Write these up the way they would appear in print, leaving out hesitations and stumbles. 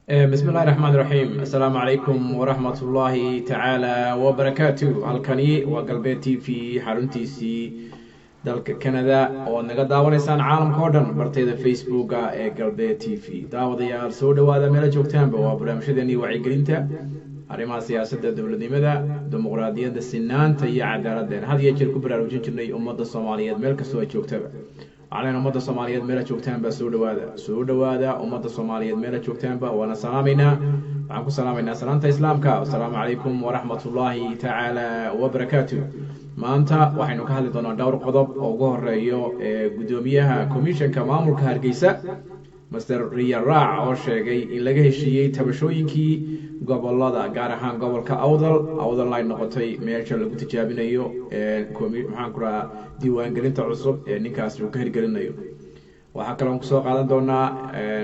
بسم الله الرحمن الرحيم السلام عليكم ورحمة الله تعالى وبركاته halkani waa galbeed TV xaruntiisii dalka Canada oo naga daawanaysaan caalamka oo dhan bartayda Facebook ee galbeed TV daawadayaal soo dhawaada meel joogtaanba waa barnaamijyadeeni wacyigelinta arrimaha siyaasadda dawladnimada dimuqraadiyadda sinaanta iyo cadaaladda had iyo jeer ku baraarujin jirnay ummadda Soomaaliyeed meel kastoo ay joogtaba علينا أمة الصومالية ميلا جوكتان سود وادا أمة الصومالية ميلا جوكتان وانا سلامينا معكم سلامينا سلامة إسلامك والسلام عليكم ورحمة الله تعالى وبركاته ما أنت وحين كهذا دونا دور قضب أو جهر ريو قدوميها كوميشن كمامور كهرجيسة مستر ريا راع أو شيء إلا جه شيء تبشوينكي قبل الله ده جارحان قبل كأوضل لاين نقطي ميرشل اللي كنت جابينه يو كومي محاكرة ديوان قرين تعصب نكاس وكهر قرينه يو وحكلهم كسوق على دونا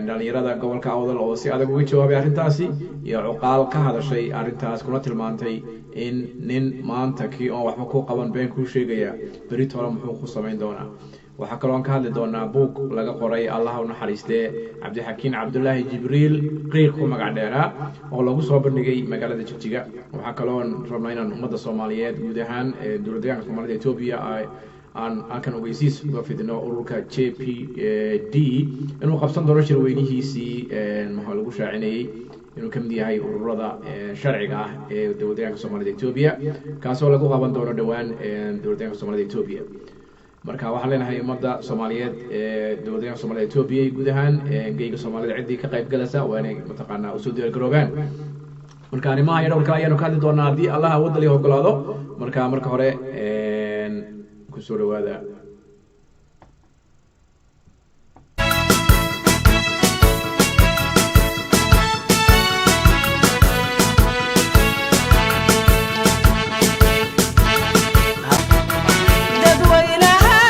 دليرة ده قبل كأوضل أو سي هذا قوي شو بيعرف تاسي يعقال كهذا الشيء عرفت تاس كنا تلمانتي إن نين مانتكي أو حقوق قبل بين كل شيء جيا بريت ولا محقوق صمين دونا وحكلون كهذا دونا بوك لقى قري الله ونحرسته عبد الحكيم عبد الله جبريل قيق ومقعدها والله صوب النجي مقالة جتيجا وحكلون رمينا أمة الصومالية جودهان دولديان الصومالية إثيوبيا أن كانوا بيسيس وفي دنا أوروكا JPD إنه قبضان دورش رويني هي سي المحلو شاعني إنه كم دي هاي أوردا شرعية دولديان الصومالية إثيوبيا كاسو لقوا قبضان دور دوان دولديان الصومالية إثيوبيا marka waxaan leenahay ummadda Soomaaliyeed dawladda Soomaaliyeed Itoobiya guud ahaan geeyga Soomaalida cidii ka qayb galaysa waa inay mataqaanaa u soo diyaar garoobaan marka arrimaha yar oo kale ayaan ka hadli doonaa hadii Allah wadali ogolaado marka hore ku soo dhawaada Dadwaynaha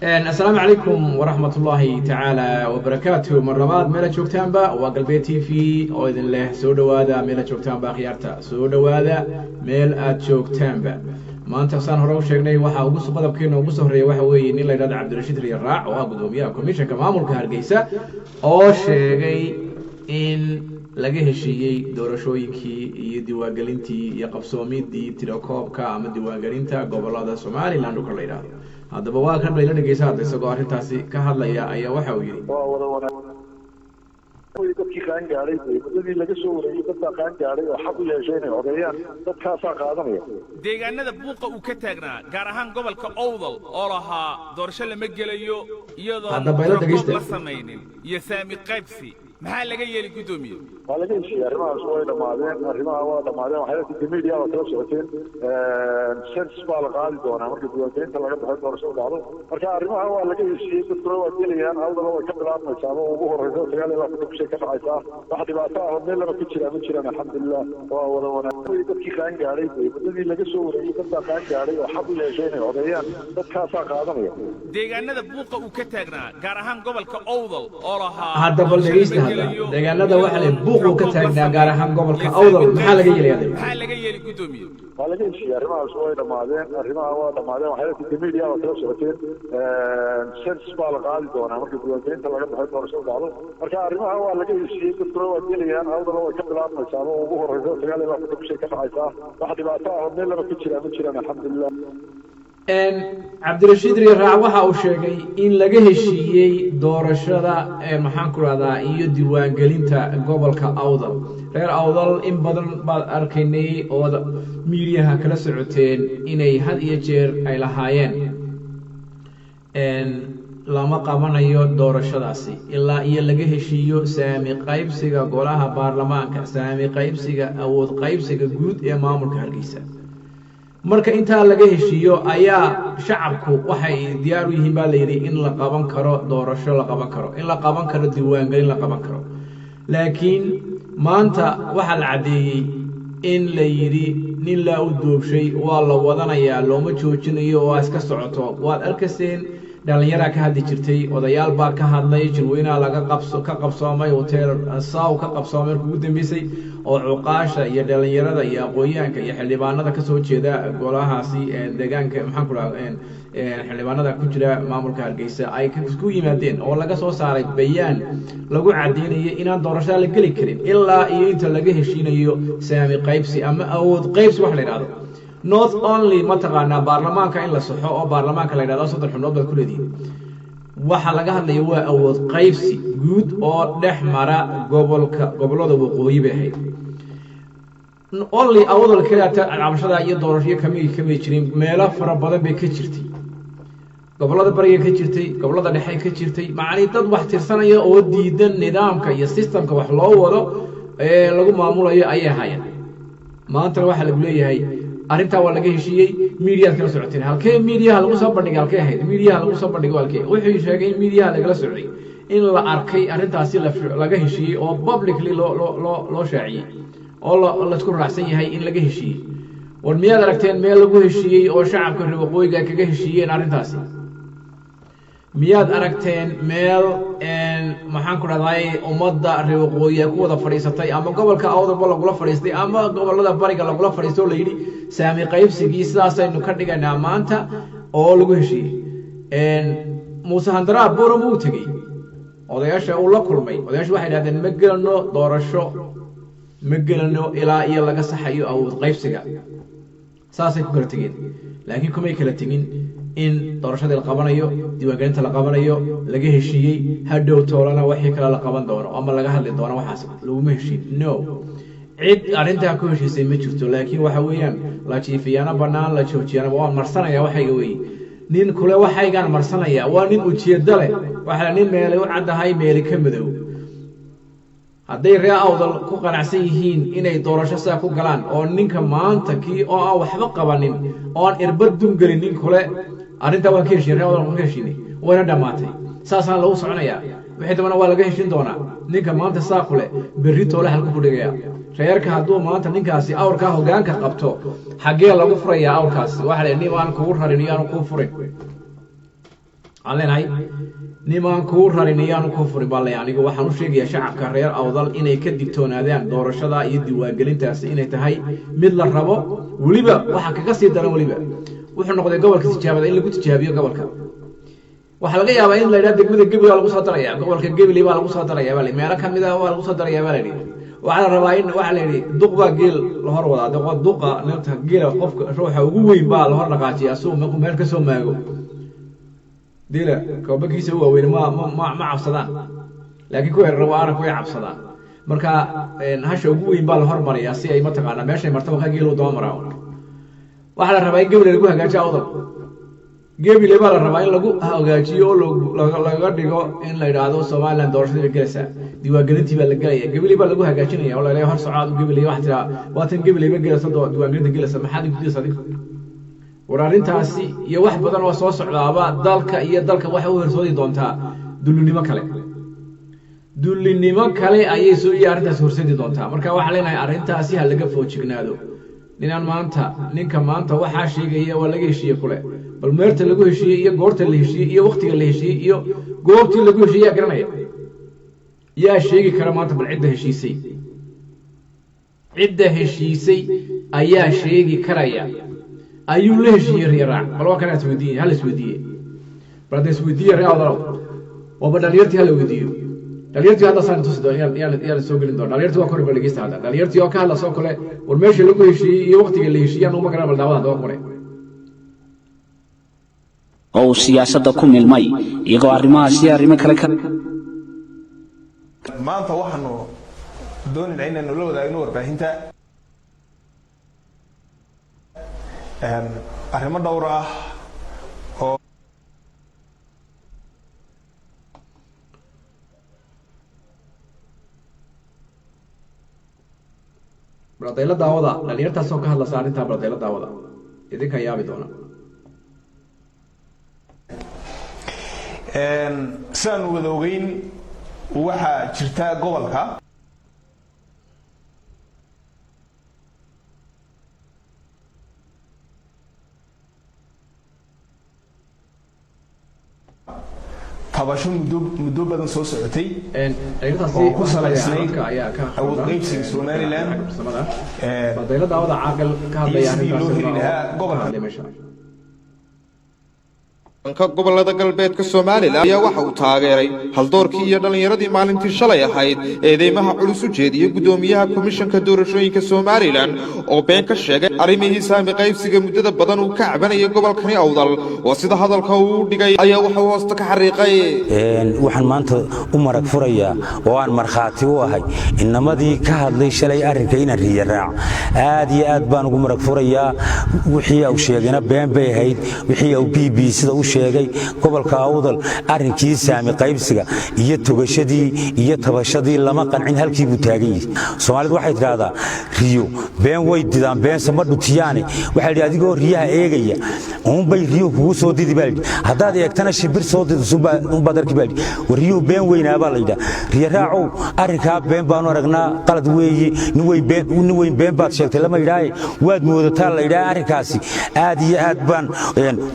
السلام عليكم ورحمة الله تعالى وبركاته. مرات ميلا جوجتان با وقلبي تي في او اذن له سو دواada meela joogtaan ba khiyaarta soo dhawaada meel aad joogtaan ba maanta saan hore u sheegnay waxa ugu soo qodobkeena ugu soo horeeyay waxa weeye nin la yiraahdo Cabdirashiid Riyaraac oo gudoomiyaha komishanka maamulka Hargeysa oo sheegay in laga heshiiyay doorashooyinkii iyo diiwaangelintii iyo qabsoomidii tirakoobka ama diiwaangelinta gobolada Soomaaliland oo kala yiraahdo haddaba waa kan bayla dhageysaa isagoo arrintaasi ka hadlaya ayaa waxa uu yiri dadkii qaan gaaray dadii laga soo wareeyay dadka qaan gaaray oo xaq u yeeshay inay odeeyaan dadkaas qaadanaya deegaanada buuqa uu ka taagnaa gaar ahaan gobolka Awdal oo lahaa doorasho lama gelayo iyadoo la sameeynin iyo saami qaybsi maxaa laga yeeli gudoomiye waa laga heshiiyay arrimahaas way dhamaadeen waxay ku media oo kala socoteen sense baa la qaadi doonaa marka diiwaangelinta laga baxo doorashada dhacdo marka arrimaha waa laga heshiiyay dadkuna waa gelayaan Awdal way ka bilaabmaysaa oo ugu horeysa sagaal ilaa ku ka dhacaysa wax dhibaato ah oo meel laba ku jira ma jiraan alxamdulillah waa wada wanaagsan dadkii qaan gaaray dadii laga soo wareeyay dadka qaan gaaray oo xaq u yeeshay inay odeeyaan dadkaas qaadanaya deegaanada buuqa uu ka taagnaa gaar ahaan gobolka Awdal oo lahaa haddaba dhageysta deegaanada waxa la buuq uu ka taagnaa gaar ahaan gobolka Awdal maxaa laga yeeli gudoomiye waa laga heshiiyay arrimahaas way dhamaadeen waxay ku media oo kala socoteen sense baa la qaadi doonaa marka diiwaangelinta laga baxo doorashada dhacdo marka arrimaha waa laga heshiiyay dadkuna waa gelayaan Awdal way ka bilaabmaysaa oo ugu horeysa sagaal ilaa ku ka dhacaysa wax dhibaato ah oo meel laba ku jira ma jiraan alxamdulillah Cabdirashiid Riyaraac waxa uu sheegay in laga heshiiyay doorashada maxaan ku raahdaa iyo diiwaangelinta gobolka Awdal reer Awdal in badan baad arkaynay oo meediyaha kala socoteen inay had iyo jeer ay lahaayeen lama qabanayo doorashadaasi ilaa iyo laga heshiiyo saami qaybsiga golaha baarlamaanka saami qaybsiga awood qaybsiga guud ee maamulka Hargeysa marka inta laga heshiiyo ayaa shacabku waxay diyaar u yihiin baa la yiri in la qaban karo doorasho la qaban karo in la qaban karo diiwaangelin la qaban karo laakiin maanta waxa la cadeeyay in la yiri nin la u doobshay waa la wadanayaa looma joojinayo oo iska socoto waad arkaseen dhalinyaro ka hadli jirtay odayaal baa ka hadlay jirweynaha laga qabsoomay hotel saaw ka qabsoomay ugu dambeysay oo cuqaasha iyo dhalinyarada iyo aqoonyahanka iyo xildhibaanada ka soo jeeda golahaasi deegaanka maxaan ku raacay xildhibaanada ku jira maamulka Hargeysa ay ku yimaadeen oo laga soo saaray bayaan lagu cadeeyay inaan doorasho la gali karin ilaa iyo inta laga heshiinayo saami qaybsi ama awood qaybsi wax la yiraahdo not only mataqaana baarlamaanka in la saxo oo baarlamaanka la yiraahdo 3 xubnood baa ku leeyihiin waxa laga hadlayo waa awood qaybsi guud oo dhex mara gobolada waqooyi bay ahayd only awdal kaliya cabashada iyo doorasho kamay jirin meelo fara badan bay ka jirtay gobolada bariga ka jirtay gobolada dhexe ka jirtay macni dad wax tirsanaya oo diidan nidaamka iyo systemka wax loo wado ee lagu maamulayo ayay hayaan maanta waxa lagu leeyahay arrinta waa laga heshiiyay media kala socoteen halkee media lagu soo bandhigay halkee ahayd media lagu soo bandhigay halkee wuxuu sheegay in media laga socday in la arkay arrintaasi laga heshiiyay oo publicly loo shaaciyay oo la isku raacsan yahay in laga heshiiyay war miyaad aragteen meel lagu heshiiyay oo shacabka reer waqooyiga kaga heshiiyeen arrintaasi miyaad aragteen meel maxaan ku raadayay ummadda reer waqooyiga ku wada fadhiisatay ama gobolka Awdal lagula fadhiistay ama gobolada bariga lagula fadhiisto la yiri saami qaybsigii sidaasaynu ka dhiganaa maanta oo lagu heshiiyay Muuse Handaraab Booramo u tagay odayaasha uu la kulmay odayaashu waxay yiraahdeen ma gelano doorasho ma gelano ilaa iyo laga saxayo awood qaybsiga saasay ku kala tageen laakiin kuma kala tagin in doorashada la qabanayo diiwaangelinta la qabanayo laga heshiiyay hadhow toolana wixii kala la qaban doono ama laga hadli doono waxaas lagu heshiin no cid arinta ku heshiisay ma jirto laakiin waxa weeyaan la jiifiyana banaan la joojiyana waa marsanaya waxayga weey nin kule waxaygan marsanaya waa nin ujeedo leh waxa nin meel u cadahay meel ka madow hadday reer Awdal ku qanacsan yihiin inay doorasho saa ku galaan oo ninka maanta kii oo aan waxba qabanin oo aan irbad dungalin nin kule arinta waan ka heshiin reer Awdal ku heshiinay wayna dhamaatay saasaan lagu soconayaa wixii dabana waa laga heshiin doonaa ninka maanta saa kule berri toole halku ku dhigaya reerka hadduu maanta ninkaasi awrka hoggaanka qabto xagee lagu furayaa awrkaasi waxa la nin aan kugu rarin iyo aan ku furin علينا هاي نيمان كور رالينيان كفر بالله يعني جو وحنو شيء يا شعب كرير أفضل إنه يكديتون هذين دور الشذا يدي واجلين تاس إنه تهاي مثل الربا وليبا وحك قصير دنا وليبا وحنا قد قبل كتجابة إلا كنت تجابيه قبل كم وحلقة يا باين لا يدك بدك قبل على قصة تريا قبل كقبل يبغى على قصة تريا بالي ما ركب مذا هو على قصة تريا بالي وعلى الرباين وعلى دقة جيل الهر ولا دقة نبتها جيل خوف روحه وقوي بال الهر نقاشي أسوم مكون مالك سوم ما يقول ديلا كوبك يسوى وين ما عبصدان لكن كوي الروارة كوي عبصدان مركا هاش وقوي بال الهر مريا سي أي متقنا ماشي مرتبة جيل ودوام راون وعلى الرباين قبل يقول هجاج أوضل قبل يبغى الرباين لقوا هجاجيو لقوا ديجو إن لا يرادو سواء لان دورش الجلسة ديوا قلتي بالجاية قبل يبغى لقوا هجاجيني ولا لا هر صعاد قبل يواحد واتن قبل يبغى جلسة ديوا قلت الجلسة ما حد يقدر صديق ورارنتاسي يا واحد بدن وصوص على دالك يا دالك واحد ورسولي دونتا دولني ما كله أي سوي أرنتاس ورسولي دونتا مركا واحد لنا أرنتاسي هلقى فوتشكنادو نيان مانتا نينك مانتا واحد شيء جيه ولا جيه شيء كله بالمرت اللي جوه شيء يا قرط اللي شيء يا وقت اللي شيء يا قرط اللي جوه شيء يا كرنايا يا شيء كرامات بالعدة شيء سي عدة شيء سي أي شيء كرايا أيو له شيء رياع بلوا كان سويدية هل سويدية بعد سويدية رياض راو وبداليرتي هل سويدية داليرتي هذا صار تصدق يا سوق اللي دور داليرتي وكره بالجيست هذا داليرتي وكان سوق له ورمشي له شيء وقت اللي شيء أنا ما كان بالدعوة ده كره أو سياسة كم الماء يقارن ما سيارة ما كلا ما أنت وحنو دون العين إنه لو ده نور بهنتا arrimo dhowr ah oo bradayla daawada dhalinyarta soo ka hadla saarinta bradayla daawada idinka yaabi doona saan wada ogeyn waxa jirta gobolka habasho muddo badan soo socotay oo ku salaysnay awood qaybsiga Somaliland badayla daawada caaqil ka hadlaya gobolka gobolada galbeedka Soomaaliland ayaa waxa uu taageeray haldoorkii iyo dhalinyaradii maalintii shalay ahayd eedeymaha culus u jeediyay gudoomiyaha komishanka doorashooyinka Soomaaliland oo been ka sheegay arrimihii saami qaybsiga muddada badan uu ka cabanayay gobolkani Awdal oo sida hadalka uu dhigay ayaa waxa uu hoosta ka xariiqay waxaan maanta u marag furayaa oo aan marxaati u ahay inamadii ka hadlay shalay arrinka in riya raac aad iyo aad baan ugu marag furayaa wixii uu sheegayna been bay ahayd wixii uu BBC u sheegay gobolka Awdal arrinkii saami qaybsiga iyo togashadii iyo tabashadii lama qancin halkii buu taagan yahay Soomaalidu waxay tiraahdaa riyo been way didaan been sama dhutiyaani waxa la adigoo riyaha eegaya uun bay riyo kugu soo didi baaldi hadaad eegtana shibir soo didi un badarki baaldi riyo been weynaaba layda riya raaco arrinka been baan aragnaa qalad weeyi ni way been baad sheegtay lama yiraahay waad moodataa la yiraahdaa arrinkaasi aad iyo aad baan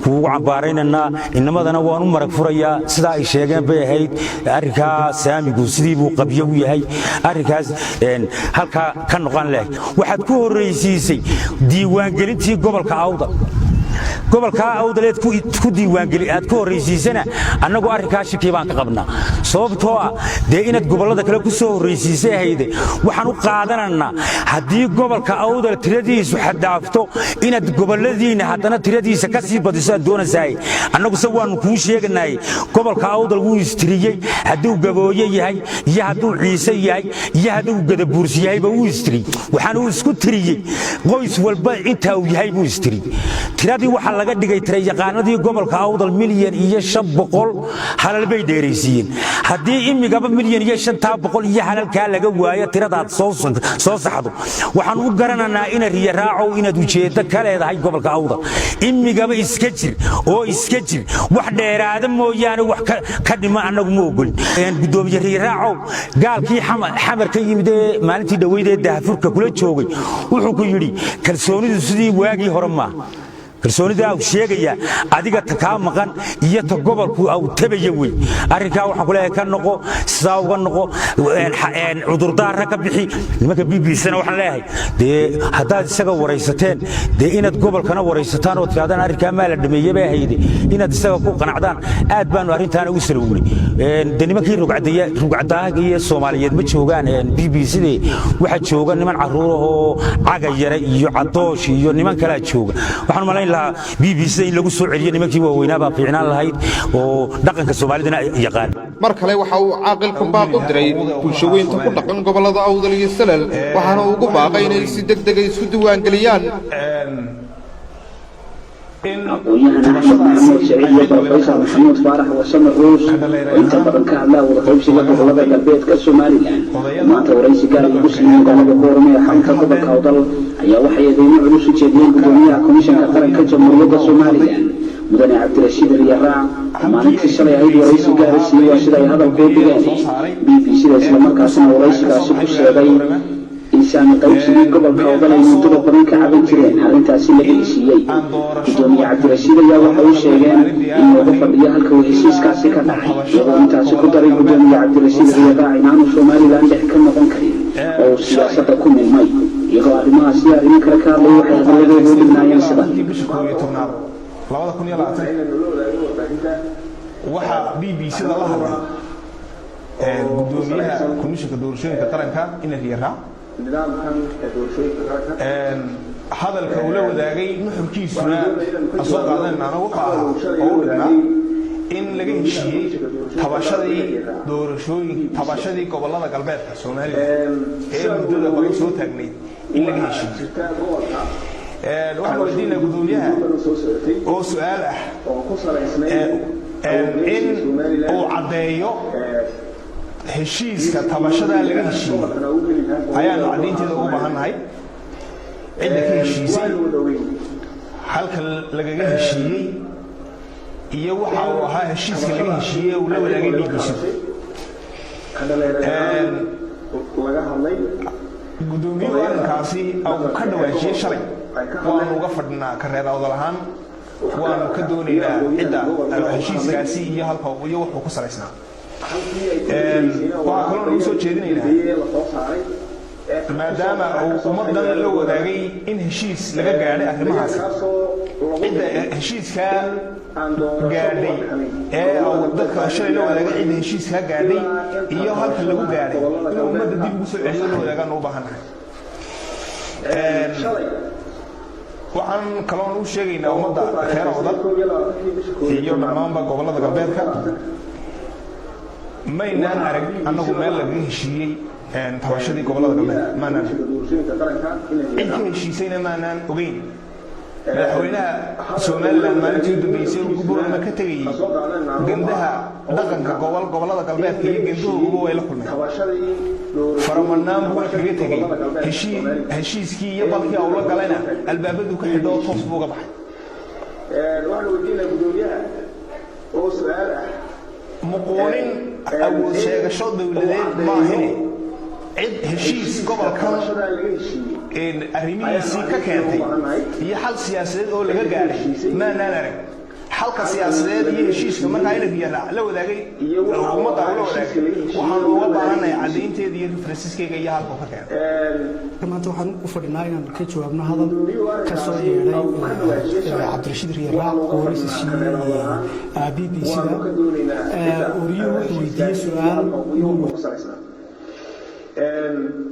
kugu cambaaraynaa inamadana waan u marag furayaa sida ay sheegeen bay ahayd arrinka saamigu sidii buu qabiyo u yahay arrinkaas halka ka noqon leh waxaad ku horeysiisay diiwaan gelintii gobolka Awdal gobolka Awdaleed ku diiwaan geli aad ku horeysiisana annagu arrinka shaki baan ka qabnaa sababtoo ah inaad gobolada kale ku soo horeysiisay hayde waxaan u qaadananaa haddii gobolka Awdal tiradiisu xadaafto inaad goboladiina haddana tiradiisa ka sii badiso doonaysay annagu se waan ku sheegnay gobolka Awdal wuu istiriyay hadduu gabooye yahay iyo hadduu ciise yahay iyo hadduu gadabuursi yahay ba wuu istiriyay waxaan uu isku tiriyay qoys walba inta uu yahay buu istiriyay tiradii waxa laga dhigay tirayaqaanadii gobolka Awdal milyan iyo 500 halal bay dheeraysiin haddii imigaba milyan iyo 500 iyo halalka laga waayo tiradaad soo saxdo waxaan u garanaynaa in riya raaco inaad ujeedo ka leedahay gobolka Awdal imigaba iska jir oo iska jir wax dheeraada mooyaane wax ka dhima anagu ma ogol gudoomiye riya raaco gaalkii xamar ka yimid maalintii dhaweydee daafurka kula joogay wuxuu ku yiri kalsoonidu sidii waagii hore ma kalsoonida uu sheegaya adiga ka maqan iyo ta gobolku uu tabaya way arrinka waxa kale ka noqo sidaa uga noqo cudurdaar ka bixi nimanka BBC-na waxaan leeyahay haddaad isaga waraysateen inaad gobolkana waraysataan oo tiraadaan arrinka ma la dhameeyay bay hayde inaad isaga ku qanacdaan aad baanu arrintan ugu salownay nimankii rugcadaaga iyo Soomaaliyeed ma joogaan BBC-da waxa jooga niman caruur oo caga yare iyo cadoosh iyo niman kala jooga waxaan malayn lahaa BBC in lagu soo celiyo nimankii waaweynaa baa fiicnaan lahayd oo dhaqanka Soomaalidana yaqaan mar kale waxa uu caaqilku baaq u diray bulshooyinka ku dhaqan gobolada Awdal iyo Salal waxaana ugu baaqay inay si degdeg ah isu diiwaan galiyaan aqoon-yahan axmed maxamuud siciid iyo professor maxamuud faarax wasame ruus oo inta badan ka hadlaa wadaqaybsiga gobolada galbeedka Somaliland maanta waraysi gaar ah ku siiyay magaalada Boorame ee xarunta gobolka Awdal ayaa waxay eedeymo culus u jeediyeen gudoomiyaha komishanka qaranka jamhuuriyadda Somaliland mudane cabdirashiid riyaraac maalintii shalay ahayd waraysi gaar ah siiyay sida ay hadalku u dhigeen BBC-da isla markaasna waraysigaasi ku sheegay إنسان قيسي قبل كوضل يمتلك بنك عبد جرين هرنت أسيل الإنسيي كدوني عبد الرشيد يا وحوي شيئين إنه ضفر ليها الكوهيسيس كاسكا نحي يقول انت أسيكو داري كدوني عبد الرشيد رياضا عنان وصومالي لان دحكا نظن كريم أو سياسة كم المي يقول ما سيار مكركا لوحي هذا الذي يقول لنا ينسبا labada kun iyo labaatan waxa BBC la hadlay gudoomiyaha komishanka doorashooyinka qaranka inay riyaraac nidaamkan doorashooyinka qaranka hadalka uu la wadaagay nuxurkiisuna asoo qaadan anagu qaadana in laga heshiiyey tabashadii gobolada galbeedka Soomaaliland ee muddada badan soo taagnayd in laga heshiiyey waxaan weydiinaa gudoomiyaha oo su'aal ah in uu caddeeyo heshiiska tabashada laga heshiiyey ayaanu caddeynteeda ugu baahannahay cidda ka heshiisay halka lagaga heshiiyey iyo waxa uu ahaa heshiiska laga heshiiyey uu la wadaagay BBC gudoomiyaha arrinkaasi uu ka dhawaajiyey shalay waanu uga fadhinaa ka reer Awdal ahaan waanu ka doonaynaa cidda heshiiskaasi iyo halka iyo wuxuu ku salaysnaa waxaa kaloo nagu soo jeedinaynaa maadaama uu ummadan la wadaagay in heshiis laga gaadhay arrimahaasi cidda heshiiskaa gaadhay ee dadka shalay la wadaagay cidda heshiiskaa gaadhay iyo halka lagu gaadhay inuu ummadda dib ugu soo celiyo la wadaagaan u baahannahay waxaan kaloo u sheegaynaa ummadda reer Awdal iyo dhammaanba gobolada galbeedka maynaan arag annagu meel laga heshiiyey tabashadii gobolada galbeedka maanaan cid ka heshiisayna maanaan ogeyn madaxweynaha Somaliland maalintii u dambeysay uu Boorama ka tegayay gandaha dhaqanka gobolada galbeedka iyo gandahooda way la kulmeen faramanaan buu kaga tegay heshiiskii iyo balkii uu la galayna albaabadu ka xidho toos buu uga baxay waxaan weydiinaa gudoomiyaha oo su'aal ah muqoonin awood sheegasho dawladeed ma ahine cid heshiis gobolkan arrimihiisii ka keentay iyo xal siyaasadeed oo laga gaadhay maanaan arag xalka siyaasadeed iyo heshiiska markaa in riyaraac la wadaagay ummadda la wadaagay waxaan uga baahanahay caddeynteeda iyo referensiskeyga iyo halka ka keenay maanta waxaan u fadhinaa inaan ka jawaabno hadal ka soo yeedhay cabdirashiid riyaraac oo waraysi siiyey BBC-da wariyuhu wuxuu weydiiyey su'aal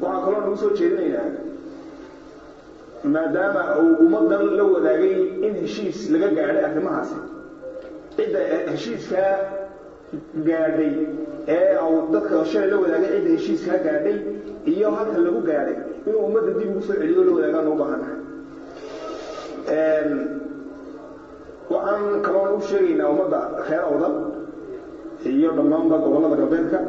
waxaa kaloo nagu soo jeedinaynaa maadaama uu ummadan la wadaagay in heshiis laga gaadhay arrimahaasi cidda heshiiskaa gaadhay ee uu dadka shalay la wadaagay cidda heshiiskaa gaadhay iyo halka lagu gaadhay inuu ummadda dib ugu soo celiyo la wadaagaan u baahannahay waxaan kaloo u sheegaynaa ummadda reer Awdal iyo dhammaanba gobolada galbeedka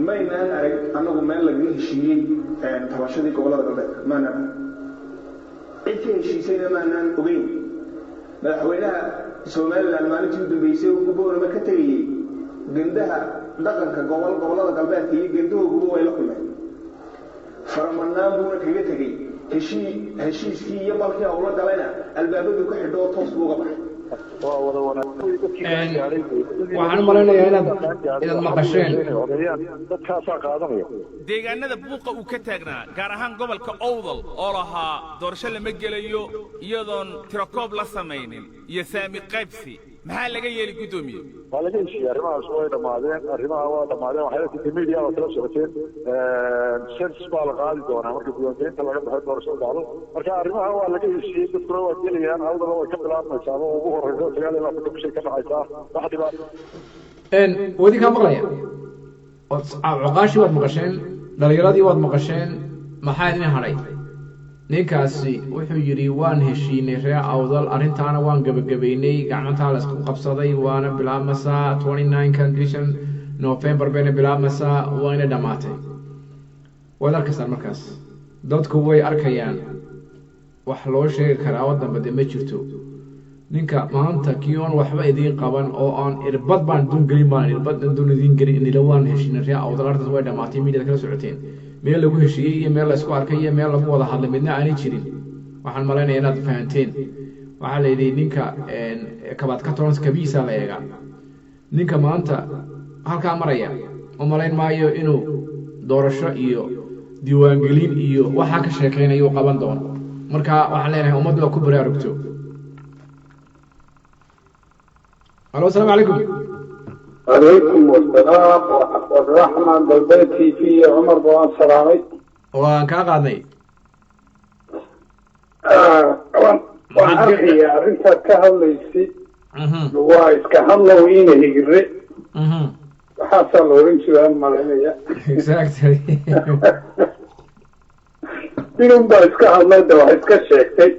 maynaan arag annagu meel lagaga heshiiyey tabashadii gobolada galbeedka maanaan cid ka heshiisayna maanaan ogeyn madaxweynaha Somaliland maalintii u dambeysay uu Boorama ka tegayay gandaha dhaqanka gobolada galbeedka iyo gandahooda way la kulmeen faramanaan buuna kaga tegay heshiiskii iyo balkii uu la galayna albaabadu ka xidho toos uga baxay waxaan malaynayaa inaad maqasheen dadkaasaa qaadanaya deegaanada buuqa uu ka taagnaa gaar ahaan gobolka Owdal oo lahaa doorasho lama gelayo iyadoon tirakoob la samaynin iyo saami qaybsi maxaa laga yeeli gudoomiye waa laga heshiiyey arrimahaas way dhammaadeen waxay dadka media waa kala socoteen census baa la qaadi doonaa marka diiwaangelinta laga baxay doorashada dhacdo marka arrimaha waa laga heshiiyey dadkuna waa gelayaan awdala way ka bilaabmaysaa ama ugu horeyso 9 bishay ka dhacaysaa wax dhibaato wadi ka maqlaya cuqaashi waad maqasheen dhalinyaradii waad maqasheen maxaa idin hadhay ninkaasi wuxuu yidhi waan heshiinay reer Awdal arrintaana waan gabagabaynay gacmaha la isku qabsaday waana bilaabmaysaa 29 bishan November bayna bilaabmaysaa waana dhamaatay wadarkaas markaas dadku way arkayaan wax loo sheegi karaa wadan bad ma jirto ninka maanta kiyoon waxba idin qaban oo aan irbad baan dungelin baan irbad idin gelin in waan heshiinay reer Awdal arrintaas way dhamaatay media kala socoteen meel lagu heshiiyay iyo meel la isku arkay iyo meel lagu wada hadlay midna aan jirin waxaan malaynayaa inaad fahanteen waxa la yidhi ninka kabaad ka toons kabiisa la eega ninka maanta halka maraya oo malayn maayo inuu doorasho iyo diiwaangelin iyo waxa ka sheekeynayo qaban doono marka waxaan leenahay ummadda ku baraarugto الو السلام عليكم. عليكم السلام ورحمة بالبيت في عمر بوان سلامي. وان كا قادني. وان أرحي أرنتا كهاليسي. وايس كهالوين هيجري. حصل ورنشو هم مالينيا. Exactly. بينهم بايس كهاليسي وايس كشيكتي.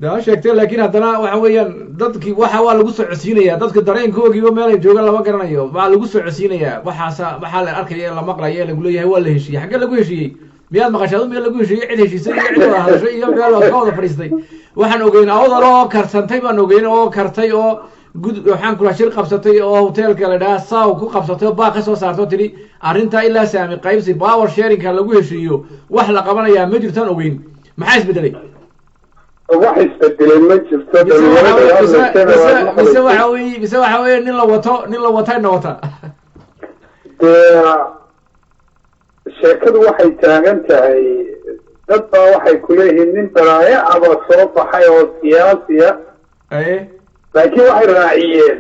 daa sheegtay laakiin haddana waxa weeyaan dadkii waxa waa lagu soo codsiinayaa dadka dareenkoogiiba meel ay joogaan lama garanayo waa lagu soo codsiinayaa waxaa la arkaya la maqlayo lagu leeyahay waa la heshiiyey xagee lagu heshiiyey miyaad maqashaado meel lagu heshiiyey cid heshiisay iyo cid wada hadashay iyo meel ka wada fadhiistay waxaan ogeyn Awdal oo karsantay baan ogeyn oo kartay oo waxaan kula shir qabsatay oo hotelka la dhaha saaw ku qabsatay oo baaqi soo saarto tiri arrinta ilaa saami qaybsi power sharing ka lagu heshiiyo wax la qabanayaa ma jirtaan ogeyn maxaa isbedelay waxay isbedeleen ma jirto mise waxa weeye nin la wato wata sheekadu waxay taagan tahay dad baa waxay ku leeyihiin nin balaayo aba soo baxay oo siyaasiya laakiin waxay raaciyeen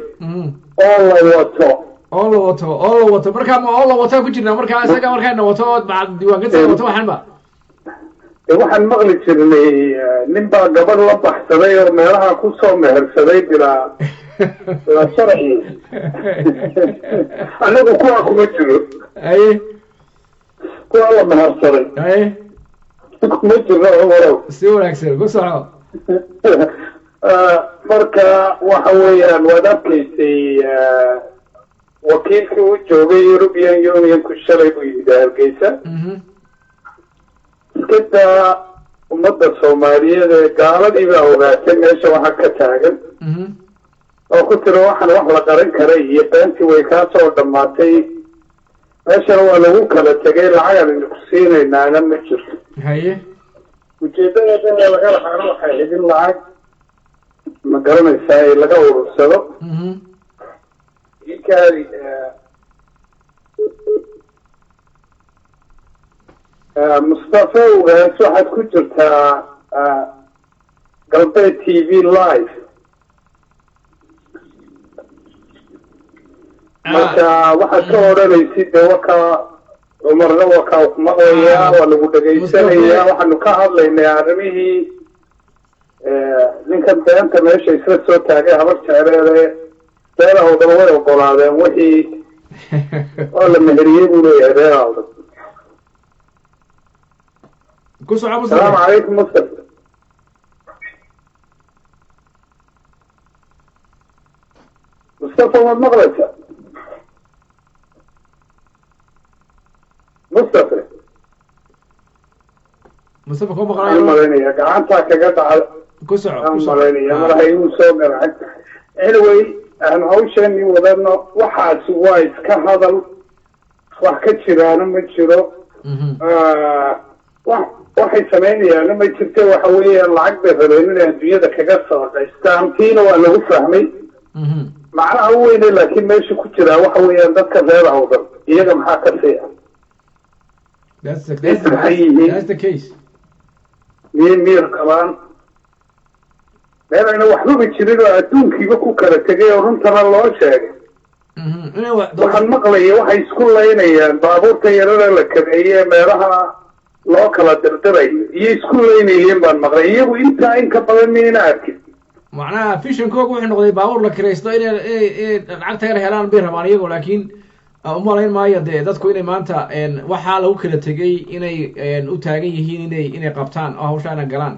oo la wato markaa ma oo la wato ku jirnaa markaa isaga markayna wato diiwaangelinta wato waxanba waxaan maqli jirnay nin baa gabadh la baxsaday oo meelaha ku soo mehersaday bilaa sharci anagu kuwa kuma jiro kuwa la mehersaday kuma jirno umarow si wanaagsan ku soco marka waxa weeyaan waad arkaysay wakiilkii u joogay European Unionku shalay buu yidhi Hargeysa iskada ummadda Soomaaliyeed ee gaaladii baa ogaatay meesha waxa ka taagan oo ku tiro waxaan wax la qaran karay iyo beentii way ka soo dhamaatay meeshana waa lagu kala tagay lacag aan ku siinaynaana ma jirto haye ujeedada laga lahaano waxay idin lacag ma garanaysaa laga urursado inkaadi مصطفى وحد كجرتا قلبي تي في لايف marka waxa ka oranaysid waka umarna waka maqlaya waa lagu dhageysanaya waxaanu ka hadlaynay arrimihii ninkan beenta meesha isla soo taagay habar jecleede beelahooda way ogolaadeen wixii oo la meheriyey buu leeyahay beelahooda السلام عليكم مصطفى مصطفى والمغرب مصطفى كم مغرب مالينيا قعدتها كقطعة مالينيا مرة يوسف قرعت anyway أنا هوشني وذرنا وحاس وايد كهذا وحكت شرانا متشرو waxay sameynayaan ma jirto waxa weeyaan lacag bay rabeen inay adduunyada kaga sadaqaystaan tiina waa lagu fahmay macnaha u weyne laakiin meesha ku jiraa waxa weeyaan dadka reer awdan iyaga maxaa ka fiican That's the case. مير كمان لأن وحبوب الشرير أدونكي بكو كارتجي ورنتنا الله شاك وحن مقلي وحي سكول ليني بابور تيرنا لك هي ميرها لوكلا دردري يسكول ليني ينبان مقلي وإنت إنك بلمين أكيد معناها فيشن كوك وحن نقضي بابور لك ريستو إيه العقد تير هلان بيرها معني يقول لكن umalayn maayo dee dadku inay maanta waxaa lagu kala tegay inay u taagan yihiin inay qabtaan oo hawshaana galaan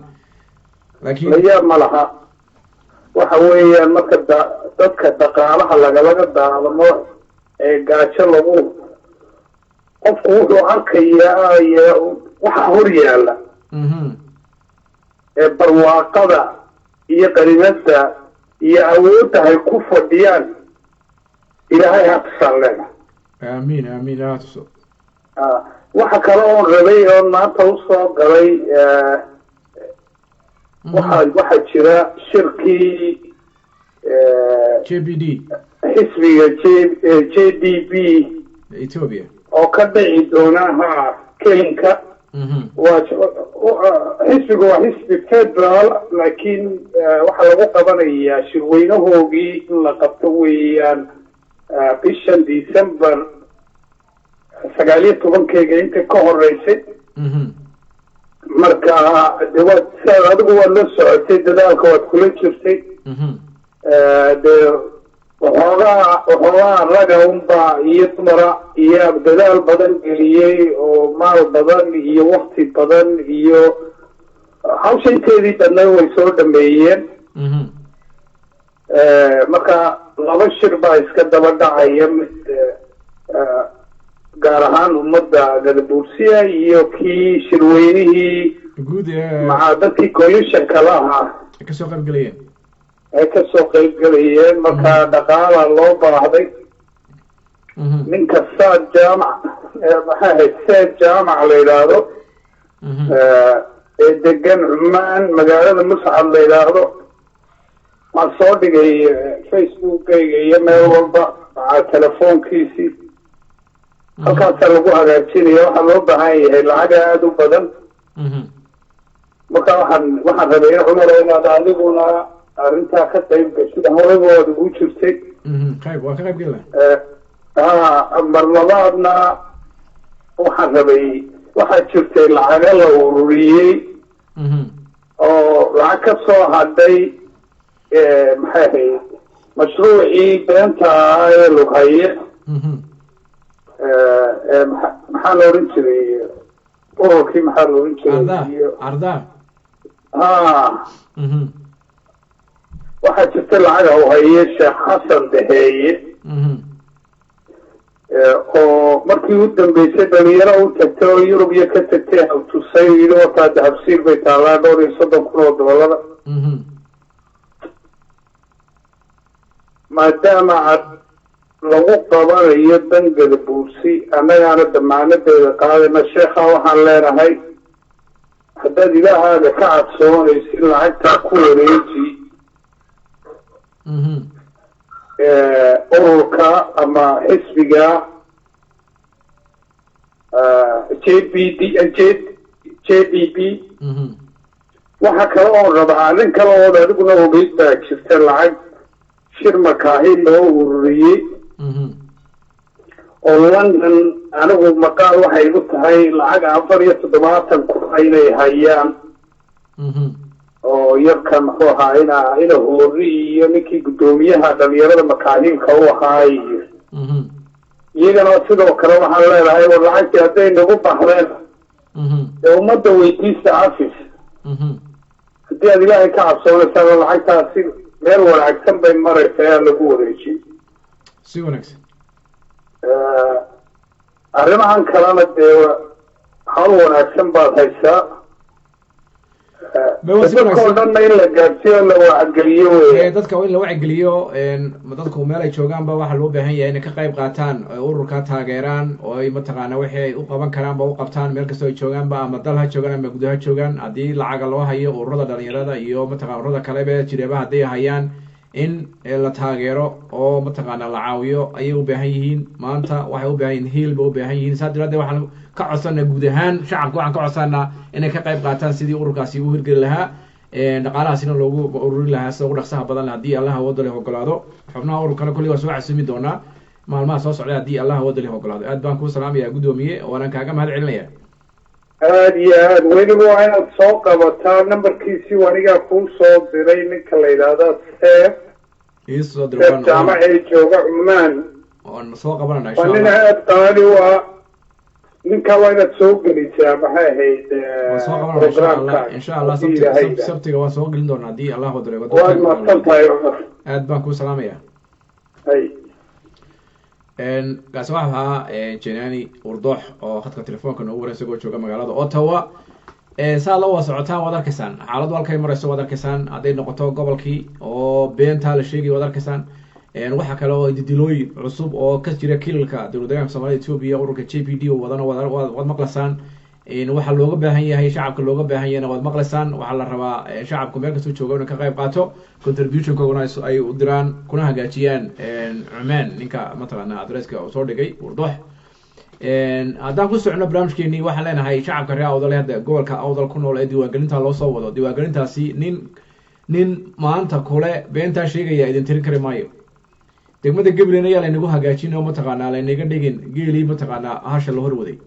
laakiin layaab ma laha waxa weeyaan marka dadka dhaqaalaha lagalaga daalamo ee gaajo lagu qofku wuxuu arkayaa waxa hor yaala ee barwaaqada iyo qarinada iyo awoodda ay ku fadhiyaan ilaahay ha tusaaleena آمين آمين لا تصو. waxa kale oo rabay oo maanta u soo galay waxa jira shirkii JBD xisbiga JDB Ethiopia oo ka dhici doona kelinka xisbiga waa xisbi federal laakiin waxa lagu qabanayaa shirweynahoogii in la qabto weeyaan bishan December 19 inta ka horeysay marka dawad adigu waa la socotay dadaalka waad kula jirtay waxoogaa raga unbaa iyo dumara iyo dadaal badan geliyey oo maal badan iyo wakti badan iyo hawsha inteedii dhanna way soo dhameeyeen marka laba shir baa iska daba dhacaya mid gaar ahaan ummadda gadabuursiya iyo kii shirweynihii maxaa dadkii coalitionka lahaa kasoo qaybgalayeen ay kasoo qaybgalayeen marka dhaqaala loo baahday ninka saad jaamac maxaa ahayd saad jaamac la yidhaahdo ee degan cumaan magaalada muscad la yidhaahdo waan soo dhigay facebookayga iyo meel walba maxaa telefoonkiisii halkaasaa lagu hagaajinaya waxaa loo baahan yahay lacag aada u badan marka waxaan rabay cumar inaad adiguna arrintaa ka qayb gashid horeba waad ugu jirtay waa ka qayb gala mar labaadna waxaan rabay waxaa jirtay lacaga la ururiyey oo lacag ka soo hadhay maxay ahayd mashruucii beenta ahaa ee lughaye maxaa la oran jiray ururkii maxaa la oran jiray arda waxaa jirta lacaga u haye sheekh xasan daheeye oo markii u dambeysay dhalinyaro u tagtay oo yurub iyo ka tagtay hawtusay yidhi wataa dahabsiir bay taallaa $30,000 maadaama aad lagu qabanayo dangada buursi annagaana damaanadeeda qaadayna sheekha waxaan leenahay haddaad ilaahaaga ka cadsoonaysid lacagtaa ku wareeji ururka ama xisbiga JDB waxa kale oo rabaa nin kale oo adiguna ogeyd baa jirta lacag shir makaahi loo ururiyey oo London anigu maqaal waxay igu tahay lacag 47,000 inay hayaan oo yarka muxuu ahaa ina hoori iyo ninkii gudoomiyaha dhalinyarada makaahinka u ahaa iyagana sidoo kale waxaan leedahay war lacagtii hadday nagu baxdeen ee ummadda weydiista cafis haddii aad ilaahay ka cabsoonaysaan lacagtaasi meel wanaagsan bay maraysa ayaa lagu wareejiyey si wanaagsan arrimahan kalena dee hawl wanaagsan baad haysaa dadka oo dhan in la gaarsiiyo la wacigeliyo dadka in la wacigeliyo dadku meel ay joogaanba waxa loo baahan yahay inay ka qayb qaataan ururka taageeraan oo ay mataqaana wixii ay u qaban karaan ba u qabtaan meel kasta ay joogaanba ama dal ha joogaan ama gudaha joogaan haddii lacaga loo hayo ururada dhalinyarada iyo mataqaana ururada kaleba jireeba hadday hayaan in la taageero oo mataqaana la caawiyo ayay u baahan yihiin maanta waxay u baahan yihiin hiil ba u baahan yihiin saa daraaddeed waxaan ka codsanaa guud ahaan shacabka waxaan ka codsanaa inay ka qayb qaataan sidii ururkaasi u hirgeli lahaa dhaqaalahaasina loogu ururin lahaa sida ugu dhaqsaha badan haddii allah awooda leh ogolaado xubnaha ururkana kulli waa soo casumi doonaa maalmaha soo socda haddii allah awooda leh ogolaado aad baan kuu salaamaya guddoomiye waanaan kaaga mahad celinaya aad iyo aad weliba waa inaad soo qabataa nambarkiisii anigaa kuu soo diray ninka la yidhaahdo seef jaamacee jooga cumaan waan soo qabanana waa nin aad qaali u ah ninkaa waa inaad soo gelisaa maxay ahayd programka insha allah sabtiga waan soo gelin doonaa haddii allah wadale waad mahadsan tahay cumar aad baan kuu salaamaya hay kaasi waxa ahaa jenani urdoox oo khadka telefoonka noogu waran isagoo jooga magaalada Ottawa saa la wada socotaan waad arkaysaan xaaladdu halkay marayso waad arkaysaan hadday noqoto gobolkii oo beenta la sheegay waad arkaysaan waxa kale oo didilooyin cusub oo ka jira kilalka dowladda Soomaaliya Ethiopia ururka JPD oo wadana wad maqlasaan waxa looga baahan yahay shacabka looga baahan yahay wad maqlasaan waxa la rabaa shacabku meel kasta jooga inay ka qayb qaato contribution koogana ay u diraan kuna hagaajiyaan Cumaan ninka mataqaana adresska soo dhigay Wardoox haddaan ku socno barnaamijkeennii waxaan leenahay shacabka reer Awdal hadda gobolka Awdal ku nool ee diiwaangelinta loo soo wado diiwaangelintaasi nin maanta kule beenta sheegaya idin tirin kari maayo degmada Gabriel ayaa laynagu hagaajin oo mataqaana laynaga dhigin geeli mataqaana hasha la horwaday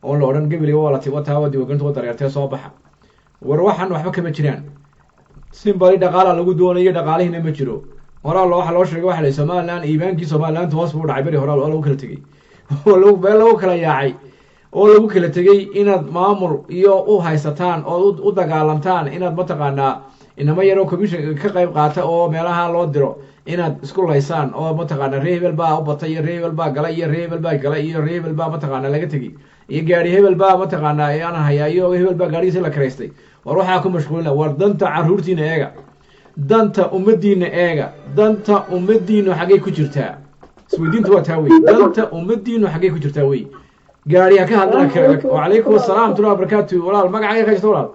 oo la oran Gabriel waa la tiwata diiwaangelinta dareertay soo baxa war waxaan waxba kama jiraan simbali dhaqaala lagu doonayo dhaqaalihiina ma jiro hore waxa loo sheegay waxa la Soomaaliland iibaankii Soomaaliland hoos buu dhacay bari hore oo lagu kala tagay oo lagu kala yaacay oo lagu kala tagay inaad maamul iyo u haysataan oo u dagaalantaan inaad mataqaana inama yaro commission ka qayb qaata oo meelaha loo diro inaad isku laysaan oo mataqaana reebel baa u batay iyo reebel baa galay iyo reebel baa galay iyo reebel baa mataqaana laga tagay iyo gaari hebel baa mataqaana ayaan hayaa iyo hebel baa gaarigiisa la kareystay war waxa ku mashquulina war danta caruurtiina eega danta ummadiina eega danta ummadiina xagee ku jirtaa isweydiintu waa taa wey danta ummadiina xagee ku jirtaa wey gaariga ka hadlana kale wa calaykum assalaam wa rahmatullahi wa barakatuh walaal magacaaga ka jirto walaal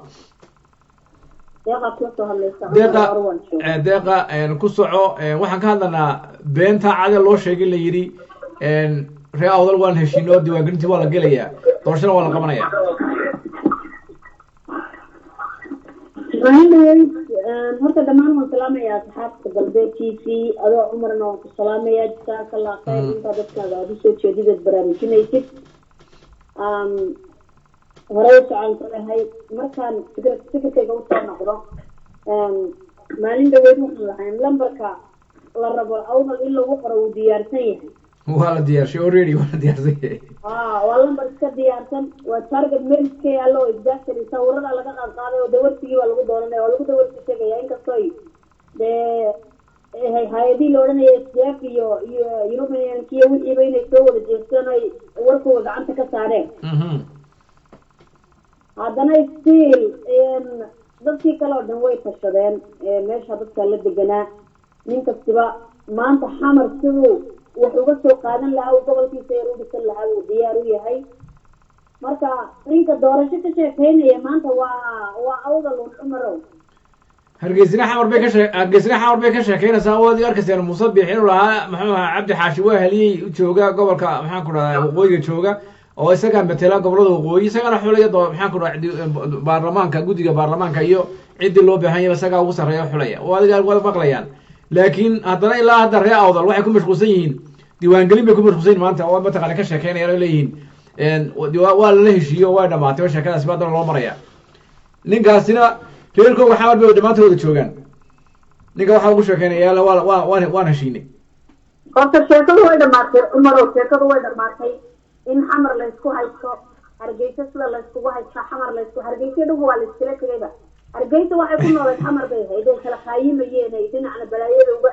deeqa ku soco waxaan ka hadlanaa beenta cade loo sheegay la yidhi reer Awdal waan heshiino diiwaangelintii waa la gelayaa doorashada waa la qabanayaa horta dhammaan waan salaamayaa asxaabta galbeed TV adoo cumarna waan ku salaamayaa jazaaka allah khayr inta dadkaaga aad usoo jeedidad baraarujinaysid horey socon kalahay markaan fikirkayga usoo noqdo maalin dhaweyd waxaan lahayn lambarka la rabo Awdal in lagu qoro uu diyaarsan yahay waa la diyaarshay already waa la diyaarsan yahay waa lambar iska diyaarsan waa target meelka yaallo exactly sawirada laga qaaday oo dawarsigii waa lagu dooranaya oo lagu dawarsi tagaya inkastoo hay'adii la odhanaya SDF iyo European kiyo wixii bay inay soo wada jeestaan ay warkooda gacanta ka saareen haddana still dadkii kale oo dhan way tashadeen meesha dadka la deganaa nin kastiba maanta xamar siduu wax uga soo qaadan lahaa uu gobolkiisa yar u dhisan lahaa uu diyaar u yahay marka ninka doorasho ka sheekeynaya maanta waa Awdal Cumarow hargeysina xamar bay ka sheekeynaysaa oo aad arkaysan Muuse Biixin lahaa maxuu ahaa Cabdi Xaashi waa haliyay jooga gobolka maxaan ku dhahay waqooyiga jooga oo isaga matala gobolada waqooyi isagana xulaya maxaan ku dhahay baarlamaanka guddiga baarlamaanka iyo cidii loo baahan yahay isaga ugu sareeyo xulaya oo adiga wada maqlayaan laakiin haddana ilaa hadda reer Awdal waxay ku mashquulsan yihiin diiwaangelin bay ku mashquulsan yihiin maanta oo mataqaana ka sheekeynayaan oo leeyihiin waa la heshiiyo waa dhamaatay sheekadaas baa loo maraya ninkaasina reerkooda xamar bay dhamaantooda joogaan ninka waxa ugu sheekeynaya waan heshiinay horta sheekadu way dhamaatay Cumarow sheekadu way dhamaatay in xamar la isku haysto hargeysa sida la isku haysto xamar la isku hargeysa dhugu waa la iskala tagayba hargeysa waxay ku noolay xamar bay hayday kala qaayimayeen ay dhinacna balaayada uga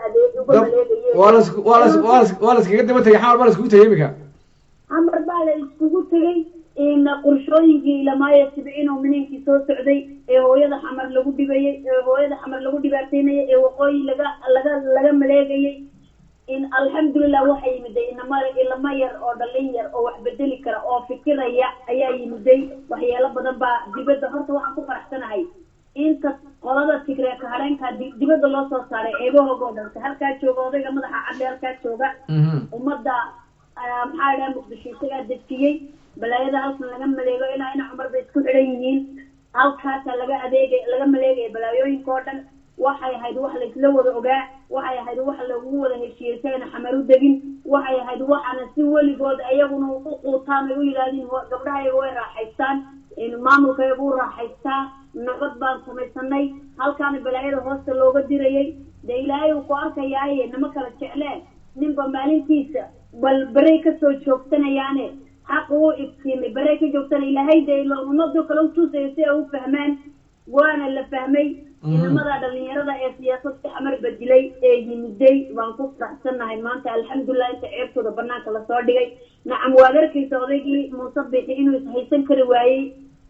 maleegayeen waa la iskaga daba tagay xamar baa la iskugu tagay imika xamar baa la iskugu tagay إن قرشوينكي لما يتبعينه منينكي سو سعودي هو يدا حمر لغو دبي هو يدا حمر لغو دبارتيني وقوي لغا ملاقي إن الحمد لله وحي مدي إن ما إلا ما ير أو دلير أو بدلي كرا أو فكرة أي مدي وحي لبضن با دبادة هرت وحكو فرحتنا هاي إنت قلادة فكرة كهرين دبادة الله صاري إيبوه قودن هل كاتشوغا وديغا مدحا عدلي هل كاتشوغا ومدى محايدا مقدشي سيغا دكيي بلايدا هلكن لغا مليغو إلا إنا عمر بيسكو حرينيين هلكاسا لغا مليغي بلايوين كوردن waxay ahayd wax la isla wada ogaa waxay ahayd wax lagu wada heshiisayna xamaru degin waxay ahayd waxana si waligood ayaguna u quutaan u yiraahdeen gabdhaha way raaxaystaan in maamulka ay u raaxaystaan nabad baan samaysanay halkaan balaayada hoosta looga dirayay de ilaahay uu ku arkayay inama kala jecleen ninba maalintiisa bal baray ka soo joogtanayaane xaq uu ibtiimay baray ka joogtanay ilaahay de ummaddu kala u tusay si ay u fahmaan waana la fahmay inamada dhalinyarada ee siyaasadda xamar badilay ee yimiday waan ku faraxsanahay maanta alxamdulillah inta ceebtooda banaanka la soo dhigay nacam waadarkiisa odaygii muusabixi inuu haysan kari waayay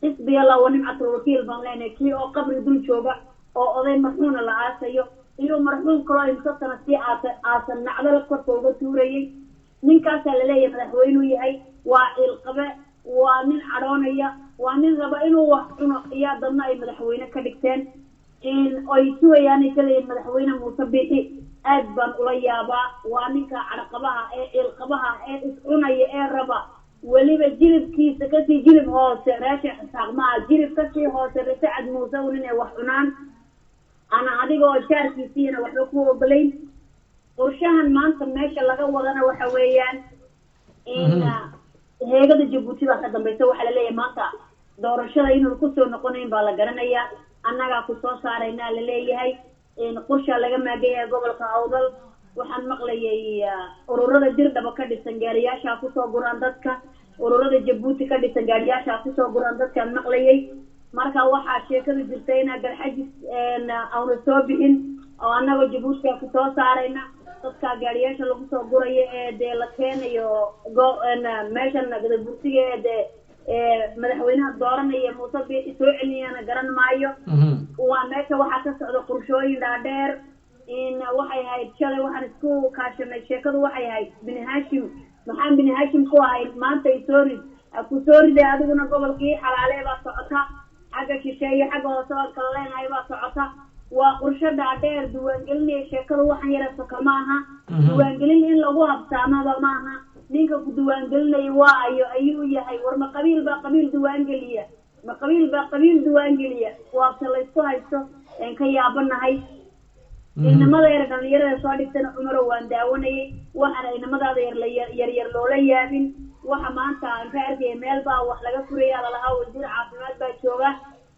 xisbi allah wa nimcatul wakiil baan leenahay kii oo qabri dul jooga oo oday marxuuna la aasayo iyo marxuun kaloo inta sana si aasan nacdal korka uga tuurayay ninkaasaa la leeyahay madaxweynuu yahay waa ilqabe waa nin cadhoonaya waa nin raba inuu wax cuno iyaa dadna ay madaxweyne ka dhigteen in ay suuyaanay kale madaxweyne Muuse Biixi aad baan ula yaabaa waa ninka cadqabaha ee ilqabaha ee iscunaya ee raba waliba jilibkiisa ka sii jilib hoose raashin saaqmaa jilib ka sii hoose Sacad Muuse uu inay wax cunaan ana adigoo jaarkiisiina waxba ku ogolayn qorshahan maanta meesha laga wadana waxa weeyaan in heegada Djibouti baa ka dambaysa waxa la leeyahay maanta doorashada inuu ku soo noqonayn baa la garanayaa annaga ku soo saarayna la leeyahay in qorsha laga maagay gobolka Awdal waxaan maqlayay ururada dirdaba ka dhisan gaariyaasha ku soo guraan dadka ururada Djibouti ka dhisan gaariyaasha ku soo guraan dadka maqlayay marka waxa sheekadu jirtay in garxajis aan soo bixin oo annaga Djibouti ku soo saarayna dadka gaariyaasha lagu soo gurayo ee la keenayo meeshan nagada bursiga madaxweynaha dooranaya Muuse Biixi soo celiyana garan maayo waa meesha waxa ka socda qorshooyin dhaadheer in waxay ahayd shalay waxaan isku kaashanay sheekadu waxay ahayd bin Hashim maxaan bin Hashim ku ahayd maanta ay ku soo riday adiguna gobolkii xalaale baa socota xagga shisheeye xagga hoose oo kala leenahay baa socota waa qorshe dhaadheer diiwaangelinaya sheekadu waxaan yarayso kama aha diiwaangelin in lagu habsaamaba ma aha ninka ku diiwaangelinaya waa ayuu yahay war ma qabiil baa qabiil diiwaangeliya waa salaysku haysto aan ka yaabanahay inamada yar dhalinyarada soo dhigtana Cumar waan daawanayay waxana inamadaada yar loola yaabin waxa maanta aan ka arkay meel baa wax laga furaya laha wasiir caafimaad baa jooga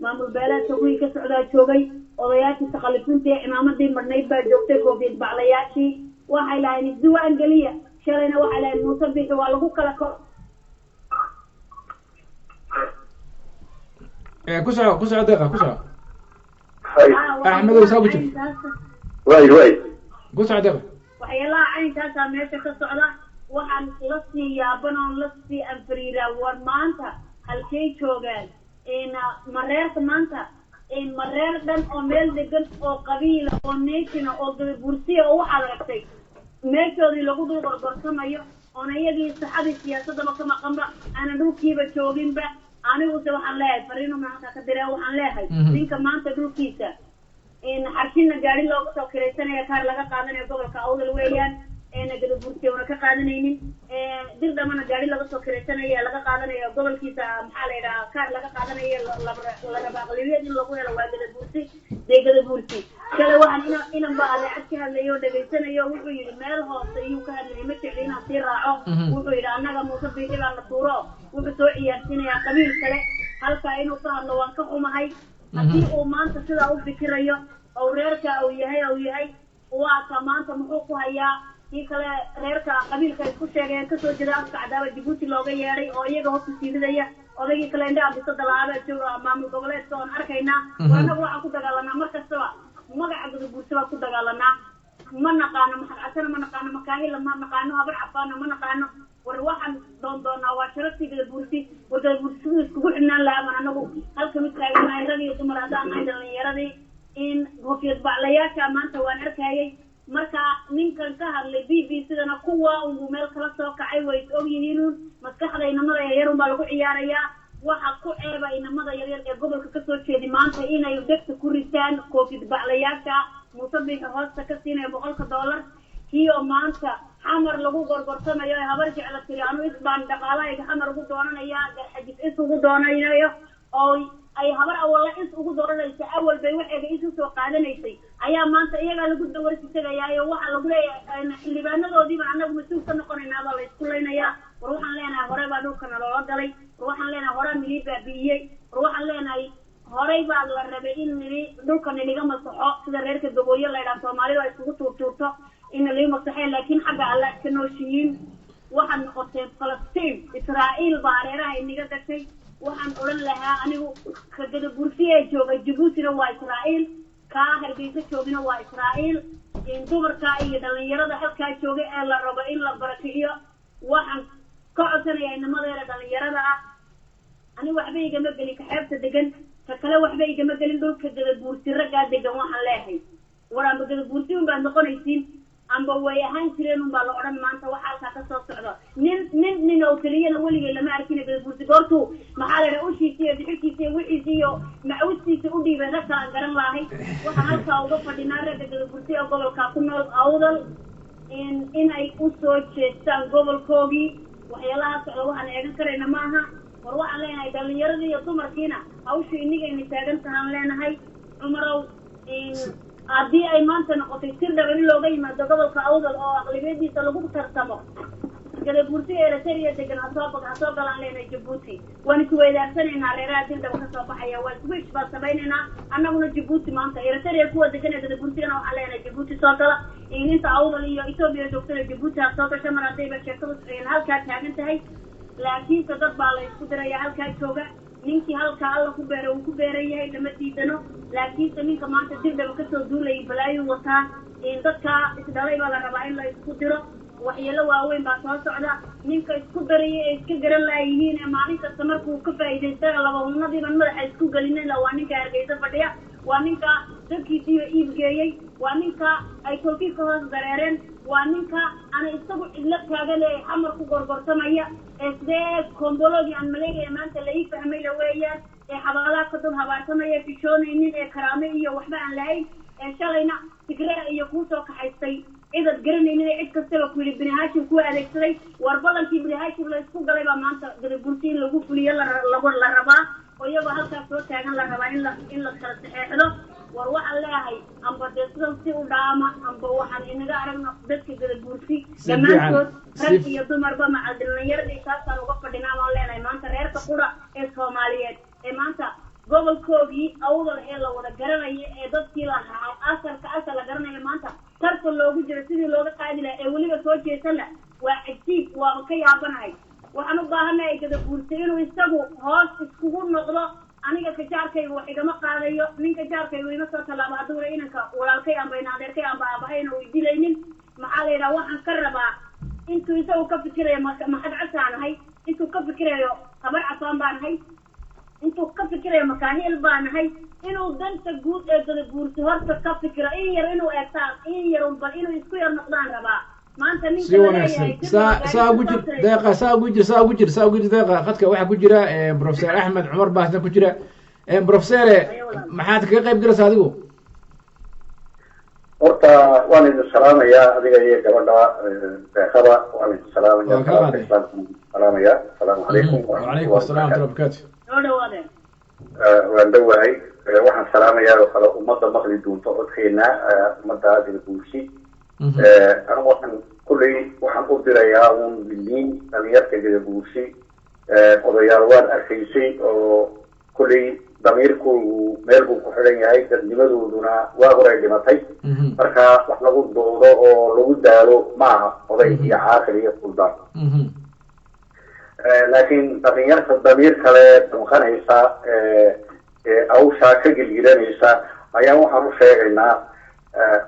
maamul beeleedka kuwii ka socdaa joogay odayaashii taqalifintii imaamadii marnayd baa joogtay koofiyad baclayaashii waxay lahayn diiwaangeliya shalayna waxa la Muuse Biixi waa lagu kala ku soo deeqa ku soo Ahmed Sabuji way ku soo deeqa waxyaalaha caynkaas meesha ka socda waxaan la sii yaabanoo la sii anfariira war maanta halkay joogaan in mareerta maanta in mareer dhan oo meel degan oo qabiil oo neefina oo bursiga oo waxa la rabtay meeshoodii lagu dul gorgorsamayo oo ayagii saxadii siyaasadda ka maqanba ana dhulkiiba jooginba anigu waxaan leeyahay fariino maanta ka diray waxaan leeyahay ninka maanta dhulkiisa in xarshina gaari looga soo kireysanayo kaar laga qaadanayo gobolka Awdal weeyaan nagada bursiga ka qaadanaynin dirdamana gaari laga soo kireysanayo laga qaadanayo gobolkiisa maxaa la yiraahdaa kaar laga qaadanayo la rabaqliyeed in lagu helo waagada bursi deegada bursi kale waxaan inaan baa la cad ka hadlayo dhageysanayo wuxuu yiri meel hoose ayuu ka hadlay ma jeclina si raaco wuxuu yiri annaga Muuse Biixi baa la tuuro wuxuu soo ciyaarsinaya qabiil kale halka inuu ka hadlo waan ka xumahay hadii uu maanta sida u fikirayo oo reerka uu yahay waa ka maanta muxuu ku hayaa kii kale reerka qabiilka isku sheegay ka soo jeeda afka cadaawad Djibouti looga yeeray oo iyaga hor ku siidaya odagii kale indha abisada laaba jooga maamul goboleedka oo arkayna waxaan ku dagaalanaa markastaba magaca Djibouti baa ku dagaalanaa ما نقانو محقسنا ما نقانو مكاهيل ما نقانو هبر عفانا ما نقانو وروحن دونا واشرتي بالبورتي والبورتي اسكو حنا لا انا هل كميد كاينا يردي دمر هذا عندنا يردي in goofiyad baclayaasha maanta waan arkayay marka ninkan ka hadlay BBC-dana kuwa uu meel kala soo kacay way og yihiin maskaxda inamada yar baa lagu ciyaarayaa waxa ku ceeba inamada yar ee gobolka ka soo jeedi maanta inay dadka ku ritaan goofiyad baclayaasha musabbix hoosta ka siinay $100 kiyo maanta xamar lagu gorgortamayo habar jecla tiriano isbaan dhaqaalaha xamar ugu doonanaya garxajis isugu doonayo oo ay habar awalla is ugu dooranaysa awal bay waxay isu soo qaadanaysay ayaa maanta iyaga lagu dawarsiisanayaa waxa lagu leeyahay xildhibaanadoodiiba anagu masuul ka noqonaynaa baa la isku leenayaa war waxaan leenahay hore baa dhulkana loola galay war waxaan leenahay hore milii baabi'iyey war waxaan leenahay horey baa la rabay in dhulkana laga masaxo sida reerka gabooyo la yidhaha Soomaalidu ay isugu tuurtuurto in la masaxay laakiin xagga alla ka nooshiin waxaan noqotay Falastiin Israa'iil baa reeraha inaga gashay waxaan oran lahaa anigu khadada bursiga jooga Djibouti waa Israa'iil ka hargeysa joogina waa Israa'iil in dumarka iyo dhalinyarada halka jooga ee la rabo in la barakiyo waxaan ka codsanayaa inamada dhalinyarada ah ani waxba igama galin ka xeebta degan ka kale waxba igama galin dhulka gada bursi raga degan waxaan leeyahay waraan gada bursi baan noqonaysiin amba way ahaan jireen baa la oran maanta waxa halka ka soo socdo nin oo taliyana waligeed lama arkin gada bursi goortu maxaa la u shiisay dhixkiisa wixiisiyo macawstiisa u dhiibay raka garan lahay waxa halka uga fadhinaa raga gada bursi oo gobolka ku nool awdal in ay u soo jeestaan gobolkoogii waxyaalaha socdo waxaan eegan karayna maaha war waxaan leenahay dhalinyarada iyo dumarkiina hawsha inagayna taagan tahaan leenahay cumarow haddii ay maanta noqotay sir dhaban in looga yimaado gobolka awdal oo aqlabiyadiisa lagu tartamo gada bursi Eritrea degan asoo galaan leenahay Djibouti waan isku weydaarsanayna reeraha sir dhaban ka soo baxaya waan switch baa sameynayna annaguna Djibouti maanta Eritrea kuwa degan gada bursigana waxaan leenahay Djibouti soo gala inta awdal iyo Ethiopia joogtada Djibouti soo gashay mar haday ba sheekadu halka taagan tahay laakiin dad baa la isku diraya halka jooga ninkii halka alla ku beeray uu ku beerayahay lama diidano laakiin ninka maanta dibdaba ka soo duulay balaayo wataa in dadka isdalay baa la rabaa in la isku diro waxyeelo waaweyn baa soo socda ninka isku darayay ee iska garan laayihiin ee maalinta samarku ka faa'iideystay laba hunadii ban madaxa isku galinay waa ninka Hargeysa fadhiya waa ninka dadkiisa iibgeeyay waa ninka ay kolkii ka hoos dareereen waa ninka ana isagu cidla taagan ee xamar ku gorgortamaya ee kombolodi aan maleegay maanta la fahmay la weeyaan ee xabaalaha ka dad habaartamaya fishoonaynin ee karaame iyo waxba aan lahayn ee shalayna fikra iyo ku soo kaxaystay idad garanaynin cid kastaba ku yiri bini haashim ku adeegsaday war balankii bini haashim la isku galay baa maanta gada bursi lagu fuliyo la rabaa oo iyaga halka soo taagan la rabaa in la kala saxeexdo war waxaan leeyahay amba sidan si u dhaama amba waxaan inaga aragno dadka gada bursi dhammaantood rag iyo dumarba macal dhalinyarada isaasaan uga fadhinaa waan leenahay maanta reerka qura ee Soomaaliyeed ee maanta gobolkoogii awdal ee la wada garanayo ee dadkii lahaa asal la garanayo maanta tartan loogu jiro sidii looga qaadi lahaa ee weliba soo jeesana waa cajiib waa ka yaabanahay waxaan u baahanahay gada bursi inuu isagu hoos iskugu noqdo aniga ka jaarkayga wax igama qaadayo ninka jaarkayga ima soo talaabo hadduu inanka walaalkay amba inaadeerkay amba aabahayna way dilaynin maxaa la yidhaha waxaan ka rabaa intuu isagu ka fikirayo maxad casaanahay intuu ka fikirayo habar casaan baanahay intuu ka fikirayo makaaniil baanahay inuu danta guud ee gada bursi horta ka fikiro in yar inuu eegtaan in yar bal inuu isku yar noqdaan rabaa maanta ninka leeyahay saa ugu jir deeqa khadka waxaa ku jira Professor Axmed Cumar Baahsan ku jira Professor maxaad kaga qayb galaysaa adigu horta waan idin salaamayaa adiga iyo gabadha deeqada waan idin salaamayaa assalaamu calaykum wa calaykum assalaam wa rahmatullahi waan dhawahay waxaan salaamayaa oo kale ummadda maqli doonto codkeena ummadda gada bursi anigu waxaan kulley waxaan u dirayaa uun biliin dhalinyarka gada bursi odayaal waan arkaysay oo kulley damiirkoodu meel buu ku xidhan yahay dadnimadooduna waa horay dhimatay marka wax lagu doodo oo lagu daalo maaha oday iyo caaqil iyo suldaan laakiin dhalinyarta damiir kale damqanaysa awshaa ka gelgelanaysa ayaan waxaan u sheegaynaa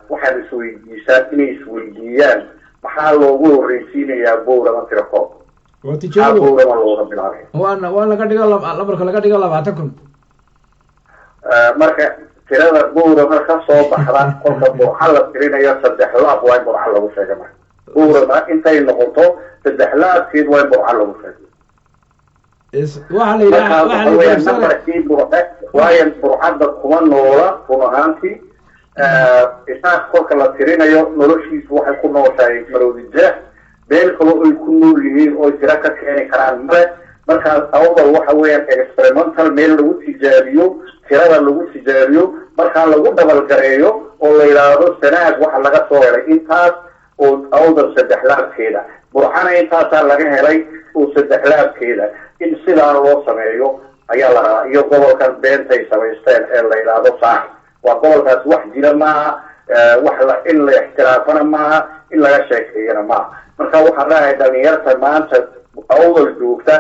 waxaad isweydiisaan inay isweydiiyaan maxaa loogu horreysiinayaa bowrama tirakoob maxaa bowrama looga bilaabay waa laga dhigo lambarka laga dhigo 20,000 marka tirada bowrama ka soo baxda kolka burca la tirinayo 3 laab waa burca lagu sheegay marka bowrama intay noqoto 3 laabkeed waa burca lagu sheegay waxa la yiraahdaa waayan burcadda kuma noola run ahaantii isaas kolka la tirinayo noloshiisu waxay ku nooshahay maroodi jeex beel kaloo ay ku nool yihiin oo tira ka keeni karaan male markaas awdal waxa weeyaan experimental meel lagu tijaabiyo tirada lagu tijaabiyo markaa lagu dhabalgareeyo oo la yidhaahdo sanaag waxa laga soo helay intaas oo awdal 3 laabkeeda burcana intaasaa laga helay oo 3 laabkeeda in sidaa loo sameeyo ayaa la rabaa iyo gobolkan beentay samaysteen ee la yidhaahdo saax waa gobolkaas wax jira maaha wax in la ixtiraafana maaha in laga sheekeeyana maaha marka waxaan leeyahay dhalinyarta maanta awdal joogta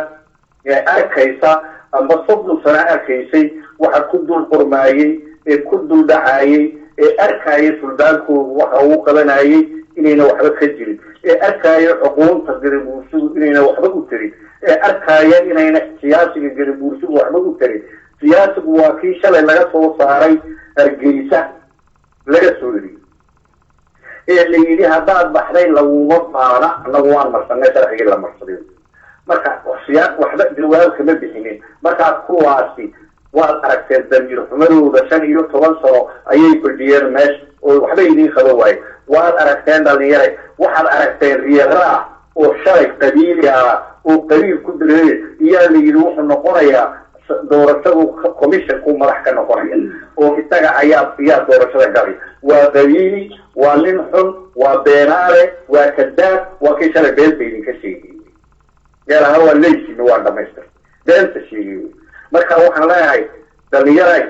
ee arkaysa amba 30 sano arkaysay waxa ku dul qormaayey ee ku dul dhacayey ee arkayay suldaankoodu waxa uu qabanayay inayna waxba ka jirin ee arkaya xuquuqda gadabuursigu inayna waxba u tarin ee arkaya inayna siyaasiga gadabuursigu waxba u tarin siyaasigu waa kii shalay laga soo saaray hargeysa laga soo yiri ee la yidhi haddaad baxday laguma baana annagu waan marsanay sharcigii la marsaday marka waxba jawaab kama bixinin markaa kuwaasi waad aragteen damiir xumadooda 15 sano ayay fadhiyeen meesha oo waxba idiin qaba waaye waad aragteen dhalinyaro waxaad aragteen riyaraa oo shalay qabiili ah oo qabiil ku diray iyaa la yidhi wuxuu noqonayaa doorashadu commissionku madax ka noqonaya oo isaga ayaa doorashada galay waa qabiili waa nin xun waa beenaale waa kadaab waa kii shalay beenta idinka sheegay gaaraha waa leysiina waa dhamaystir beenta sheegay marka waxaan leeyahay dhalinyaro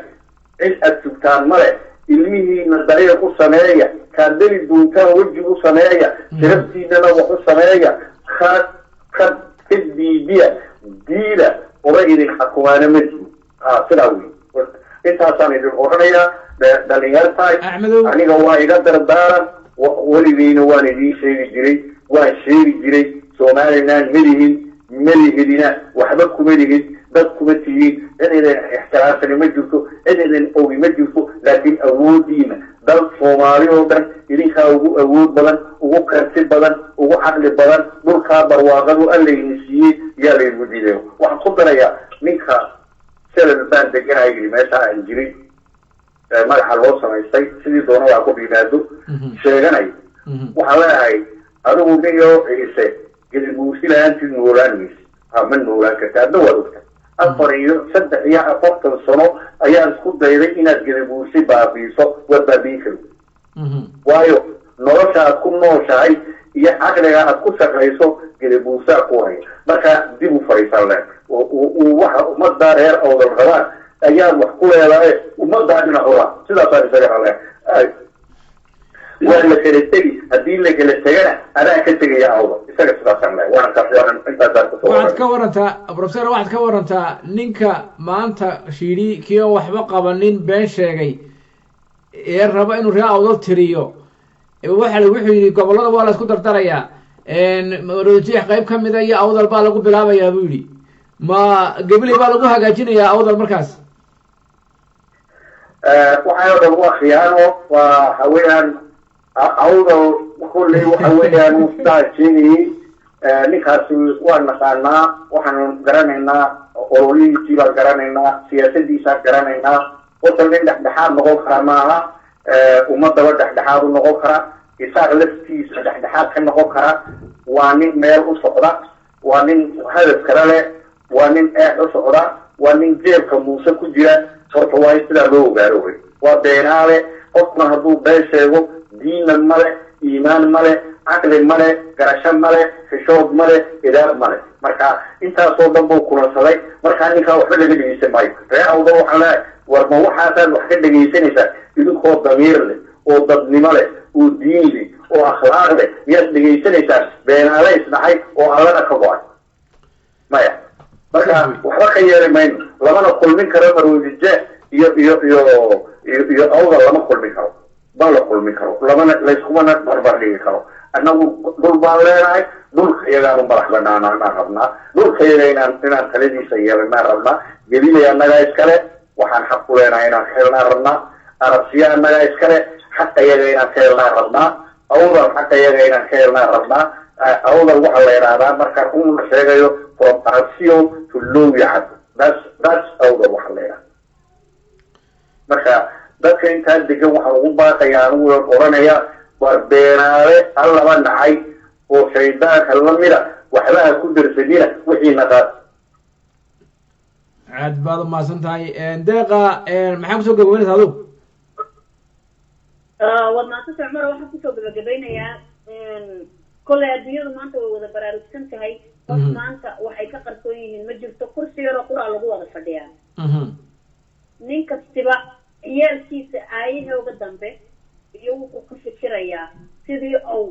in aad sugtaan male ilmihiina dariiq u sameeya kaad deli doontaan weji u sameeya sirabtiinana wax u sameeya ka diida oba idin xakumaana ma jiro sidaa wey intaasaan idin odhanayaa dhalinyartahay aniga waa iga dardaaran weligeyna waan idiin sheegi jiray waan sheegi jiray somaliland malihidina waxba kuma lihid dad kuma tihiin cididan ixtiraafsani ma jirto cididan ogi ma jirto laakiin awoodiina dal soomaali oo dhan idinkaa ugu awood badan ugu karti badan ugu caqli badan dhulkaa barwaaqadu allayni siiyey yaa laygu diidayo waxaan ku darayaa ninka selal baan deganaa yidhi meesha aan jirin magaxa loo samaystay sidii doona waa ku yimaado sheeganay waxaan leeyahay adigu niyo ciise gedibuusi la-aantii noolaan mayse ma noolaan karta adna waad ogta 4 sano ayaan isku dayday inaad gedibuusi baabiiso waad baabiin kari waayo nolosha aad ku nooshahay iyo caqliga aad ku shaqayso gedibuusaa ku haya marka dib u fariisan leh waxa ummadda reer awdal rabaan ayaad wax ku leedahay ummaddaa dhinac ula sidaasaan isaga rale waa la kala tegi haddii la kala tegana adaa ka tegaya awdal isaga sidaasaan leh waxaad ka warantaa professor waxaad ka warantaa ninka maanta shiidhi kii oo waxba qabanin been sheegay ee raba inuu reer awdal tiriyo wuxuu yidhi gobollada waa la isku dardarayaa maroodijeex qayb ka mida iyo awdal baa lagu bilaabayaa buu yidhi ma gebli baa lagu hagaajinayaa awdal markaas waxay oo dhan waa khiyaano waa haweenaan awdal kulley waxa weeyaan sidaa sheegayay ninkaasi waan naqaanaa waxaanu garanaynaa ololihiisii baan garanaynaa siyaasadiisaan garanaynaa watan nin dhexdhexaad noqon kara maaha ummadaba dhexdhexaad u noqon kara isaaq laftiisa dhexdhexaad ka noqon kara waa nin meel u socda waa nin hadaf kale leh waa nin eex u socda waa nin jeebka muuse ku jira horta waa in sidaa loo ogaaro wey waa beenaale qofna hadduu been sheego diinna male iimaan male caqli male garasho male xishood male idaab male marka intaasoo dhan buu kulansaday markaa ninkaa waxba laga dhegeysan maayo reer awdal waxaan leeyahay war ma waxaasaad wax ka dhegaysanaysaa idinkoo damiir leh oo dadnimo leh oo diin leh oo akhlaaq leh miyaad dhegaysanaysaan beenaale isdhacay oo allana ka go-ay maya marka waxba ka yeeli mayno lamana kulmin karo maroodijeex iyo awdal lama kulmin karo bal la kulmi karo labana la iskuma barbar dhigi karo annagu dhul baan leenahay dhulka iyagaan madax banaanaan rabnaa dhulka iyaga inaan taladiisa yeelanaan rabnaa gabilay annagaa iskale waxaan xaq ku leenahay inaan ka helnaan rabnaa arabsiya annagaa iskale xaqa iyaga inaan ka helnaan rabnaa awdal xaqa iyaga inaan ka helnaan rabnaa awdal waxaa la yidhaahdaa markaan la sheegayo from arabsiyo to lowyacad that's awdal waxaa la yidhahdaa marka dadka intaa degan waxaan ugu baaqayaa anigu oranaya war beenaale allaba nacay oo shaydaanka lamida waxbaha ku darsanina wixii naqaad aad baad umahadsan tahay deeqa maxaa kusoo gabagabaynaysa adigu waad maasanta cumar waxaan kusoo gabagabeynayaa kolley adduunyadu maanta way wada baraarugsan tahay qof maanta waxay ka qarsoon yihiin ma jirto kursi yaroo quraa lagu wada fadhiyaa nin kastiba ciyaalkiisa aayahooga dambe iyo wuxuu ku fikirayaa sidii ou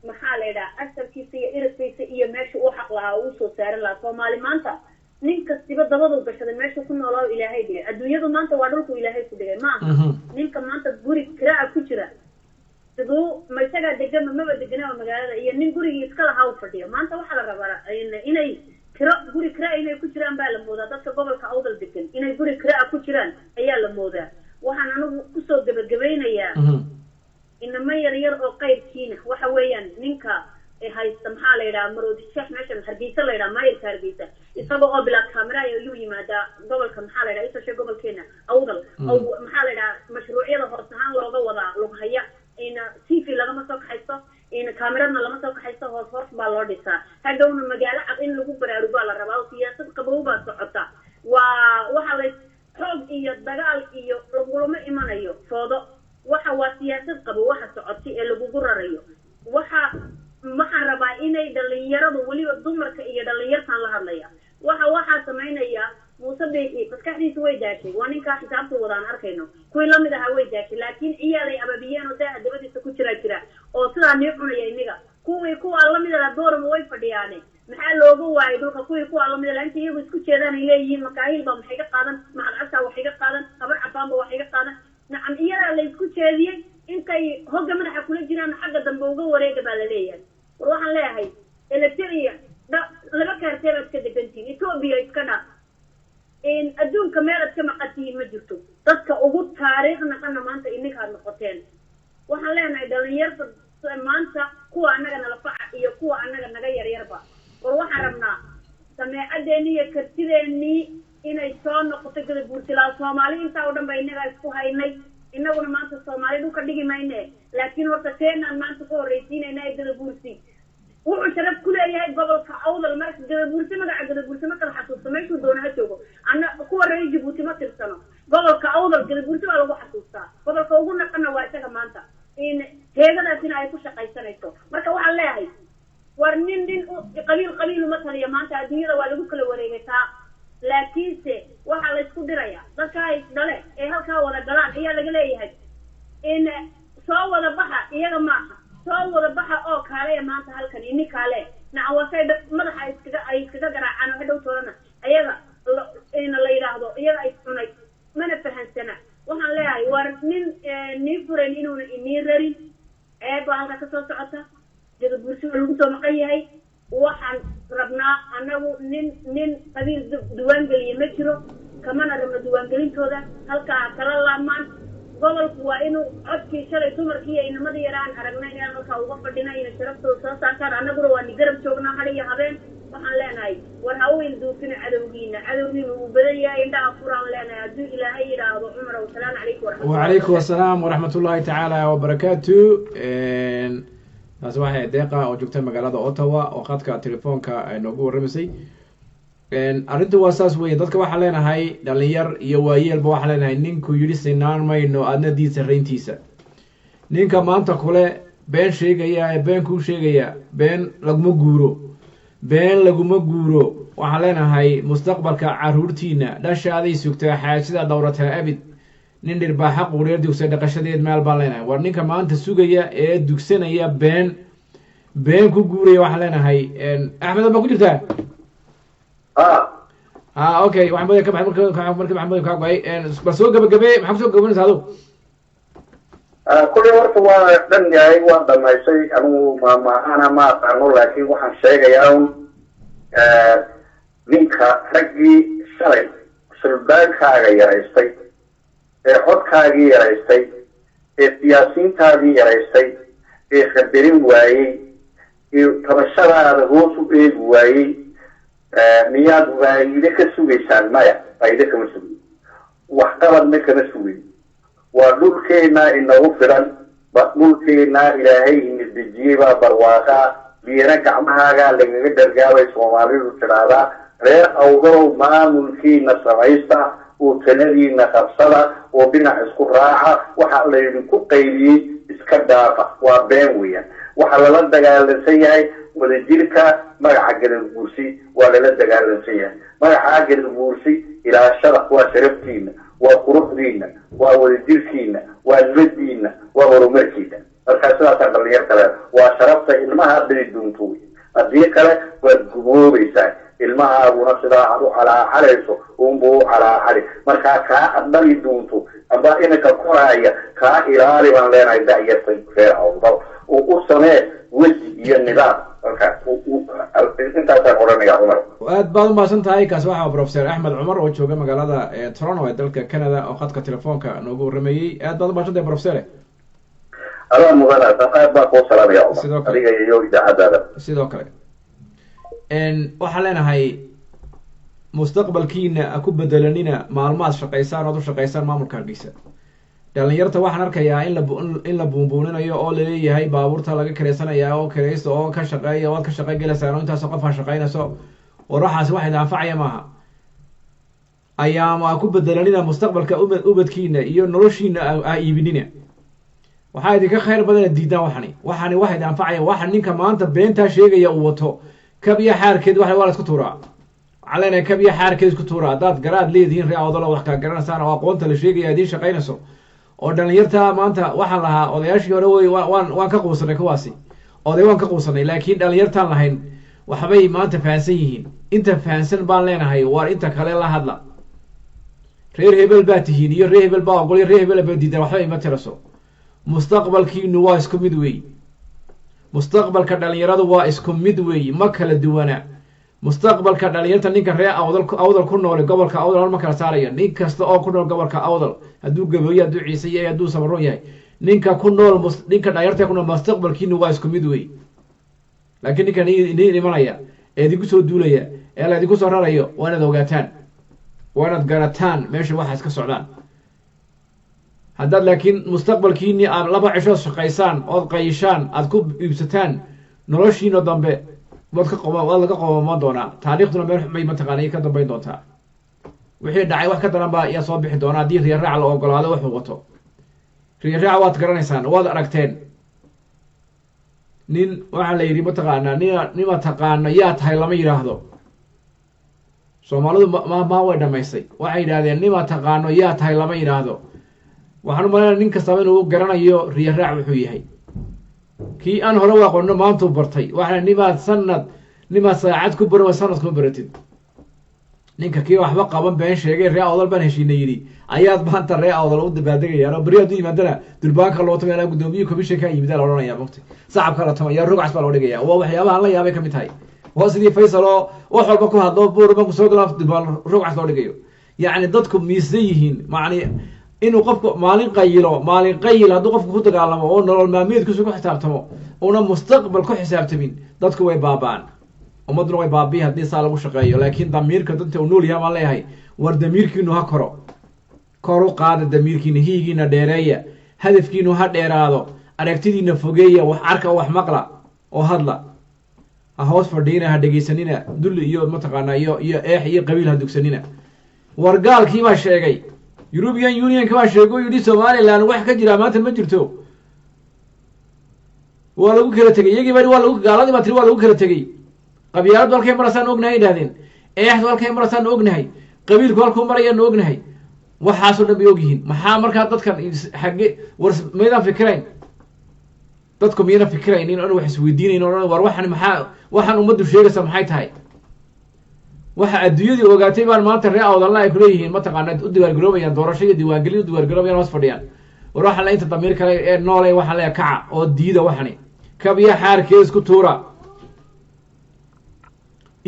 maxaa la yidhaha asalkiisa iyo irabkiisa iyo meesha u xaq lahaa uu soo saaran lahaa soomaali maanta nin kastiba dabadu gashaday meesha ku noolaa ilaahay dhigay adduunyadu maanta waa dhulku ilaahay ku dhigay maaha ninka maanta guri kiraa ku jira siduu ma isagaa degama maba deganaa magaalada iyo nin gurigii iska lahaa u fadhiyo maanta waxaa la rabaa inay guri kiraa inay ku jiraan baa la moodaa dadka gobolka awdal degan inay guri kiraa ku jiraan ayaa la moodaa waxaan anigu kusoo gabagabeynayaa inama yaryar oo qaybkiina waxa weeyaan ninka haysta maxaa la yidhaha maroodi sheekh meeshan hargeysa la yidhaha maayirka hargeysa isagoo oo bilaa kaamera ayuu yimaadaa gobolka maxaa la yidhaha isashe gobolkeena awdal oo maxaa la yidhaha mashruucyada hoos ahaan looga wadaa lughaya in tv lagama soo kaxaysto in kaameradna lama soo kaxaysto hoos baa loo dhisaa hadhowna magaalo cad in lagu baraarugaa la rabaa oo siyaasad qabow baa socota waa waxa la xoog iyo dagaal iyo lagulama imanayo foodo waa siyaasad qabo waxa socotay ee lagugu rarayo waxaan rabaa inay dhalinyaradu weliba dumarka iyo dhalinyartan la hadlaya waxaa samaynaya muuse beexi maskaxdiisa way daashay waa ninkaa xisaabta wadaan arkayno kuwii lamid ahaa way daashay laakiin ciyaalay ababiyeen oo daaha dabadiisa ku jira oo sidaa nii cunaya inniga kuwaa lamid ah doorama way fadhiyaane maxaa looga waayay dhulka kuwaa lamid ah inta iyagu isku jeedaan ay leeyihiin makaahil baa maxay ka qaadan macalcabtaa waxay ka qaadan habar cabaanba waxay ka qaadan nacam iyadaa la isku jeediyey intay hogga madaxa kula jiraan xagga dambe uga wareega baa la leeyahay war waxaan leeyahay electria laba kaartee baad ka degantihiin etoobiya iska dhaaf adduunka meelaad ka maqantihiin ma jirto dadka ugu taariikh naqana maanta ininkaad noqoteen waxaan leenahay dhalinyarta maanta kuwa annaga nala faca iyo kuwa annaga naga yaryarba war waxaan rabnaa sameecadeennii iyo kartideennii inay soo noqoto gadabuurtilaa soomaali intaa oo dhan ba innagaa isku haynay innaguna maanta soomaali dhulka dhigi mayne laakiin horta teenaan maanta ku horraysiinayna ee gadabuursi wuxuu sharaf ku leeyahay gobolka awdal marka gadabuursi magaca gadabuursi ma kala xasuusto meeshuu doona ha joogo kuwa reer jabuuti ma tirsano gobolka awdal gadabuursi baa lagu xasuustaa gobolka ugu naqana waa isaga maanta heegadaasina ay ku shaqaysanayso marka waxaan leeyahay war nin qabiil uma taliya maanta adduunyada waa lagu kala wareegataa laakiinse waxaa la isku diraya dadka isdhale ee halkaa wada galaan ayaa laga leeyahay in soo wada baxa iyaga maaha soo wada baxa oo kaale maanta halkan ini kaale nacawasay madaxa ay iskaga garaacaan oo hadhowtoodana ayaga la yidhaahdo iyaga ay cunay mana fahansana waxaan leeyahay war nii furayn inuuna inii rarin ceeb baa halkaa kasoo socota gadabuursi waa lagu soo maqan yahay waxaan rabnaa anagu nin qabiil diwaangeliye ma jiro kamana rabno diwaangelintooda halkaa kala laamaan gobolku waa inuu codkii shalay dumarkii iyo inamadii yaraan aragnay inaan halkaa uga fadhina inay sharaftooda soo saartaan annaguna waa ni garab joognaa had iyo habeen waxaan leenahay war ha u ilduufina cadowgiina uu badan yahay indhaha furaan leenahay hadduu ilaahay yidhaahdo cumar wasalaamu calaykum wacalaykum asalaam waraxmatullaahi tacaala wabarakaatu taasi waxay deeqa oo joogta magaalada Ottawa oo khadka telefoonka ay noogu warramisay arrintu waa saas weeye dadka waxaan leenahay dhalinyar iyo waayeelba waxaan leenahay ninku yidhi sinaan mayno aadna diisa rayntiisa ninka maanta kule been sheegaya ee been kuu sheegaya been laguma guuro waxaan leenahay mustaqbalka caruurtiina dhashaaday sugtaa xaajida dhowrataa abid nin dhirbaaxa qureer dugsa dhaqashadeed meel baan leenahay war ninka maanta sugaya ee dugsanaya been ku guuraya waxaan leenahay axmed ma ku jirtaa okay waxaan moodaya marka maxamed ka goay bal soo gabagabee maxaa kusoo gabanaysa adigu كل وقت ودن جاي وضم شيء أنا أنا ما أقول لكن وحن شيء يوم منك رجي شري سلبان كاغي يريستي حد كاغي يريستي السياسيين كاغي يريستي خبرين واي تبشر على غوص بيج واي مياد واي ذيك سويسان مايا أي ذيك مسوي واحترم ذيك مسوي ودول كينا إنه فرن بدول كينا إلهي إن الدجيبة برواقة بيرجع معها لين قدر جاوي سومالي وترادا غير أوضاع ما ملكي نسرعيستا وتنري نخبصلا وبناء اسكراعة وحالين كقيلي اسكدافة وبينويا وحالات دجال سيئة ولجيلك مرعجل البورسي ولا دجال سيئة مرعجل البورسي إلى الشرف وشرفتين وقرطين وولديركين وزبدين وغرمركين الخسارة تغلير كلا وشرفت إلمها بدون طوي الذكر والجبوبيسان إلمها ونصرا على عليسو ومبو على علي مركا كا أبدي دونتو أبا إنك كورايا كا إلالي من لنا إذا يستفير أو ضل وقصنا وجه النظام aad baad u mahadsan tahay kaas waxaa professor axmed cumar oo jooga magaalada toronto ee dalka canada oo khadka telefoonka noogu waramayey aad baad u mahadsan tahay professor sidoo kale waxaan leenahay mustaqbalkiina ku bedelanina maalmaad shaqaysaan ood u shaqaysaan maamulka hargeysa dhalinyarta waxaan arkayaa in la buunbuuninayo oo laleeyahay baabuurta laga kareysanayaa oo kareysta oo ka shaqeeya waad ka shaqey gelaysaan oo intaasoo qof ha shaqeynayso war waxaasi wax idin anfacaya maaha ayaama ku bedelanina mustaqbalka ubadkiina iyo noloshiina a iibinina waxaa idinka khayr badana diidaan waxani wax idin anfacaya waxa ninka maanta beentaa sheegaya uu wato kab iyo xaarkeed waa la isku tuuraa waxaan leenahay kab iyo xaarkeed isku tuuraa haddaad garaad leedihiin ree odolo wax kaa garanaysaan oo aqoonta la sheegaya idiin shaqeynayso oo dhalinyarta maanta waxaan lahaa odayaashii hore wey waan ka quusanay kuwaasi oday waan ka quusanay laakiin dhalinyartaan lahayn waxbay maanta fahansan yihiin inta fahansan baan leenahay waar inta kale la hadla reer hebel baa tihiin iyo reer hebel baa ogol iyo reer hebel baa diidan waxba ima tiraso mustaqbalkiinu waa isku mid weey mustaqbalka dhalinyaradu waa isku mid weey ma kala duwana mustaqbalka dhalinyarta ninka ree awdal ku nool gobolka awdal ma kala saarayo nin kasta oo ku nool gobolka awdal hadduu gaboyo hadduu ciise yahay hadduu samaroon yahay ninka ku nool ninka dhalinyarta ku nool mustaqbalkiinu waa isku mid weey laakiin ninkan idin imanaya ee idinku soo duulaya ee la idinku soo rarayo waa inaad ogaataan waa inaad garataan meesha waxaas ka socdaan haddaad laakiin mustaqbalkiini aad laba cishood shaqaysaan ood qayishaan aad ku iibsataan noloshiina dambe waad laga qomamaan doonaa taariikhduna meel xumay mataqaana ka dambayn doontaa wixii dhacay wax ka daran baa yaa soo bixi doona haddii riyaraac la ogolaado wuxuu wato riyaraac waad garanaysaan waad aragteen nin waxaa la yidhi mataqaanaa nima taqaano yaa tahay lama yidhaahdo soomaalidu ma way dhamaystay waxay yidhahdeen nima taqaano yaa tahay lama yidhaahdo waxaan u malaynaya nin kastaba inuu garanayo riyaraac wuxuu yahay kii aan hore u aqoonno maantuu bartay waxaa nimaad saacad ku baran sanad kuma baratid ninka kii waxba qaban been sheegay ree awdal baan heshiina yidhi ayaad maanta ree awdal u dabaaldegayaan oo beri hadduu yimaadana durbaanka loo tuma ilaa guddoomiye commissionka yimida la odhanayaa mogtay sacabka la tuma yaa rogcas baa loo dhigaya waa waxyaabahan la yaabay ka mid tahay waa sidii faysal oo wax walba ku hadlo buurba ku soo galaa durbaan rogcas loo dhigayo yacni dadku miisan yihiin macni inuu qofku maalin qayil hadduu qofku ku dagaalamo oo nolol maalmeedkiisu ku xisaabtamo una mustaqbal ku xisaabtamin dadku way baaba'an ummadduna way baabi'i haddii saa lagu shaqeeyo laakiin damiirka dadka uu nool yahay baan leeyahay war damiirkiinu ha kor u qaada damiirkiina hiigiina dheereeya hadafkiinu ha dheeraado aragtidiina fogeeya wax arka wax maqla oo hadla ha hoos fadhiina ha dhegaysanina dulli iyo mataqaanaa iyo eex iyo qabiil ha dugsanina war gaalkii baa sheegay European Union kama sheego yidhi Somaliland wax ka jira maanta ma jirto waa lagu kala tagay iyagii bari waa lagu gaaladii ma tiri waa lagu kala tagay qabyaalad walkay marasaan ognahay dhaadeen eex walkay marasaan ognahay qabiilku walku marayaan ognahay waxaas oo dhan bay ogyihiin maxaa markaa dadkan xagge war meedan fikrayn dadku miyana fikrayn in wax isweydiinayn oo war waxan ummaddu sheegaysa maxay tahay waxa adduunyadii ogaatay baan maanta ree awdalna ay ku leeyihiin mataqaanaa u diiwaangaroobayaan doorasho iyo diiwaangelin u diiwaangaroobayaan hoos fadhiyaan وراح على أنت ضمير كلا نولي واحد على كعة أو ديدا وحني كبيا حاركيس كتورة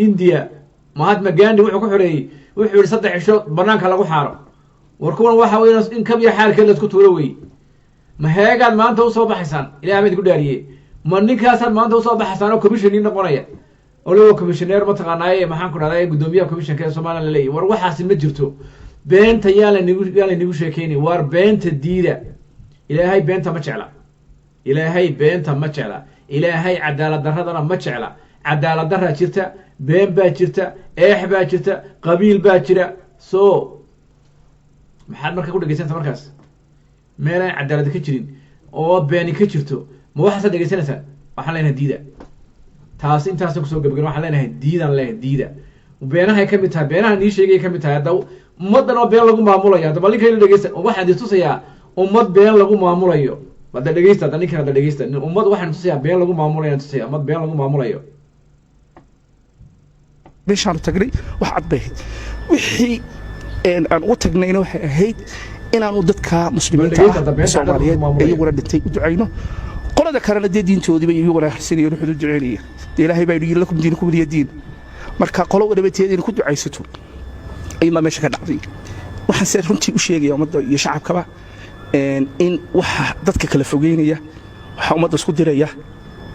إنديا مهاتما غاندي وحو كحري وحو يصدح عشو برنامج لغو حارو warkuwan waxa weeyaan in kabiya xaalka la isku tuuro way ma heegaad maanta u soo baxaysan ilaahay mid ku dhaariyay ma ninkaasan maanta u soo baxaysan oo commissioner noqonaya oo loo commissioner ma taqaanay maxaan ku dhahday gudoomiyaha commissionka Soomaaliland la leeyahay war waxaas ma jirto beenta yaala nigu sheekeynay war beenta diida ilaahay beenta ma jecla ilaahay beenta ma jecla ilaahay cadaalad daradana ma jecla cadaalad darra jirta been baa jirta eex baa jirta qabiil baa jira soo maxaad markaa ku dhegeysanaysaa markaas meel aan cadaalad ka jirin oo beeni ka jirto ma waxaad dhegeysanaysaa waxaan leenahay diida taas intaas ku soo gabagabay waxaan leenahay diidan leh diida beenahay ka mid tahay beenaha nii sheegay ka mid tahay hadda ummadan oo been lagu maamulayo hadda ninka la dhegeysta waxaan tusayaa ummad been lagu maamulayo hadda dhegeysta hadda ninka hadda dhegeysta ummad waxaan tusayaa been lagu maamulayo tusayaa ummad been lagu maamulayo meeshaan tagnay wax cad bay wixii aan u tagnayna waxay ahayd inaanu dadka muslimiinta Soomaaliyeed iyaguna dhintay u ducayno qolada kalena diintoodiiba iyaguna xasaniyeen wuxuu duceynaya ilaahay baa yidhi lakum diinukum waliya diin marka qolo wadabateed in ku ducaysato ayma meesha ka dhacday waxaan si runtii u sheegaya ummadda iyo shacabkaba in waxa dadka kala fogeynaya waxa ummadda isku diraya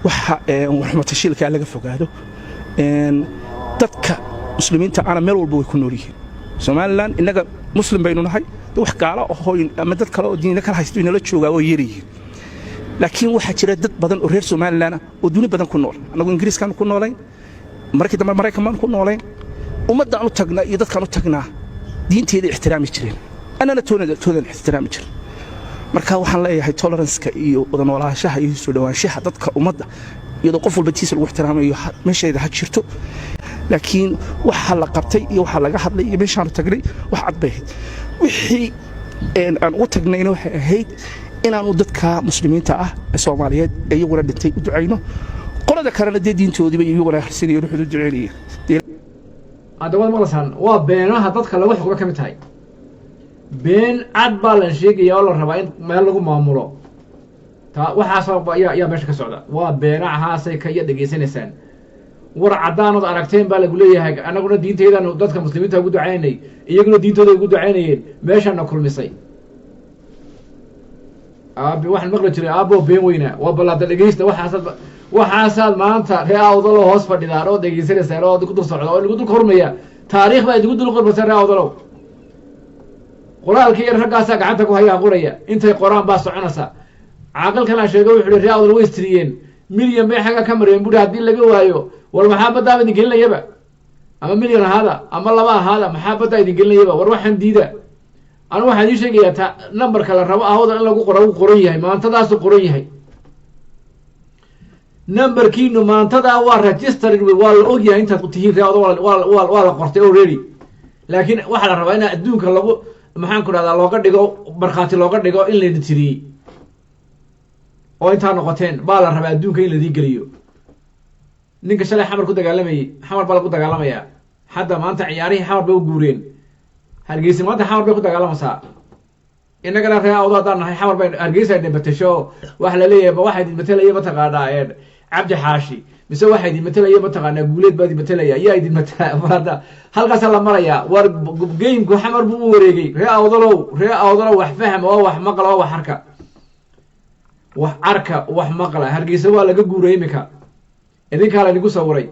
waxa waxmata shilka laga fogaado dadka muslimiinta ana meel walba way ku nool yihiin Somaliland inaga muslim baynu nahay wax gaala oo ama dad kale oo diin kala haysto inala jooga oo yeeriyo laakiin waxa jira dad badan oo reer Somaliland oo dunia badan ku nool anagu Ingiriiskan ku noolayn markii dambe Mareykan ku noolayn ummadda aanu tagnaa iyo dadkan u tagnaa diinteeda ixtiraami jireen anana toodan ixtiraami jireen marka waxaan leeyahay tolerance-ka iyo wada noolaanshaha iyo soo dhawaanshaha dadka ummadda iyadoo qof walba tiisa lagu ixtiraamayo meesheeda ha jirto laakiin waxa la qabtay iyo waxa laga hadlay iyo meeshaan tagnay wax cad bay wixii aan u tagnayna waxay ahayd inaanu dadka muslimiinta ah ee Soomaaliyeed iyaguna dhintay u ducayno qolada kalena diintoodiiba iyaguna xasaniyeen wuxuu duceynaya adawad malasan waa beenaha dadka lagu xukumo kamid tahay been cad baa la sheegaya oo la rabaa in meel lagu maamulo ta waxaas yaa meesha ka socda waa beenahaasay ka dhageysanaysan war cadaanad aragteen baa lagu leeyahay anaguna diinteedana dadka muslimiinta ugu ducaynay iyaguna diintooda ugu ducaynayeen meeshana kulmisay abi waxaan maqli jiray abo been weyna waa balada dhageysta waxaasaad maanta reeawdalo hoos fadhidaan oo dhageysanaysan oo ku dul socda oo lagu dul kormaya taariikh baa lagu dul qormaysan reeawdalo qoraalkii raggaasa gacanta ku haya qoraya intay qoraan baa soconaysa caaqilkana sheegay wuxuu reeawdalo way istiriyeen milyan bay xaga ka mareen buuri haddii laga waayo war maxaa badda idin gelinayaba ama milyan ahaada ama laba ahaada maxaa badda idin gelinayaba war waxaan diida anu waxaan ii sheegayaa numberka la rabo ahooda in lagu qoran yahay maantadaasuu qoran yahay numberkiinu maantadaa waa registered waa la ogyahay intaad tihiin reeawda waa la qortay already laakiin waxaa la rabaa in adduunka lagu maxaan ku dhahdaa looga dhigo markhaati looga dhigo in la tiriyey oo intaa noqoteen baa la rabaa adduunka in ladii geliyo ninka shalay xamar ku dagaalamayay xamar baa lagu dagaalamayaa hadda maanta ciyaarihii xamar bay u guureen hargeysa maanta xamar bay ku dagaalamaysaa innagana reeawdo haddaan nahay xamar bay hargeysa ay dhibatasho wax la leeyahay waxaa idin matalaya mataqaanaa cabdi xaashi mise waxaa idin matalaya mataqaanaa guuleed baa idin matalaya yaa idin matala halkaasaa la marayaa war geymku xamar buu u wareegay reeawdalow wax faham oo wax maqla oo wax arka wax maqla hargeysa waa laga guuray imika idinkaa laydigu sawiray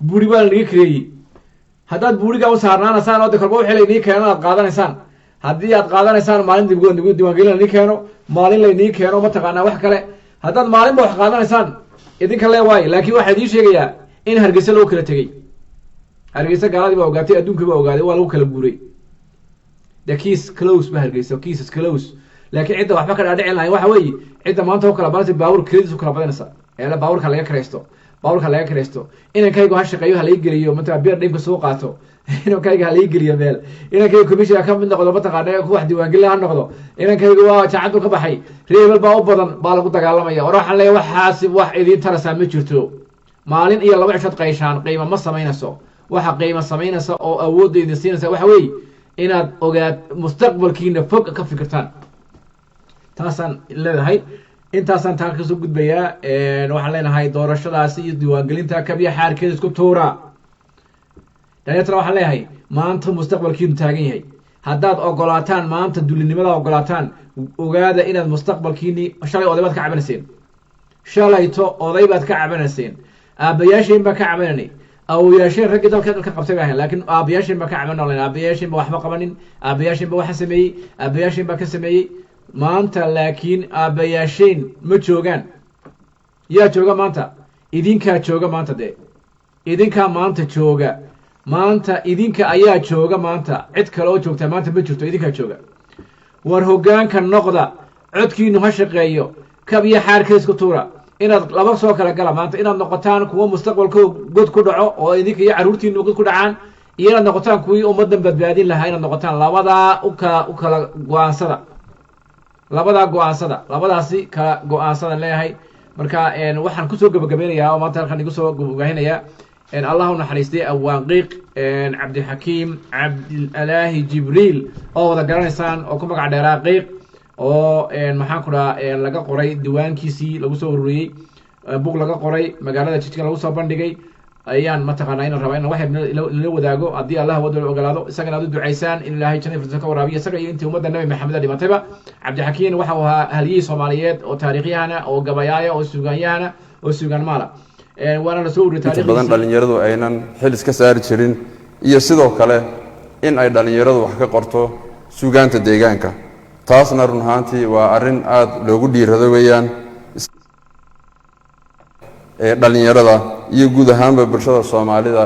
buuri baa lanaga kareeyey haddaad buurigaa u saarnaanaysaan oo de kolba wixii laynii keeno aad qaadanaysaan haddii aad qaadanaysaan maalin diiwaangelin laynii keeno maalin laynii keeno mataqaanaa wax kale haddaad maalinba wax qaadanaysaan idinka lee waayo laakiin waxaa idiin sheegayaa in hargeysa loo kala tegey hargeysa gaaladii baa ogaatay adduunkii baa ogaaday waa lagu kala guuray the keys close ba hargeysa keys is close laakiin cidda waxba ka dhaadhicin lahayn waxa weeye cidda maanta oo kala badanaysa baawur krediis u kala badanaysa eela baawurka laga karaysto inankaygu ha shaqeeyo ha laga geliyo mataqaa beer dhimka soo qaato inankayga ha laga geliyo meel inankayga commissionka ka mid noqdo mataqaana ku wax diiwaangelin ha noqdo inankayga waa jaacadu ka baxay reebel baa u badan baa lagu dagaalamaya war waxaan leeyahay waxaasi wax idiin tarasaa ma jirto maalin iyo laba cishood qayshaan qiimo ma samaynayso waxa qiimo samaynaysa oo awoodda idin siinaysa waxa weeye inaad ogaad mustaqbalkiina fog ka fikirtaan taasaan leedahay intaasaan taa kasoo gudbayaa waxaan leenahay doorashadaasi iyo diiwaangelinta kabiya xaarkeeda isku tuura dhalinyartana waxaan leeyahay maanta mustaqbalkiinu taagan yahay haddaad ogolaataan maanta dulinimada ogolaataan ogaada inaad mustaqbalkiini shalay oday baad ka cabanayseen shalayto oday baad ka cabanayseen aabayaasheen baa ka cabananay awoyaasheen raggii dalka qabtay baa ahayn laakiin aabayaasheen baa ka cabanan aabayaasheen baa waxba qabanin aabayaasheen baa waxa sameeyey aabayaasheen baa ka sameeyey maanta laakiin aabayaasheen ma joogaan yaa jooga maanta idinkaa jooga maanta dee idinkaa maanta jooga maanta idinka ayaa jooga maanta cid kale oo joogtaa maanta ma jirto idinkaa jooga war hoggaanka noqda codkiinu ha shaqeeyo kab iyo xaarka isku tuura inaad laba soo kala gala maanta inaad noqotaan kuwa mustaqbalkoo god ku dhaco oo idinka iyo carruurtiinu god ku dhacaan iyo inaad noqotaan kuwii ummaddan badbaadin lahaa inaad noqotaan labadaa u kala go-aansada labadaasi kala go-aansada leeyahay marka waxaan kusoo gabagabeynayaa oo maanta halkan igu soo gabagabaynayaa الله نحريستي أوانقيق عبد الحكيم عبد الأله جبريل أو ذا جرانسان أو كم قاعد راقيق أو محاكرة لقى قري ديوان كيسي لو سوري بوق لقى قري مقالة تشتغل لو صابن دقي أيان ما تقنعين الربعين واحد لو ذاقو أدي الله ودل وقلاده سجن أدو عيسان إلا هي شنو في الزكاة ورابية سجن أنت ومدة النبي محمد اللي متبع عبد الحكيم وحوها هلية صوماليات أو تاريخيانا أو قبايايا أو سوقانيانا أو سوقان مالا inta badan dhalinyaradu aynan xil iska saari jirin iyo sidoo kale in ay dhalinyaradu wax ka qorto suugaanta deegaanka taasna run ahaantii waa arrin aad loogu dhiirado weeyaan dhalinyarada iyo guud ahaanba bulshada Soomaalida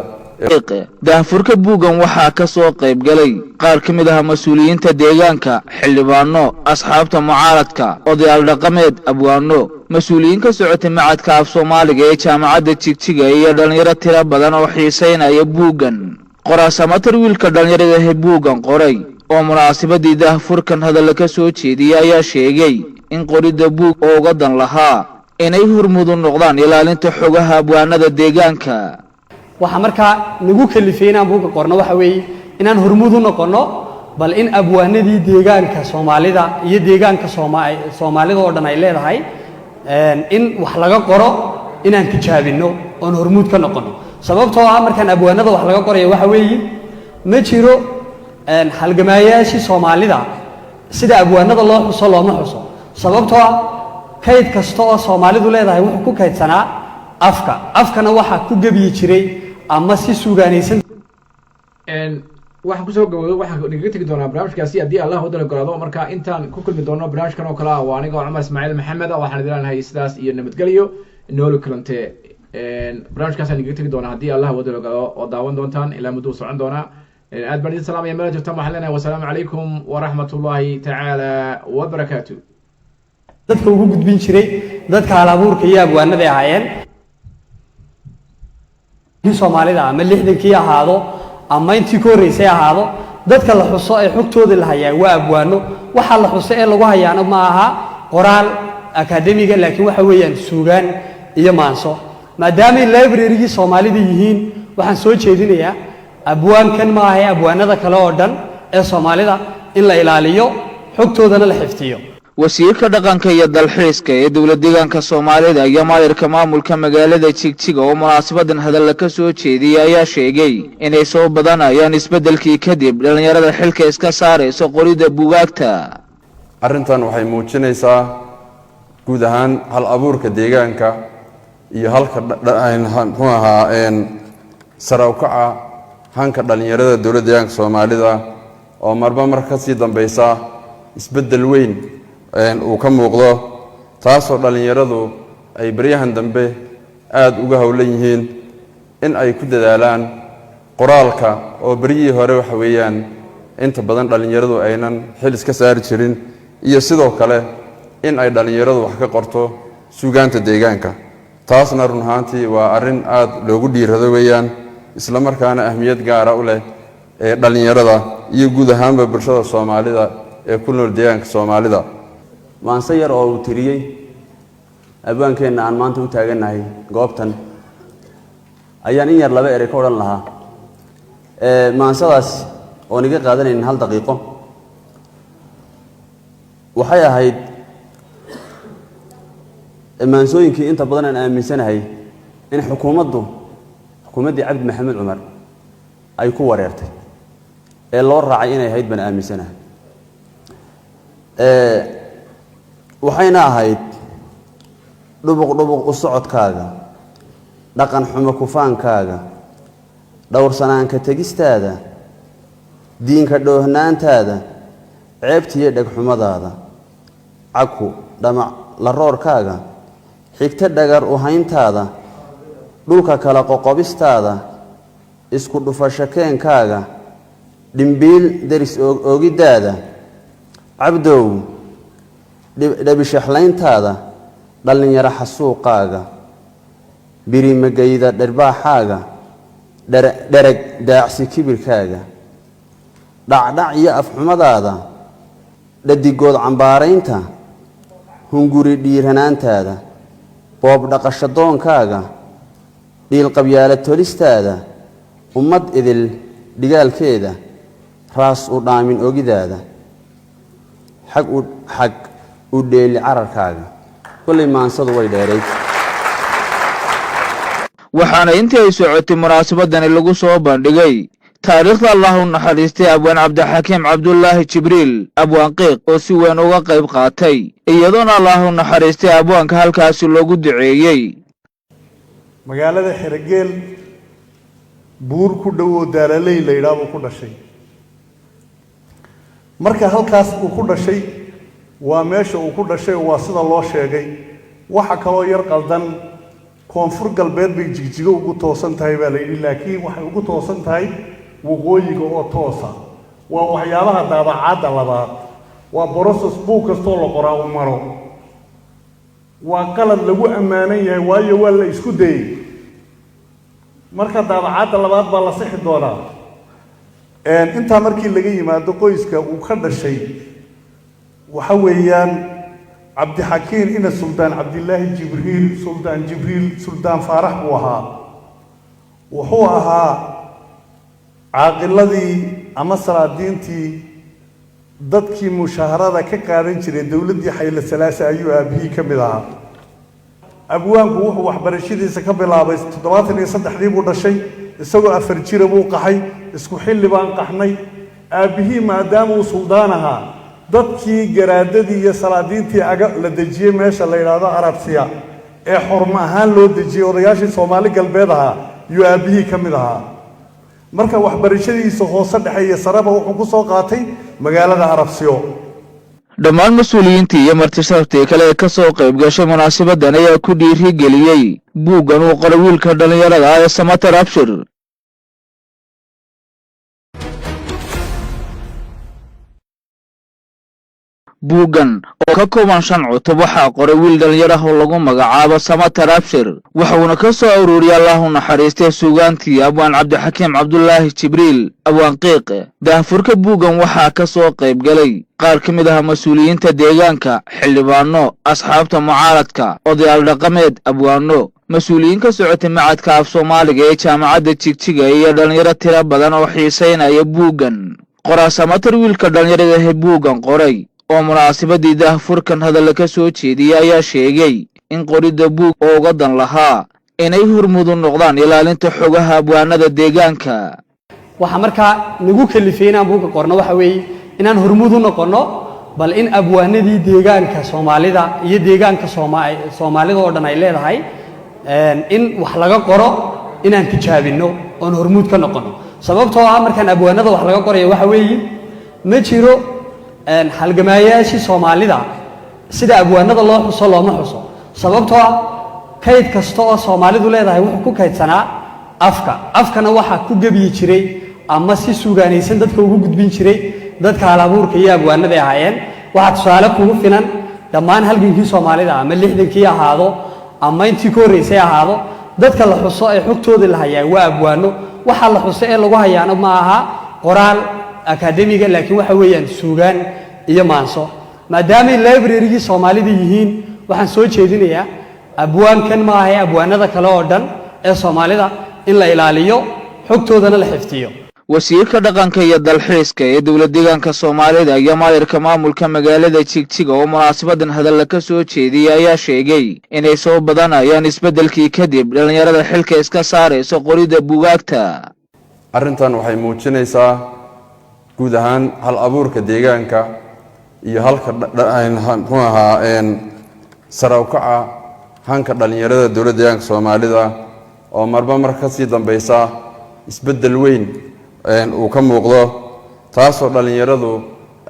daahfurka buugan waxaa ka soo qayb galay qaar ka mid ah mas'uuliyiinta deegaanka xildhibaano asxaabta mucaaradka odayaal dhaqameed abwaano mas'uuliyiin ka socotay macadka af Soomaaliga ee jaamacadda Jigjiga iyo dhalinyaro tiro badan oo xiiseynaya buugan qoraasamatar wiilka dhalinyarada ee buugan qoray oo munaasabadii daahfurkan hadal ka soo jeediyay ayaa sheegay in qorida buug oo uga dan lahaa inay hormuud u noqdaan ilaalinta xogaha abwaanada deegaanka waxa markaa nagu kalifeynaa buuga qorno waxa weeye inaan hormuud u noqono bal in abwaanadii deegaanka Soomaalida iyo deegaanka Soomaalida oo dhan ay leedahay in wax laga qoro inaan tijaabino oo hormuud ka noqono sababtoo ah markaan abwaanada wax laga qorayo waxa weeye ma jiro halgamaayaashii Soomaalida sida abwaanada loo xuso looma xuso sababtoo ah kayd kasta oo Soomaalidu leedahay wuxuu ku kaydsanaa afkana waxa ku gabiyi jiray ama si suugaanaysan waxaan kusoo gabagabay waxaan niga tegi doonaa barnaamijkaasi haddii allah wadala golaado marka intaan ku kulmi doono barnaamijkan oo kale ah waa aniga Cumar Ismaaciil Maxamed waxaan idin leenahay sidaas iyo nabadgelyo noolo kulante barnaamijkaasaan niga tegi doonaa haddii allah wadala golaado oo daawan doontaan ilaa muddo socon doonaa aad baan idin salaamaya meel joogtaan waxaan leenahay wasalaamu calaykum waraxmatullaahi tacaala wabarakaatu dadka ugu gudbin jiray dadka halabuurka iyo abwaanada ahaayeen Soomaalida ama 60kii ahaado ama intii ka horeysay ahaado dadka la xuso ay xogtooda la hayaan waa abwaano waxa la xuso ee lagu hayaano ma aha qoraal akademiga laakiin waxa weeyaan suugaan iyo maanso maadaama library-gii Soomaalida yihiin waxaan soo jeedinayaa abwaankan ma aha abwaanada kale oo dhan ee Soomaalida in la ilaaliyo xogtoodana la xifdiyo wasiirka dhaqanka iyo dalxiiska ee dawladda deegaanka Soomaalida iyo maayirka maamulka magaalada Jigjiga oo munaasabadan hadal ka soo jeediyay ayaa sheegay inay soo badanayaan isbedelkii kadib dhalinyarada xilka iska saarayso qorida buugaagta arrintan waxay muujinaysaa guud ahaan hal abuurka deegaanka iyo halka sare u kaca hanka dhalinyarada dawladda deegaanka Soomaalida oo marba mar ka sii dambaysa isbedel weyn uu ka muuqdo taasoo dhalinyaradu ay baryahan dambe aad uga hawlan yihiin in ay ku dadaalaan qoraalka oo bariyii hore waxa weeyaan inta badan dhalinyaradu aynan xil iska saari jirin iyo sidoo kale in ay dhalinyaradu wax ka qorto suugaanta deegaanka taasna run ahaantii waa arrin aad loogu dhiirado weeyaan isla markaana ahmiyad gaara u leh ee dhalinyarada iyo guud ahaanba bulshada Soomaalida ee ku nool deegaanka Soomaalida maanse yar oo uu tiriyey abwaankeena aan maanta u taaganahay goobtan ayaan in yar laba eray ka odhan lahaa maansadaas oo niga qaadanayn hal daqiiqo waxay ahayd maansooyinkii inta badan aan aaminsanahay in xukuumaddii cabdi maxamed cumar ay ku wareertay ee loo raacay inay ahayd baan aaminsanahay waxayna ahayd dhubuq u socodkaaga dhaqan xumo kufaankaaga dhowrsanaanka tegistaada diinka dhoohnaantaada ceebtiiyo dhegxumadaada caku dhamac la roorkaaga xigto dhagar u hayntaada dhulka kala qoqobistaada isku dhufasho keenkaaga dhimbiil deris oogiddaada cabdow dhabishaxlayntaada dhallinyaro xasuuqaaga birimagayda dhirbaaxaaga dhereg daacsi kibirkaaga dhacdhac iyo afxumadaada dhadigood cambaaraynta hunguri dhiiranaantaada boob dhaqasho doonkaaga dhiilqabyaala tolistaada ummad idil dhigaalkeeda raas u dhaamin ogidaada xag u dheeli cararkaaga kullay maansadu way dheerayd waxaana intii ay socotay munaasabadani lagu soo bandhigay taariikhda allah u naxariistay abwaan cabdixakiim cabdulaahi jibriil abwaan qiiq oo si weyn uga qayb qaatay iyadoona allah u naxariistay abwaanka halkaasi loogu duceeyey magaalada xerogeel buur ku dhow oo daalaley la yidhaah buu ku dhashay marka halkaas uu ku dhashay waa meesha uu ku dhashay waa sida loo sheegay waxa kaloo yar qaldan koonfur galbeed bay jigjigo ugu toosan tahay baa la yidhi laakiin waxay ugu toosan tahay waqooyiga oo toosa waa waxyaabaha daabacaadda labaad waa broses buug kastoo la qoraa u maro waa qalad lagu ammaanan yahay waayo waa la isku dayey marka daabacaadda labaad baa la sixi doonaa intaa markii laga yimaado qoyska uu ka dhashay waxa weeyaan cabdixakiin ina suldaan cabdilaahi jibriil suldaan faarax buu ahaa wuxuu ahaa caaqiladii ama salaadiintii dadkii mushaharada ka qaadan jiray dowladdii xayle salaasa ayuu aabihii ka mid ahaa abwaanku wuxuu waxbarashadiisa ka bilaabay 73 buu dhashay isagoo 4 jira buu qaxay isku xilli baan qaxnay aabihii maadaama uu suldaan ahaa dadkii garaadadii iyo salaadiintii aga la dejiyey meesha la yidhaahdo arabsiya ee xormo ahaan loo dejiyey odayaashii soomaali galbeed ahaa yuu aabihii ka mid ahaa marka waxbarashadiisa hoose dhexe iyo sareba wuxuu ku soo qaatay magaalada arabsiyo dhammaan mas-uuliyiintii iyo martisharaftii kale ee ka soo qayb gashay munaasabadan ayaa ku dhiirigeliyey buuggan uu qoray wiilka dhallinyarada ah ee samater abshir buuggan oo ka kooban 5 cutub waxaa qoray wiil dhalinyaro ah oo lagu magacaabo samater abshir wuxuuna ka soo ururiyay allah u naxariistay suugaantii abwaan cabdixakiim cabdulaahi jibriil abwaan qiiq daahfurka buuggan waxaa ka soo qayb galay qaar ka mid ah mas-uuliyiinta deegaanka xildhibaano asxaabta mucaaradka odayaal dhaqameed abwaano mas-uuliyiin ka socotay macadka af soomaaliga ee jaamacadda jigjiga iyo dhalinyaro tiro badan oo xiiseynaya buuggan qoraa samater wiilka dhalinyarada ee buuggan qoray oo munaasabadii daahfurkan hadalla ka soo jeediyay ayaa sheegay in qoridda buug oo uga dan lahaa inay hormuud u noqdaan ilaalinta xogaha abwaanada deegaanka waxa markaa nagu kalifay inaan buugga qorno waxa weeye inaan hormuud u noqono bal in abwaanadii deegaanka Soomaalida iyo deegaanka Soomaalida oo dhan ay leedahay in wax laga qoro inaan tijaabino oo hormuud ka noqono sababtoo ah markaan abwaanada wax laga qorayo waxa weeye ma jiro halgamaayaashii Soomaalida sida abwaanada loo xuso looma xuso sababtoo ah kayd kasta oo Soomaalidu leedahay wuxuu ku kaydsanaa afkana waxa ku gabiyi jiray ama si suugaanaysan dadka ugu gudbin jiray dadka halabuurka iyo abwaanada ahaayeen waxa tusaale kugu filan dhammaan halgankii Soomaalida ama 60kii ahaado ama intii ka horeysay ahaado dadka la xuso ee xogtooda la hayaa waa abwaano waxa la xuso ee lagu hayaano ma aha qoraal akademiga laakiin waxa weeyaan suugaan iyo maanso maadaama library-gii Soomaalida yihiin waxaan soo jeedinayaa abwaankan ma aha abwaanada kale oo dhan ee Soomaalida in la ilaaliyo xogtoodana la xifdiyo wasiirka dhaqanka iyo dalxiiska ee dowlad deegaanka Soomaalida iyo maayirka maamulka magaalada Jigjiga oo munaasabadan hadal ka soo jeediyay ayaa sheegay inay soo badanayaan isbedelkii kadib dhalinyarada xilka iska saarayso qorida buugaagta. arrintan waxay muujinaysaa guud ahaan hal abuurka deegaanka iyo halka muxuu ahaa sare u kaca hanka dhalinyarada dowladda deegaanka Soomaalida oo marba mar ka sii dambaysa isbedel weyn uu ka muuqdo taasoo dhalinyaradu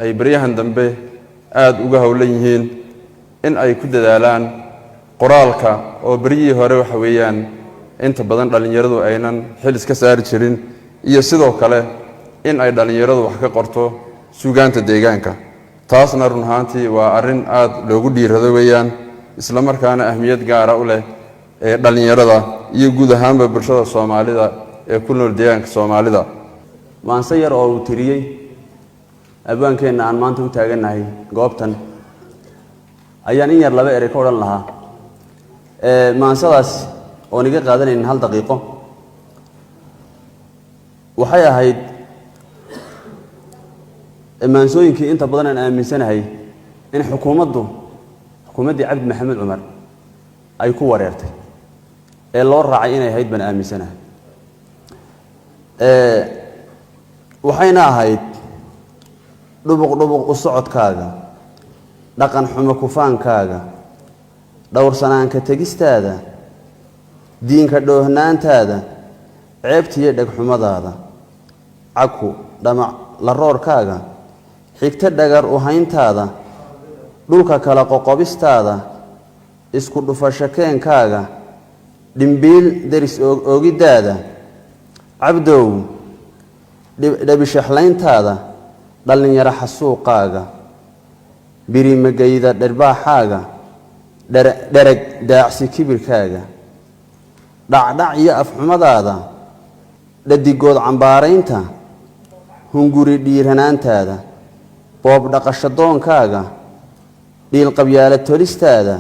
ay baryahan dambe aad uga hawlan yihiin in ay ku dadaalaan qoraalka oo bariyii hore waxa weeyaan inta badan dhalinyaradu aynan xil iska saari jirin iyo sidoo kale in ay dhalinyaradu wax ka qorto suugaanta deegaanka taasna run ahaantii waa arrin aad loogu dhiirado weeyaan isla markaana ahmiyad gaar ah u leh ee dhalinyarada iyo guud ahaanba bulshada Soomaalida ee ku nool deegaanka Soomaalida. maanse yar oo uu tiriyey abaankeenna aan maanta u taaganahay goobtan ayaan in yar laba eray ka odhan lahaa maansadaas oon iga qaadanaynin 1 daqiiqo waxay ahayd maansooyinkii inta badan aan aaminsanahay in xukuumaddii Cabdi Maxamed Cumar ay ku wareertay ee loo raacay inay ahayd baan aaminsanahay waxayna ahayd dhubuq u socodkaaga dhaqan xumo kufaankaaga dhowrsanaanka tegistaada diinka dhoohnaantaada ceebtiyo dhagxumadaada caku dhamac la roorkaaga xigta dhagar u hayntaada dhulka kala qoqobistaada isku dhufashakeenkaaga dhimbiil daris oogidaada cabdow dhabishaxlayntaada dhalinyaro xasuuqaaga birimagayda dhirbaaxaaga dhereg daacsi kibirkaaga dhacdhac iyo afxumadaada dhadigood cambaaraynta hunguri dhiiranaantaada boob dhaqashadoonkaaga dhiilqabyaala tolistaada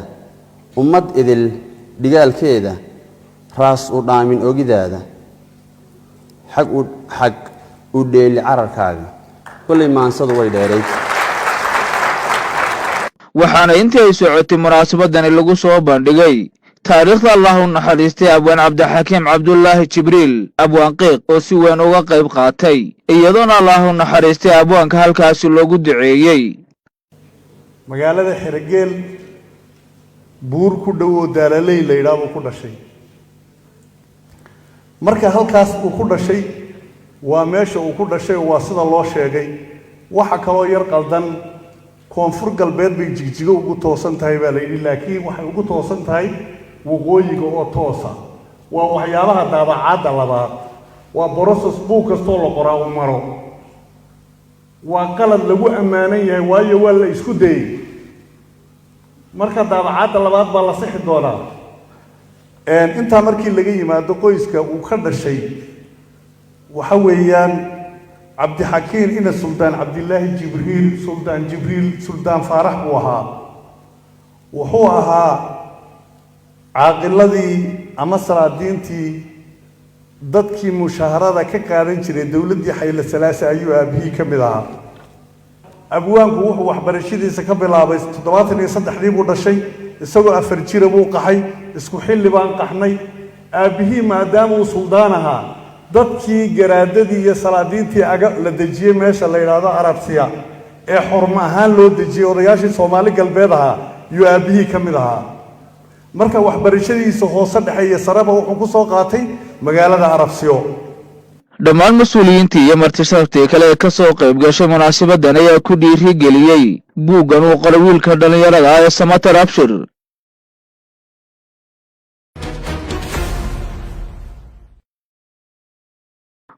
ummad idil dhigaalkeeda raas u dhaamin ogidaada xag u dheeli cararkaaga kullay maansadu way dheerayd waxaana intii ay socotay munaasabadani lagu soo bandhigay taariikhda Allahu naxariistay abwaan Cabdixakiim Cabdullaahi Jibriil abwaan qiiq oo si weyn uga qayb qaatay iyadoona Allahu naxariistay abwaanka halkaas loogu duceeyay magaalada Xirgeel buur ku dhaw Daalaley la yiraahdo ku dhashay marka halkaas uu ku dhashay waa meesha uu ku dhashay waa sida loo sheegay waxa kale yar qaldan koonfur galbeed bay Jigjiga ugu toosan tahay baa la yiri laakiin waxay ugu toosan tahay waqooyiga oo toosa waa waxyaabaha daabacaadda labaad waa process buug kastoo la qoraa u maro waa qalad lagu amaanan yahay waayo waa la isku dayay marka daabacaadda labaad baa la sixi doonaa inta markii laga yimaado qoyska uu ka dhashay waxa weeyaan Cabdixakiim ina Suldaan Cabdillaahi Jibriil Suldaan Faarax buu ahaa wuxuu ahaa caaqiladii ama salaadiintii dadkii mushaharada ka qaadan jiray dawladdii Xayla Salaasa ayuu aabihii ka mid ahaa abwaanku wuxuu waxbarashadiisa ka bilaabay 73 buu dhashay isagoo 4 jir buu qaxay isku xilli baan qaxnay aabihii maadaama uu suldaan ahaa dadkii garaadadii iyo salaadiintii aga la dajiyay meesha la yiraahdo Arabsiya ee xurmo ahaan loo dajiyay odayaashii Soomaali galbeed ahaa iyo aabihii ka mid ahaa marka waxbarashadiisa hoose dhaxay saraba wuxuu ku soo qaatay magaalada Arabsiyo dhammaan mas'uuliyiintii iyo martishaaftii kale ka soo qayb gashay munaasabadan ayaa ku dhiirigeliyay buuggan uu qoray wiilka dhalinyarada ah ee Samatar Abshir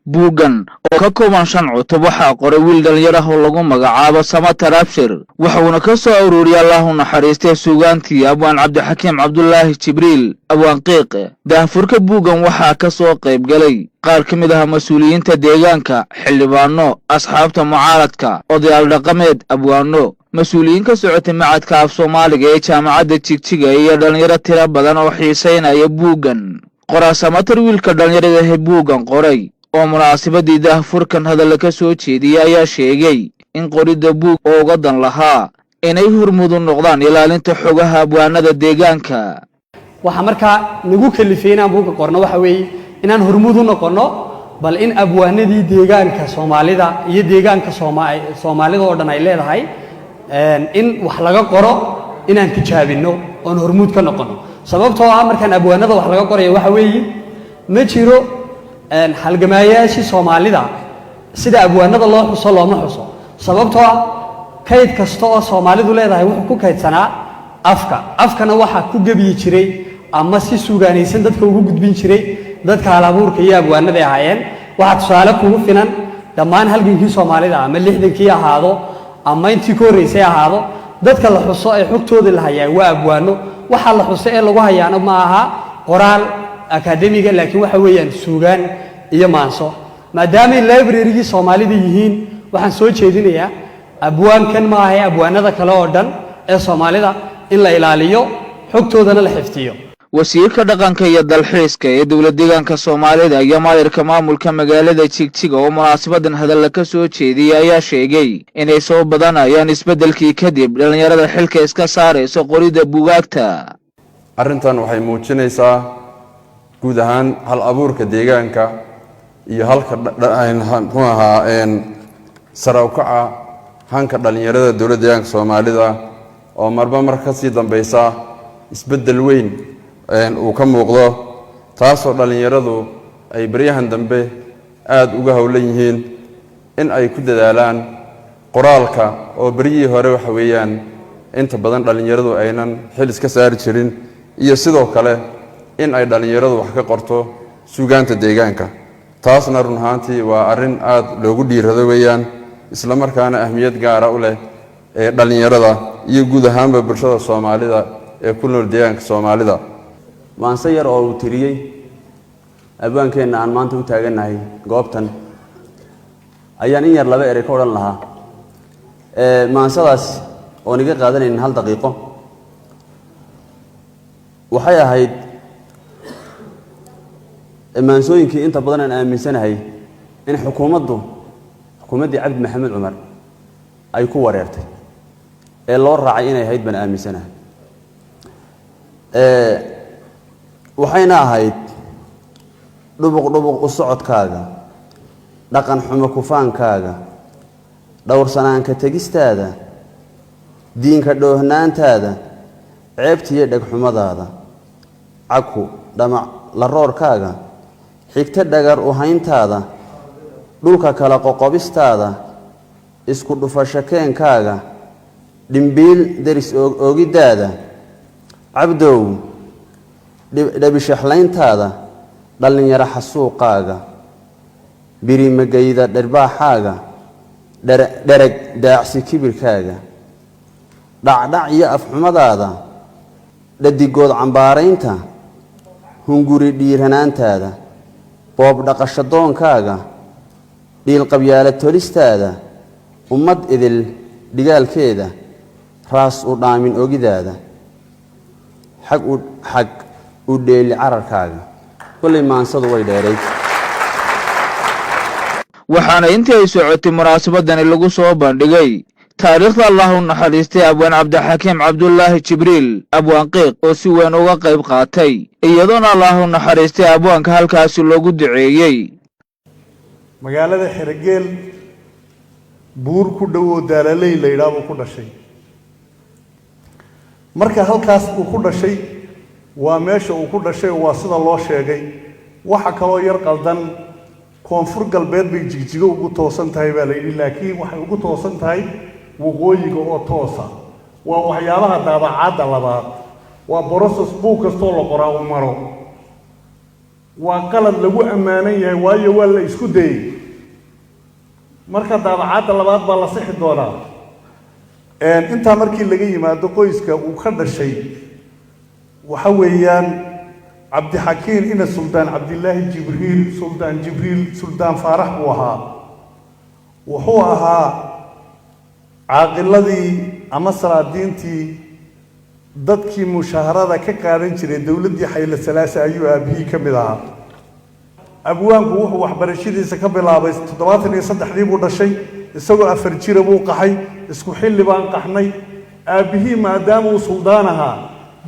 buuggan oo ka kooban 5 cutub waxaa qoray wiil dhalinyaro ah oo lagu magacaabo Samatar Abshir wuxuuna ka soo ururiyay Allahu naxariistay suugaantii abwaan Cabdixakiim Cabdullaahi Jibriil abwaan qiiq daafurka buuggan waxaa ka soo qayb galay qaar ka mid ah mas'uuliyiinta deegaanka xildhibaano asxaabta mucaaradka odayaal dhaqameed abwaano mas'uuliyiin ka socotay macadka af Soomaaliga ee jaamacadda Jigjiga iyo dhalinyaro tiro badan oo xiiseynaya buuggan qoraa Samatar wiilka dhalinyarada ee buuggan qoray oo munaasabadii daahfurkan hadalla ka soo jeediyay ayaa sheegay in qoridda buug oo uga dan lahaa inay hormudu noqdaan ilaalinta xogaha abwaanada deegaanka. waxa markaa nagu kalifay inaan buugga qorno waxa weeye inaan hormudu noqono bal in abwaanadii deegaanka Soomaalida iyo deegaanka Soomaalida oo dhan ay leedahay in wax laga qoro inaan tijaabino oo hormud ka noqono sababtoo ah markaan abwaanada wax laga qorayo waxa weeye ma jiro halgamaayaashii Soomaalida sida abwaanada loo xuso looma xuso sababtoo ah kayd kasta oo Soomaalidu leedahay wuxuu ku kaydsanaa afkana waxa ku gabiyi jiray ama si suugaanaysan dadka ugu gudbin jiray dadka halabuurka iyo abwaanada ahaayeen waxa tusaale kugu filan dhammaan halgankii Soomaalida ama 60kii ahaado ama intii ka horeysay ahaado dadka la xuso ay xogtooda la hayay waa abwaano waxa la xuso ee lagu hayaano ma aha qoraal akademiga laakiin waxa weeyaan suugaan iyo maanso maadaama library-gii Soomaalida yihiin waxaan soo jeedinayaa abwaankan ma aha abwaanada kale oo dhan ee Soomaalida in la ilaaliyo xogtoodana la xifdiyo. wasiirka dhaqanka iyo dalxiiska ee dawlad deegaanka Soomaalida iyo maayirka maamulka magaalada Jigjiga oo munaasabadan hadalla ka soo jeediyay ayaa sheegay inay soo badanayaan isbedelkii kadib dhalinyarada xilka iska saarayso qoridda buugaagta. arrintan waxay muujinaysaa guud ahaan hal abuurka deegaanka iyo halka muxuu ahaa sare u kaca hanka dhalinyarada dawlad deegaanka Soomaalida oo marba mar ka sii dambaysa isbedel weyn uu ka muuqdo taasoo dhalinyaradu ay baryahan dambe aad uga hawlan yihiin in ay ku dadaalaan qoraalka oo bariyii hore waxa weeyaan inta badan dhalinyaradu aynan xil iska saari jirin iyo sidoo kale in ay dhalinyaradu wax ka qorto suugaanta deegaanka taasna run ahaantii waa arrin aad loogu dhiirado weeyaan isla markaana ahmiyad gaara u leh ee dhalinyarada iyo guud ahaanba bulshada Soomaalida ee ku nool deegaanka Soomaalida. maanse yar oo uu tiriyey abwaankeena aan maanta u taaganahay goobtan ayaan in yar laba eray ka odhan lahaa maansadaas oo niga qaadanaynin 1 daqiiqo waxay ahayd maansooyinkii inta badan aan aaminsanahay in xukuumaddii Cabdi Maxamed Cumar ay ku wareertay ee loo raacay inay ahayd baan aaminsanahay waxayna ahayd dhubuq u socodkaaga dhaqan xumo kufaankaaga dhowrsanaanka tegistaada diinka dhoohnaantaada ceebtiyo dhagxumadaada caku dhamac la roorkaaga xigta dhagar u hayntaada dhulka kala qoqobistaada isku dhufasho keenkaaga dhimbiil deris oogidaada cabdow dhabishaxlayntaada dhalinyaro xasuuqaaga birimagayda dhirbaaxaaga dhereg daacsi kibirkaaga dhacdhac iyo afxumadaada dhadigood cambaaraynta hunguri dhiiranaantaada boob dhaqasho doonkaaga dhiilqabyaala tolistaada ummad idil dhigaalkeeda raas u dhaamin ogidaada xag u dheeli cararkaaga kullay maansadu way dheeray. waxaana intii ay socotay munaasabadani lagu soo bandhigay taariikhda Allah u naxariistay abwaan Cabdixakiim Cabdullaahi Jibriil abwaan qiiq oo si weyn uga qayb qaatay iyadoona Allah u naxariistay abwaanka halkaas loogu duceeyay. magaalada Xergeel buur ku dhow Daalaley la yiraahdo ku dhashay marka halkaas uu ku dhashay waa meesha uu ku dhashay waa sida loo sheegay waxa kale yar qaldan koonfur galbeed bay Jigjiga ugu toosan tahay baa la yiri laakiin waxay ugu toosan tahay waqooyiga oo toosa waa waxyaabaha daabacaadda labaad waa process buug kastoo la qoraa u maro waa qalad lagu amaanan yahay waayo waa la isku dayay marka daabacaadda labaad baa la sixi doonaa inta markii laga yimaado qoyska uu ka dhashay waxa weeyaan Cabdixakiim ina Suldaan Cabdillaahi Jibriil Suldaan Faarax wuxuu ahaa caaqiladii ama salaadiintii dadkii mushaharada ka qaadan jiray dawladdii Xayla Salaasa ayuu aabihii ka mid ahaa abwaanku wuxuu waxbarashadiisa ka bilaabay 73 buu dhashay isagoo 4 jir buu qaxay isku xilli baan qaxnay aabihii maadaama uu suldaan ahaa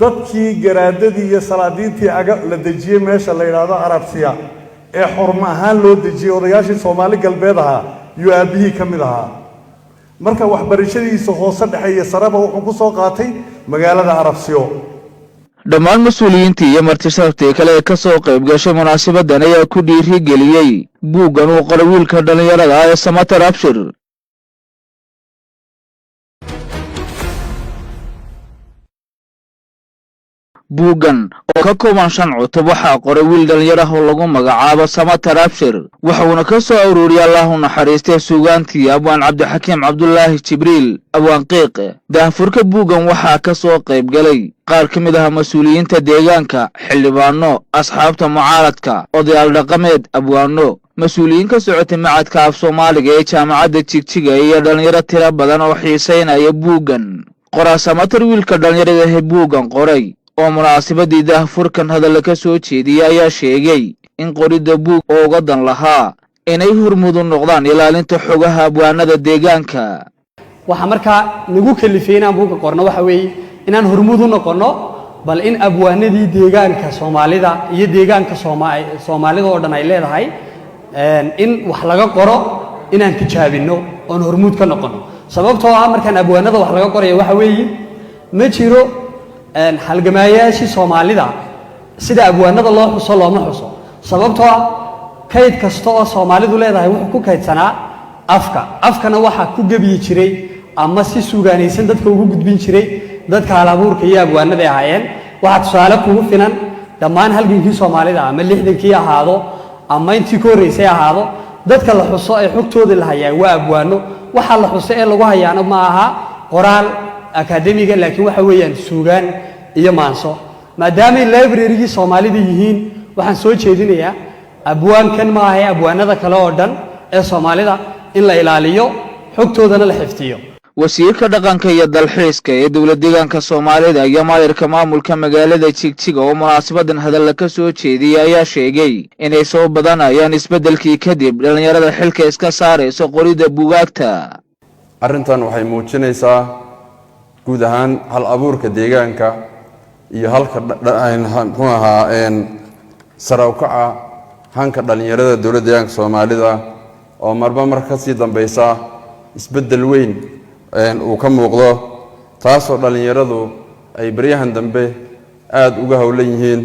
dadkii garaadadii iyo salaadiintii aga la dejiyay meesha la yiraahdo Arabsiya ee xurmo ahaan loo dejiyay odayaashii Soomaali galbeed ahaa iyo aabihii kamid ahaa marka waxbarashadiisa hoose dhexe iyo saraba wuxuu ku soo qaatay magaalada Arabsiyo dhammaan mas'uuliyiintii iyo martisharaftii kale ee ka soo qayb gashay munaasabadan ayaa ku dhiirigeliyay buuggan uu qoray wiilka dhalinyarada ah ee Samatar Abshir buuggan oo ka kooban 5 cutub waxaa qoray wiil dhalinyaro ah oo lagu magacaabo Samatar Abshir wuxuuna ka soo ururiyay Allahu naxariistay suugaantii abwaan Cabdixakiim Cabdullaahi Jibriil abwaan qiiqe daafurka buuggan waxaa ka soo qayb galay qaar ka mid ah mas'uuliyiinta deegaanka xildhibaano asxaabta mucaaradka odayaal dhaqameed abwaano mas'uuliyiin ka socotay macadka af Soomaaliga ee jaamacadda Jigjiga iyo dhalinyaro tiro badan oo xiiseynaya buuggan qoraa Samatar wiilka dhalinyarada ah buuggan qoray oo munaasabadii daafurkan hadal ka soo jeediyay ayaa sheegay in qorida buug oo uga dan lahaa inay hormuud u noqdaan ilaalinta xogaha abwaanada deegaanka waxa markaa nagu kalifeynaa buugga qorno waxa weeye inaan hormuud u noqono bal in abwaanadii deegaanka Soomaalida iyo deegaanka Soomaalida oo dhan ay leedahay in wax laga qoro inaan tijaabino oo hormuud ka noqono sababtoo ah markaan abwaanada wax laga qorayo waxa weeye ma jiro halgamaayaashii Soomaalida sida abwaanada loo xuso looma xuso sababtoo ah kayd kasta oo Soomaalidu leedahay wuxuu ku kaydsanaa afkana waxa ku gabiyi jiray ama si suugaanaysan dadka ugu gudbin jiray dadka halabuurka iyo abwaanada ahaayeen waxa tusaale kugu filan dhammaan halgankii Soomaalida ama 60kii ahaado ama intii ka horeysay ahaado dadka la xuso ay xogtooda la hayay waa abwaano waxa la xuso ee lagu hayaano ma aha qoraal akademiga laakiin waxa weeyaan suugaan iyo maanso maadaama library-gii Soomaalida yihiin waxaan soo jeedinayaa abwaankan ma aha abwaanada kale oo dhan ee Soomaalida in la ilaaliyo xogtoodana la xifdiyo wasiirka dhaqanka iyo dalxiiska ee dawladda deegaanka Soomaalida iyo maayirka maamulka magaalada Jigjiga oo munaasabadan hadal ka soo jeediyay ayaa sheegay inay soo badanayaan isbedelkii kadib dhalinyarada xilka iska saarayso qorida buugaagta arrintan waxay muujinaysaa guud ahaan hal abuurka deegaanka iyo halka muxuu ahaa sarawkaca hanka dhalinyarada dawladda deegaanka Soomaalida oo marba mar ka sii dambaysa isbedel weyn uu ka muuqdo taasoo dhalinyaradu ay baryahan dambe aad uga hawlan yihiin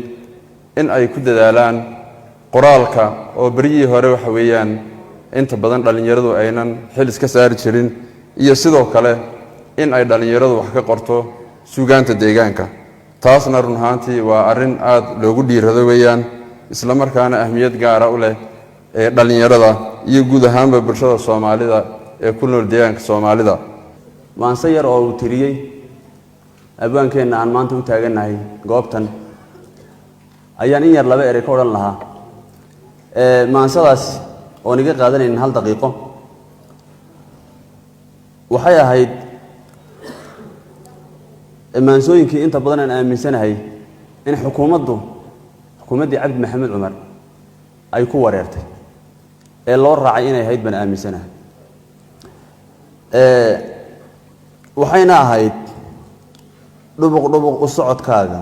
in ay ku dadaalaan qoraalka oo bariyii hore waxa weeyaan inta badan dhalinyaradu aynan xil iska saari jirin iyo sidoo kale in ay dhalinyaradu wax ka qorto suugaanta deegaanka taasna run ahaantii waa arrin aad loogu dhiirado weeyaan isla markaana ahmiyad gaara u leh ee dhalinyarada iyo guud ahaanba bulshada Soomaalida ee ku nool deegaanka Soomaalida maanse yar oo uu tiriyay abwaankeena aan maanta u taaganahay goobtan ayaan in yar laba eray ka oran lahaa maansadaas oo niga qaadanayn 1 daqiiqo waxay ahayd maansooyinkii inta badan aan aaminsanahay in xukuumaddii Cabdi Maxamed Cumar ay ku wareertay ee loo raacay inay ahayd ban aaminsanahay waxayna ahayd dhubuq u socodkaaga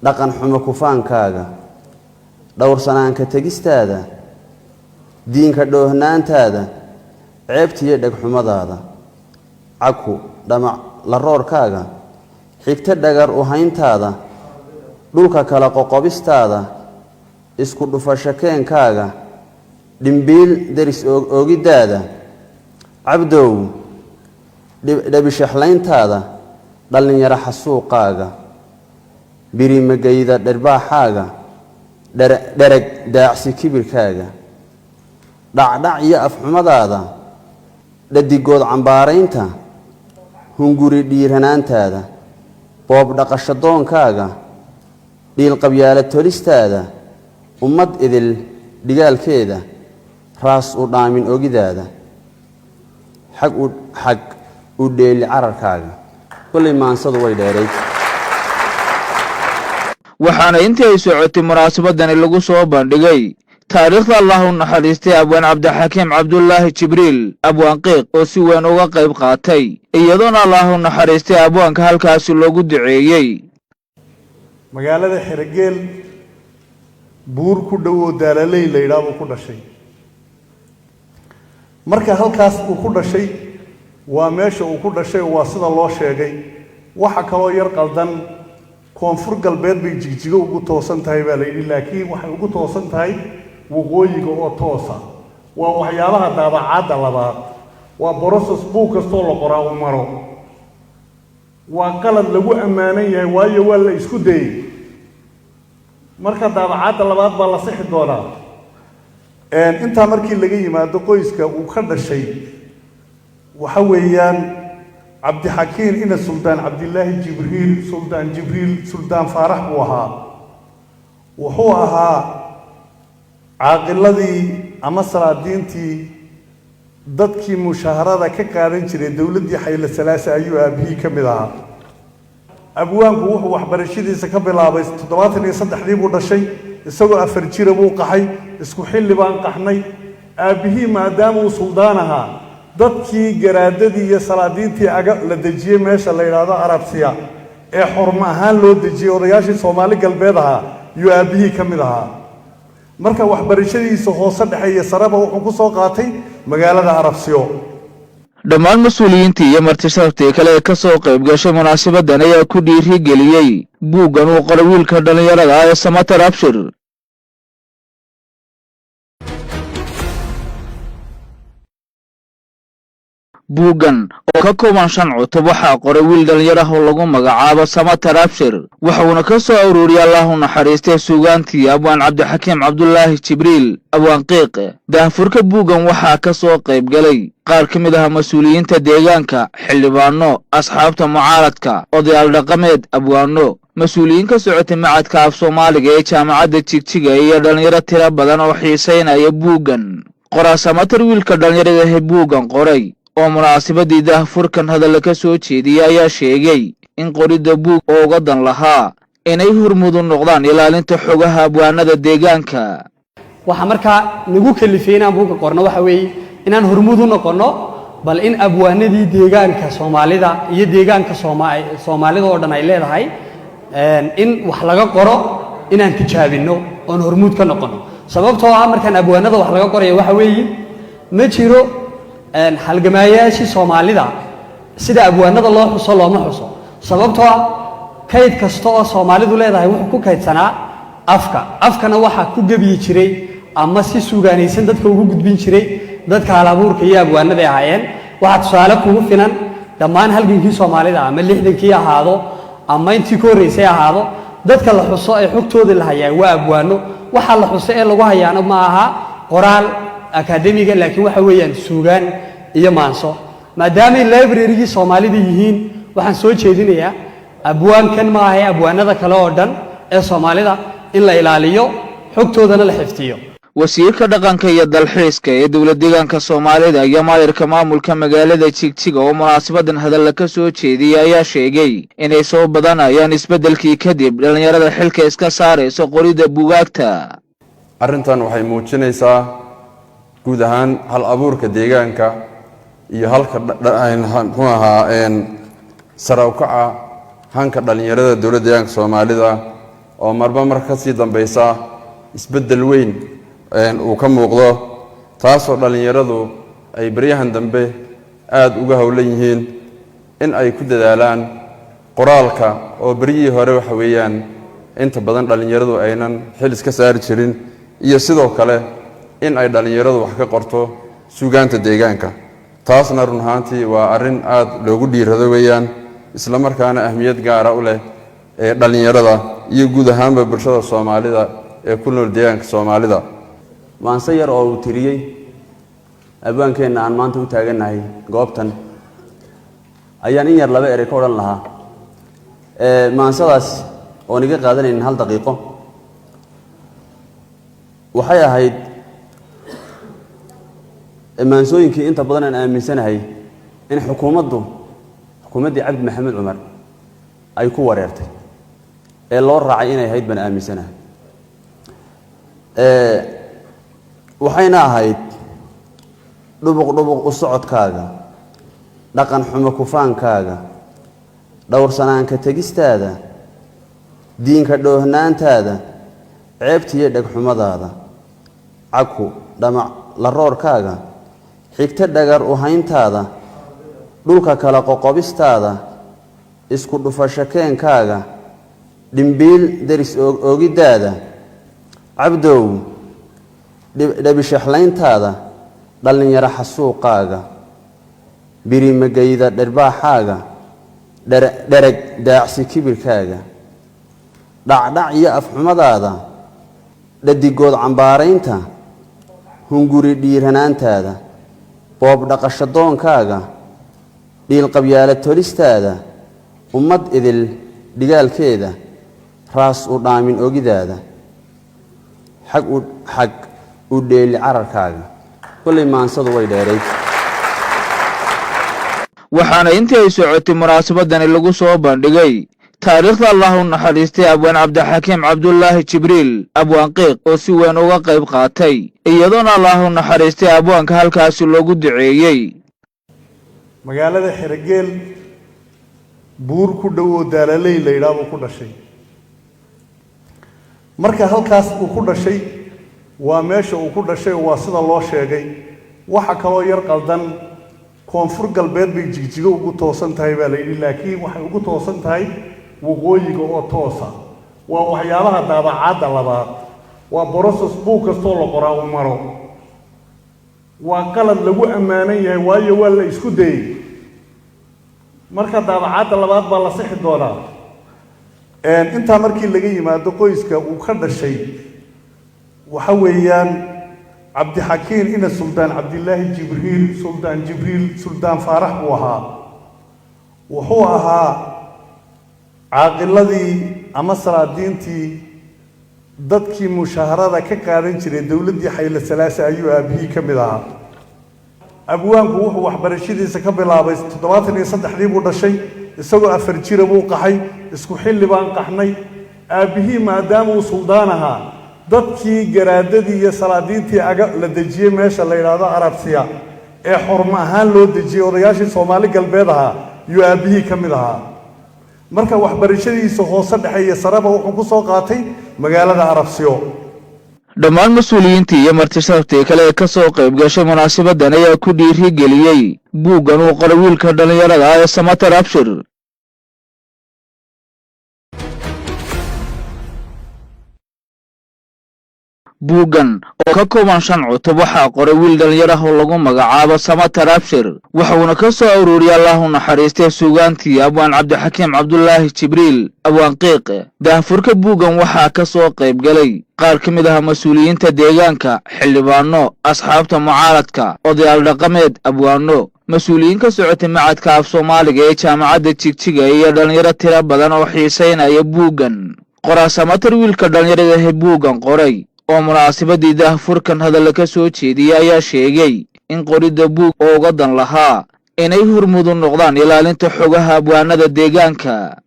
dhaqan xumo kufaankaaga dhowrsanaanka tegistaada diinka dhoohnaantaada ceebtiyo dhagxumadaada caku dhamac la roorkaaga xigta dhagar u hayntaada dhulka kala qoqobistaada isku dhufasho keenkaaga dhimbiil daris oogidaada cabdow dhabishaxlayntaada dhalinyaro xasuuqaaga birimagayda dhirbaaxaaga dhereg daacsi kibirkaaga dhacdhac iyo afxumadaada dhadigood cambaaraynta hunguri dhiiranaantaada boob dhaqashadoonkaaga dhiilqabyaala tolistaada ummad idil dhigaalkeeda raas u dhaamin ogidaada xag u dheeli cararkaaga kullay maansadu way dheeray waxaana intii ay socotay munaasabadani lagu soo bandhigay taariikhda allah u naxariistay abwaan cabdixakiim cabdulaahi jibriil abwaan qiiq oo si weyn uga qayb qaatay iyadoona allah u naxariistay abwaanka halkaasi loogu duceeyey magaalada xergeel buur ku dhow oo daalaley la yidhaahdo ku dhashay marka halkaas uu ku dhashay waa meesha uu ku dhashay waa sida loo sheegay waxa kaloo yar qaldan koonfur galbeed bay jigjigo ugu toosan tahay baa la yidhi laakiin waxay ugu toosan tahay waqooyiga oo toosa waa waxyaabaha daabacaadda labaad waa broses buug kastoo la qoraa u maro waa qalad lagu ammaanan yahay waayo waa la isku dayey marka daabacaadda labaad baa la sixi doonaa intaa markii laga yimaado qoyska uu ka dhashay waxa weeyaan cabdixakiin ina suldaan cabdilaahi jibriil suldaan faarax buu ahaa wuxuu ahaa caaqiladii ama salaadiintii dadkii mushaharada ka qaadan jiray dowladdii xayle salaase ayuu aabihii ka mid ahaa abwaanku wuxuu waxbarashadiisa ka bilaabay 73 buu dhashay isagoo 4 jira buu qaxay isku xilli baan qaxnay aabihii maadaama uu suldaan ahaa dadkii garaadadii iyo salaadiintii la dejiyey meesha la yidhaahdo arabsiya ee xurmo ahaan loo dejiyey odayaashii soomaali galbeed ahaa yuu aabihii ka mid ahaa marka waxbarashadiisa hoose dhexe iyo sareba wuxuu ku soo qaatay magaalada arabsiyo dhammaan mas-uuliyiintii iyo martisharaftii kale ee ka soo qayb gashay munaasabadan ayaa ku dhiirigeliyey buuggan uu qoray wiilka dhallinyarada ah ee samatar abshir buuggan oo ka kooban 5 cutub waxaa qoray wiil dhalinyaro ah oo lagu magacaabo samatar abshir waxuuna ka soo ururiyay allah u naxariistay suugaantii abwaan cabdixakiim cabdulaahi jibriil abwaan qiiq daahfurka buuggan waxaa ka soo qayb galay qaar ka mid ah mas-uuliyiinta deegaanka xildhibaano asxaabta mucaaradka odayaal dhaqameed abwaano mas-uuliyiin ka socotay macadka af soomaaliga ee jaamacadda jigjiga iyo dhalinyaro tiro badan oo xiiseynaya buuggan qoraa samatar wiilka dhalinyarada ee buuggan qoray oo munaasabadii daahfurkan hadalla ka soo jeediyay ayaa sheegay in qoridda buug oo uga dan lahaa inay hormuud u noqdaan ilaalinta xogaha abwaanada deegaanka waxa markaa nagu kalifay inaan buugga qorno waxa weeye inaan hormuud u noqono bal in abwaanadii deegaanka Soomaalida iyo deegaanka Soomaalida oo dhan ay leedahay in wax laga qoro inaan tijaabino oo hormuud ka noqono sababtoo ah markaan abwaanada wax laga qorayo waxa weeye ma jiro halgamaayaashii Soomaalida sida abwaanada loo xuso looma xuso sababtoo ah kayd kasta oo Soomaalidu leedahay wuxuu ku kaydsanaa afkana waxa ku gabiyi jiray ama si suugaanaysan dadka ugu gudbin jiray dadka halabuurka iyo abwaanada ahaayeen waxa tusaale kugu filan dhammaan halgankii Soomaalida ama 60kii ahaado ama intii ka horeysay ahaado dadka la xuso ay xogtooda la hayay waa abwaano waxa la xuso ee lagu hayaano ma aha qoraal akademiga laakiin waxa weeyaan suugaan iyo maanso maadaama library-gii Soomaalida yihiin waxaan soo jeedinayaa abwaankan ma aha abwaanada kale oo dhan ee Soomaalida in la ilaaliyo xogtoodana la xifdiyo wasiirka dhaqanka iyo dalxiiska ee dowladda deegaanka Soomaalida iyo maayirka maamulka magaalada Jigjiga oo munaasabadan hadalla ka soo jeediyay ayaa sheegay inay soo badanayaan isbedelkii kadib dhalinyarada xilka iska saarayso qoridda buugaagta arrintan waxay muujinaysaa guud ahaan hal abuurka deegaanka iyo halka muxuu ahaa sare u kaca hanka dhalinyarada dowladda deegaanka Soomaalida oo marba mar ka sii dambaysa isbedel weyn uu ka muuqdo taasoo dhalinyaradu ay baryahan dambe aad uga howlan yihiin in ay ku dadaalaan qoraalka oo bariyii hore waxa weeyaan inta badan dhalinyaradu aynan xil iska saari jirin iyo sidoo kale in ay dhalinyaradu wax ka qorto suugaanta deegaanka taasna run ahaantii waa arrin aad loogu dhiirado weeyaan isla markaana ahmiyad gaara u leh ee dhalinyarada iyo guud ahaanba bulshada Soomaalida ee ku nool deegaanka Soomaalida maanse yar oo uu tiriyey abwaankeena aan maanta u taaganahay goobtan ayaan in yar laba eray ka odhan lahaa maansadaas oo niga qaadanayn 1 daqiiqo waxay ahayd maansooyinkii inta badan aan aaminsanahay in xukuumaddii Cabdi Maxamed Cumar ay ku wareertay ee loo raacay inay ahayd ban aaminsanahay waxayna ahayd dhubuq u socodkaaga dhaqan xumo kufaankaaga dhowrsanaanka tegistaada diinka dhoohnaantaada ceebtiyo dhegxumadaada caku dhamac la roorkaaga xigta dhagar u hayntaada dhulka kala qoqobistaada isku dhufasho keenkaaga dhimbiil deris oogidaada cabdow dhabishaxlayntaada dhallinyaro xasuuqaaga birimagayda dhirbaaxaaga dhereg daacsi kibirkaaga dhacdhac iyo afxumadaada dhadigood cambaaraynta hunguri dhiiranaantaada boob dhaqasho doonkaaga dhiilqabyaala tolistaada ummad idil dhigaalkeeda raas u dhaamin ogidaada xag u dheeli cararkaaga kullay maansadu way dheerayd waxaana intii ay socotay munaasabadani lagu soo bandhigay taariikhda allah u naxariistay abwaan cabdixakiim cabdulaahi jibriil abwaan qiiq oo si weyn uga qayb qaatay iyadoona allah u naxariistay abwaanka halkaasi loogu duceeyey magaalada xerogeel buur ku dhow oo daalaley la yidhaah buu ku dhashay marka halkaas uu ku dhashay waa meesha uu ku dhashay waa sida loo sheegay waxa kaloo yar qaldan koonfur galbeed bay jigjigo ugu toosan tahay baa la yidhi laakiin waxay ugu toosan tahay waqooyiga oo toosa waa waxyaabaha daabacaadda labaad waa broses buug kastoo la qoraa u maro waa qalad lagu ammaanan yahay waayo waa la isku dayey marka daabacaadda labaad baa la sixi doonaa intaa markii laga yimaado qoyska uu ka dhashay waxa weeyaan cabdixakiin ina suldaan cabdilaahi jibriil suldaan faarax buu ahaa wuxuu ahaa caaqiladii ama salaadiintii dadkii mushaharada ka qaadan jiray dowladdii xayle salaase ayuu aabihii ka mid ahaa abwaanku wuxuu waxbarashadiisa ka bilaabay 73 buu dhashay isagoo 4 jir buu qaxay isku xilli baan qaxnay aabihii maadaama uu suldaan ahaa dadkii garaadadii iyo salaadiintii aga la dejiyay meesha la yiraahdo Arabsiya ee xurmo ahaan loo dejiyay odayaashii Soomaali galbeed ahaa iyo aabihii ka mid ahaa marka waxbarashadiisa hoose dhexe iyo saraba wuxuu ku soo qaatay magaalada Arabsiyo dhammaan mas'uuliyiintii iyo martishaartii kale ee ka soo qayb gashay munaasabadan ayaa ku dhiirigeliyay buuggan uu qoray wiilka dhalinyarada ah ee Samatar Abshir buuggan oo ka kooban 5 cutub waxaa qoray wiil dhalinyaro ah oo lagu magacaabo Samatar Abshir wuxuuna ka soo ururiyay Allah u naxariistay suugaantii abwaan cabdixakiim cabdulaahi jibriil abwaan qiiq daafurka buuggan waxaa ka soo qayb galay qaar ka mid ah mas'uuliyiinta deegaanka xildhibaano asxaabta mucaaradka odayaal dhaqameed abwaano mas'uuliyiin ka socotay macadka af Soomaaliga ee jaamacadda Jigjiga iyo dhalinyaro tiro badan oo xiiseynaya buuggan qoraa Samatar wiilka dhalinyarada ah buuggan qoray oo munaasabadii daafurkan hadal ka soo jeediyay ayaa sheegay in qorida buug oo uga dan lahaa inay hormuud u noqdaan ilaalinta xogaha abwaanada deegaanka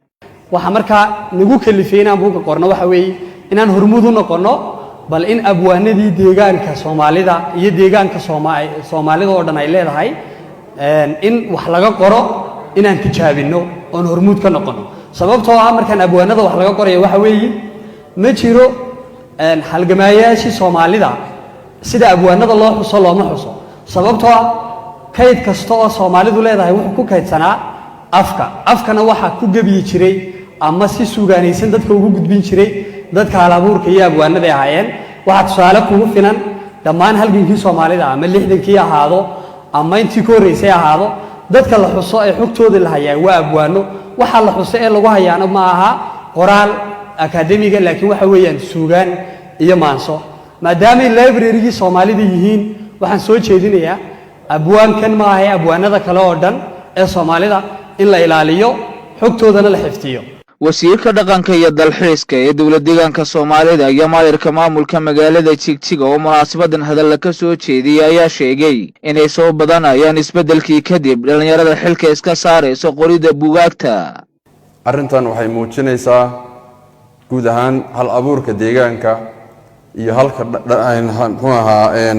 waxa markaa nagu kalifeynaa buugga qorno waxa weeye inaan hormuud u noqono bal in abwaanadii deegaanka Soomaalida iyo deegaanka Soomaalida oo dhan ay leedahay in wax laga qoro inaan tijaabino oo hormuud ka noqono sababtoo ah markaan abwaanada wax laga qorayo waxa weeye ma jiro halgamaayaashii Soomaalida sida abwaanada loo xuso looma xuso sababtoo ah kayd kasta oo Soomaalidu leedahay wuxuu ku kaydsanaa afkana waxa ku gabiyi jiray ama si suugaanaysan dadka ugu gudbin jiray dadka halabuurka iyo abwaanada ahaayeen waxa tusaale kugu filan dhammaan halgankii Soomaalida ama 60kii ahaado ama intii ka horeysay ahaado dadka la xuso ay xogtooda la hayay waa abwaano waxa la xuso ee lagu hayaano ma aha qoraal akademiga laakiin waxa weeyaan suugaan iyo maanso maadaama library-gii Soomaalida yihiin waxaan soo jeedinayaa abwaankan ma aha abwaanada kale oo dhan ee Soomaalida in la ilaaliyo xogtoodana la xifdiyo wasiirka dhaqanka iyo dalxiiska ee dawladda deegaanka Soomaalida iyo maayirka maamulka magaalada Jigjiga oo munaasabadan hadal ka soo jeediyay ayaa sheegay inay soo badanayaan isbedelkii kadib dhalinyarada xilka iska saarayso qorida buugaagta arrintan waxay muujinaysaa guud ahaan hal abuurka deegaanka iyo halka muxuu ahaa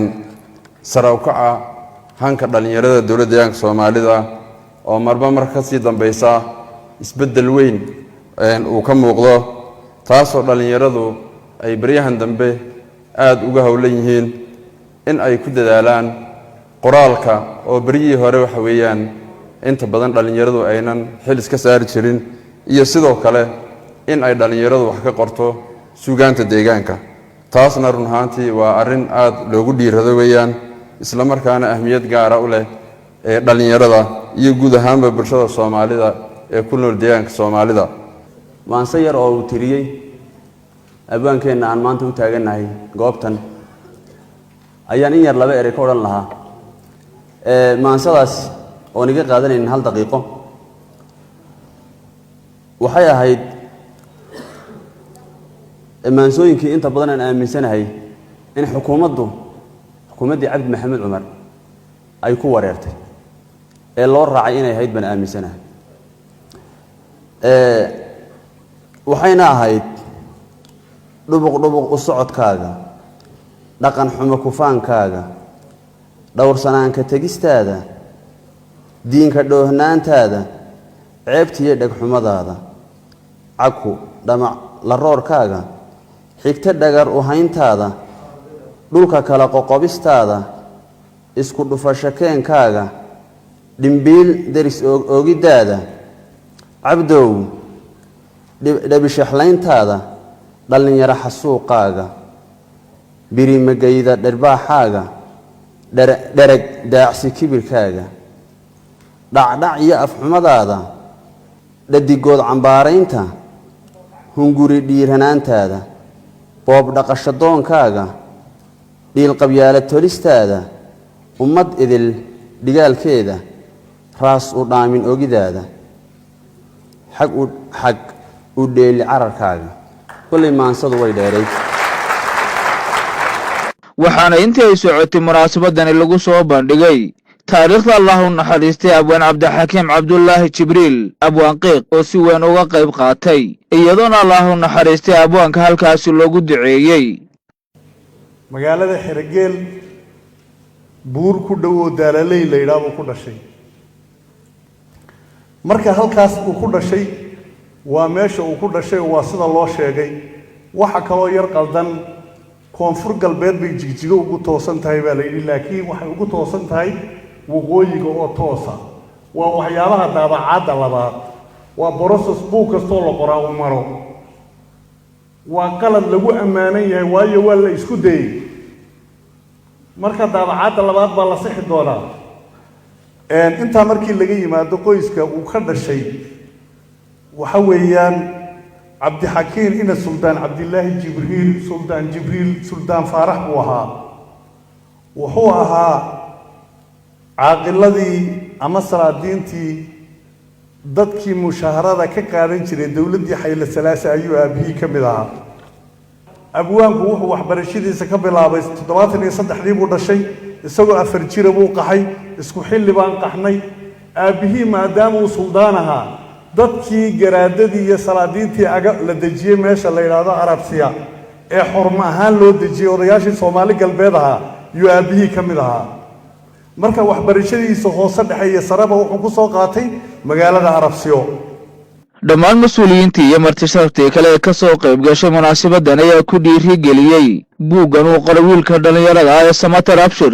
sare u kaca hanka dhalinyarada dowladda deegaanka soomaalida oo marba mar ka sii dambaysa isbeddel weyn uu ka muuqdo taasoo dhalinyaradu ay baryahan dambe aad uga howlan yihiin in ay ku dadaalaan qoraalka oo baryihii hore waxa weeyaan inta badan dhalinyaradu aynan xil iska saari jirin iyo sidoo kale in ay dhalinyaradu wax ka qorto suugaanta deegaanka taasna run ahaantii waa arrin aad loogu dhiirado weeyaan isla markaana ahmiyad gaara u leh ee dhalinyarada iyo guud ahaanba bulshada soomaalida ee ku nool deegaanka soomaalida maanse yar oo uu tiriyey abwaankeenna aan maanta u taagannahay goobtan ayaan in yar laba erey ka odhan lahaa maansadaas oon iga qaadanaynin 1 daqiiqo waxay ahayd maansooyinkii inta badan aan aaminsanahay in xukuumaddii cabdi maxamed cumar ay ku wareertay ee loo raacay inay ahayd baan aaminsanahay waxayna ahayd dhubuq u socodkaaga dhaqan xumo kufaankaaga dhowrsanaanka tegistaada diinka dhoohnaantaada ceebtiiyo dhegxumadaada caku dhamac la roorkaaga xigto dhagar u hayntaada dhulka kala qoqobistaada isku dhufasho keenkaaga dhimbiil deris oogiddaada cabdow dhabishaxlayntaada dhallinyaro xasuuqaaga birimagayda dhirbaaxaaga dhereg daacsi kibirkaaga dhacdhac iyo afxumadaada dhadigood cambaaraynta hunguri dhiiranaantaada boob dhaqasho doonkaaga dhiilqabyaala tolistaada ummad idil dhigaalkeeda raas u dhaamin ogidaada xag u dheeli cararkaaga kullay maansadu way dheerayd waxaana intii ay socotay munaasabadani lagu soo bandhigay taariikhda allah u naxariistay abwaan cabdixakiim cabdulaahi jibriil abwaan qiiq oo si weyn uga qayb qaatay iyadoona allah u naxariistay abwaanka halkaasi loogu duceeyey magaalada xerogeel buur ku dhow oo daalaley la yidhaah buu ku dhashay marka halkaas uu ku dhashay waa meesha uu ku dhashay waa sida loo sheegay waxa kaloo yar qaldan koonfur galbeed bay jigjigo ugu toosan tahay baa la yidhi laakiin waxay ugu toosan tahay waqooyiga oo toosa waa waxyaabaha daabacaadda labaad waa broses buug kastoo la qoraa u maro waa qalad lagu ammaanan yahay waayo waa la isku dayey marka daabacaadda labaad baa la sixi doonaa intaa markii laga yimaado qoyska uu ka dhashay waxa weeyaan cabdixakiin ina suldaan cabdilaahi jibriil suldaan faarax buu ahaa wuxuu ahaa caaqiladii ama salaadiintii dadkii mushaharada ka qaadan jiray dowladdii xayle salaase ayuu aabihii ka mid ahaa abwaanku wuxuu waxbarashadiisa ka bilaabay 73 buu dhashay isagoo 4 jira buu qaxay isku xilli baan qaxnay aabihii maadaama uu suldaan ahaa dadkii garaadadii iyo salaadiintii la dejiyey meesha la yidhaahdo arabsiya ee xormo ahaan loo dejiyey odayaashii soomaali galbeed ahaa yuu aabihii ka mid ahaa marka waxbarashadiisa hoose dhexe iyo sareba wuxuu ku soo qaatay magaalada arabsiyo dhammaan mas-uuliyiintii iyo martisharaftii kale ee ka soo qayb gashay munaasabadan ayaa ku dhiirigeliyey buuggan uu qoray wiilka dhallinyarada ah ee samater abshir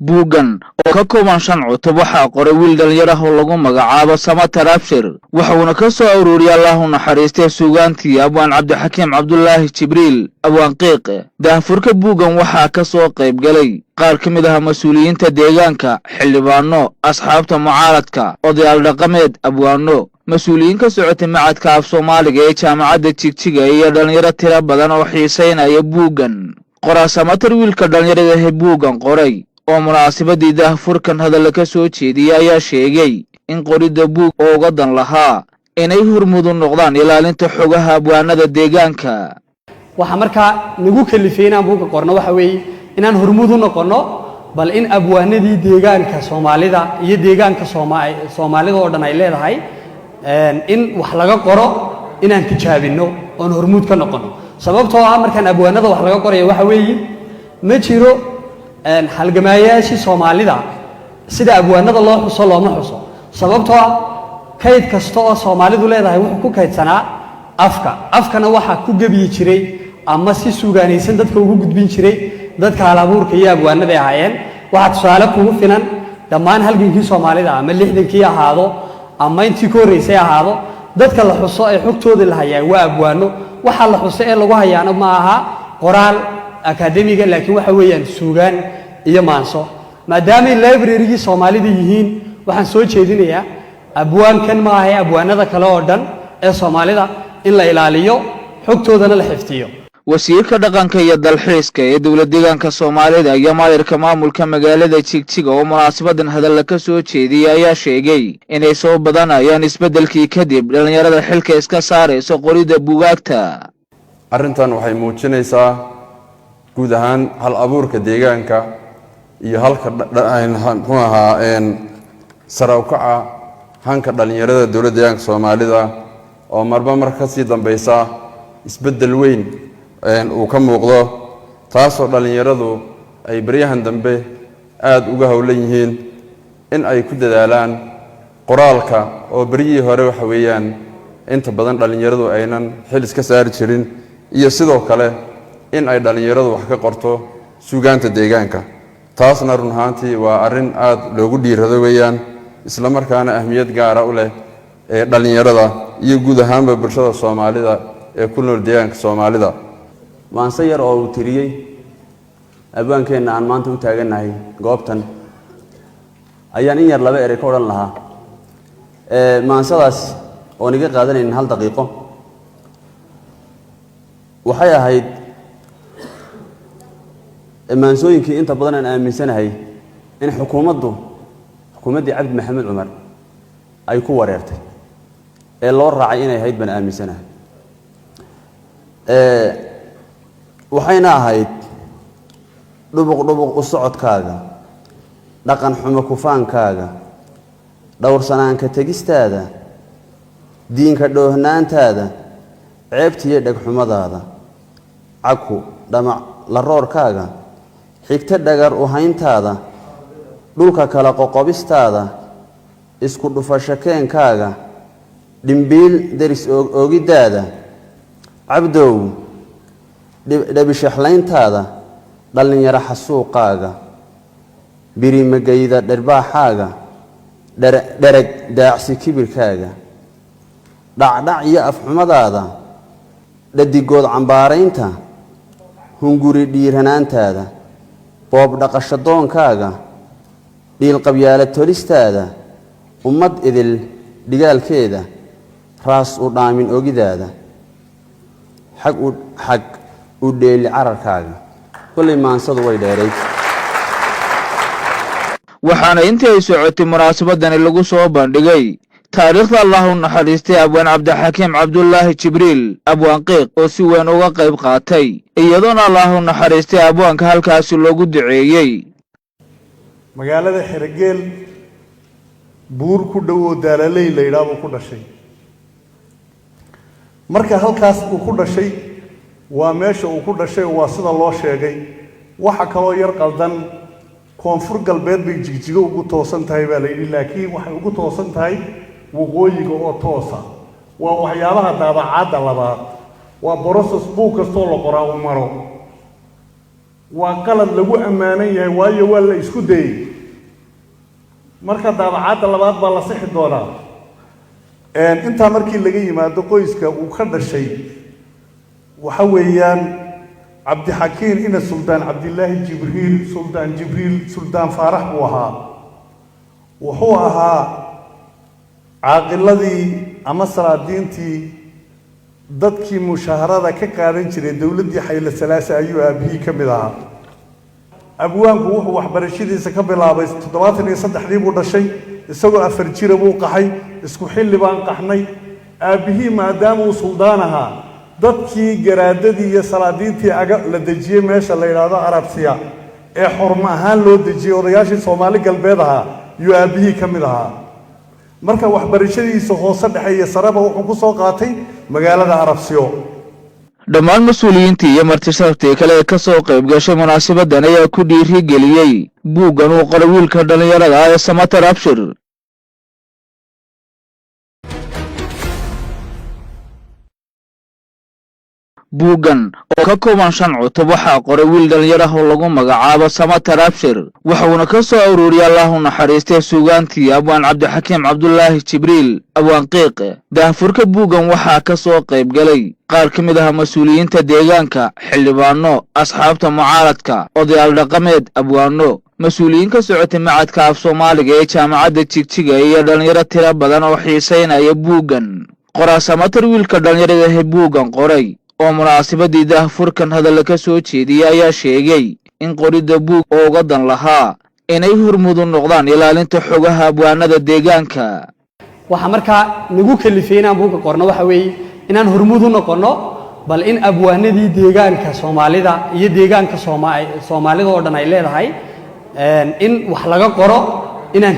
buuggan oo ka kooban 5 cutub waxaa qoray wiil dhalinyaro ah oo lagu magacaabo samater abshir wuxuuna ka soo ururiyay allah u naxariistay suugaantii abwaan cabdixakiim cabdulaahi jibriil abwaan qiiq daahfurka buuggan waxaa ka soo qayb galay qaar ka mid ah mas-uuliyiinta deegaanka xildhibaano asxaabta mucaaradka odayaal dhaqameed abwaano mas-uuliyiin ka socotay macadka af soomaaliga ee jaamacadda jigjiga iyo dhalinyaro tiro badan oo xiisaynaya buuggan qoraa samater wiilka dhalinyarada ee buuggan qoray oo munaasabadii daahfurkan hadalla ka soo jeediyay ayaa sheegay in qoridda buug oo uga dan lahaa inay hormuud u noqdaan ilaalinta xogaha abwaanada deegaanka waxa markaa nagu kalifay inaan buugga qorno waxa weeye inaan hormuud u noqono bal in abwaanadii deegaanka Soomaalida iyo deegaanka Soomaalida oo dhan ay leedahay in wax laga qoro inaan tijaabino oon hormuud ka noqono sababtoo ah markaan abwaanada wax laga qorayo waxa weeye ma jiro halgamaayaashii Soomaalida sida abwaanada loo xuso looma xuso sababtoo ah kayd kasta oo Soomaalidu leedahay wuxuu ku kaydsanaa afkana waxa ku gabiyi jiray ama si suugaanaysan dadka ugu gudbin jiray dadka halabuurka iyo abwaanada ahaayeen waxa tusaale kugu filan dhammaan halgankii Soomaalida ama 60kii ahaado ama intii ka horeysay ahaado dadka la xuso ay xogtooda la hayay waa abwaano waxa la xuso ee lagu hayaano ma aha qoraal akademiga laakiin waxa weeyaan suugaan iyo maanso maadaama library-gii Soomaalida yihiin waxaan soo jeedinayaa abwaankan ma aha abwaanada kale oo dhan ee Soomaalida in la ilaaliyo xogtoodana la xifdiyo wasiirka dhaqanka iyo dalxiiska ee dawlad deegaanka Soomaalida iyo maayirka maamulka magaalada Jigjiga oo munaasabadan hadal ka soo jeediyay ayaa sheegay inay soo badanayaan isbedelkii kadib dhalinyarada xilka iska saarayso qorida buugaagta arrintan waxay muujinaysaa guud ahaan hal abuurka deegaanka iyo halka muxuu ahaa sare u kaca hanka dhalinyarada dawlad deegaanka Soomaalida oo marba mar ka sii dambaysa isbedel weyn uu ka muuqdo taasoo dhalinyaradu ay baryahan dambe aad uga hawlan yihiin in ay ku dadaalaan qoraalka oo bariyii hore waxa weeyaan inta badan dhalinyaradu aynan xil iska saari jirin iyo sidoo kale in ay dhalinyaradu wax ka qorto suugaanta deegaanka taasna run ahaantii waa arrin aad loogu dhiirado weeyaan isla markaana ahmiyad gaar ah u leh ee dhalinyarada iyo guud ahaanba bulshada Soomaalida ee ku nool deegaanka Soomaalida maanse yar oo uu tiriyey abwaankeena aan maanta u taaganahay goobtan ayaan in yar laba eray ka odhan lahaa maansadaas oo niga qaadanaynin 1 daqiiqo waxay ahayd maansooyinkii inta badan aan aaminsanahay in xukuumaddii Cabdi Maxamed Cumar ay ku wareertay ee loo raacay inay ahayd ban aaminsanahay waxayna ahayd dhubuq u socodkaaga dhaqan xumo kufaankaaga dhowrsanaanka tegistaada diinka dhoohnaantaada ceebtiyo dhagxumadaada caku dhamac la roorkaaga xigta dhagar u hayntaada dhulka kala qoqobistaada isku dhufasho keenkaaga dhimbiil daris oogidaada cabdow dhabishaxlayntaada dhalinyaro xasuuqaaga birimagayda dhirbaaxaaga dhereg daacsi kibirkaaga dhacdhac iyo afxumadaada dhadigood cambaaraynta hunguri dhiiranaantaada boob dhaqasho doonkaaga dhiilqabyaala tolistaada ummad idil dhigaalkeeda raas u dhaamin ogidaada xag u dheeli cararkaaga kulli maansadu way dheerayd waxaana intii ay socotay munaasabadani lagu soo bandhigay taariikhda Allah u naxariistay abwaan Cabdixakiim Cabdullaahi Jibriil abwaan qiiq oo si weyn uga qayb qaatay iyadoona Allah u naxariistay abwaanka halkaas loogu duceeyay magaalada Xirgeel buur ku dhaw Daalaley la yiraahdo ku dhashay marka halkaas uu ku dhashay waa meesha uu ku dhashay waa sida loo sheegay waxa kale yar qaldan koonfur galbeed bay Jigjiga ugu toosan tahay baa la yiri laakiin waxay ugu toosan tahay waqooyiga oo toosa waa waxyaabaha daabacaadda labaad waa process buug kastoo la qoraa u maro waa qalad lagu amaanan yahay waayo waa la isku dayay marka daabacaadda labaad baa la sixi doonaa inta markii laga yimaado qoyska uu ka dhashay waxa weeyaan Cabdixakiim ina Suldaan Cabdillaahi Jibriil Suldaan Faarax buu ahaa wuxuu ahaa caaqiladii ama salaadiintii dadkii mushaharada ka qaadan jiray dawladdii Xayla Salaasa ayuu aabihii ka mid ahaa abwaanku wuxuu waxbarashadiisa ka bilaabay 73 buu dhashay isagoo 4 jir buu qaxay isku xilli baan qaxnay aabihii maadaama uu suldaan ahaa dadkii garaadadii iyo salaadiintii aga la dajiyay meesha la yiraahdo Arabsiya ee xurmo ahaan loo dajiyay odayaashii Soomaali galbeed ahaa iyo aabihii ka mid ahaa marka waxbarashadiisa hoose dhexe iyo sareba wuxuu ku soo qaatay magaalada Arabsiyo. dhammaan mas'uuliyiintii iyo martisharaftii kale ee ka soo qayb gashay munaasabadan ayaa ku dhiirigeliyey buuggan uu qoray wiilka dhalinyarada ah ee Samatar Abshir. buuggan oo ka kooban 5 cutub waxaa qoray wiil dhalinyaro ah oo lagu magacaabo Samatar Abshir wuxuuna ka soo ururiyay Allahu naxariistay suugaantii Abwaan Cabdixakiim Cabdullaahi Jibriil Abwaan Qiiqe. daahfurka buuggan waxaa ka soo qayb galay qaar ka mid ah mas'uuliyiinta deegaanka, xildhibaano, asxaabta mucaaradka, odayaal dhaqameed, abwaano, mas'uuliyiin ka socotay macadka af Soomaaliga ee jaamacadda Jigjiga iyo dhalinyaro tiro badan oo xiiseynaya buuggan. qoraa Samatar wiilka dhalinyarada ah buuggan qoray oo munaasabadii daahfurkan hadal ka soo jeediyay ayaa sheegay in qorida buug oo uga dan lahaa inay hormudu noqdaan ilaalinta xogaha abwaanada deegaanka. waxa markaa nagu kalifeynaa buugga qorno waxa weeye inaan hormudu noqono bal in abwaanadii deegaanka Soomaalida iyo deegaanka Soomaalida oo dhan ay leedahay in wax laga qoro inaan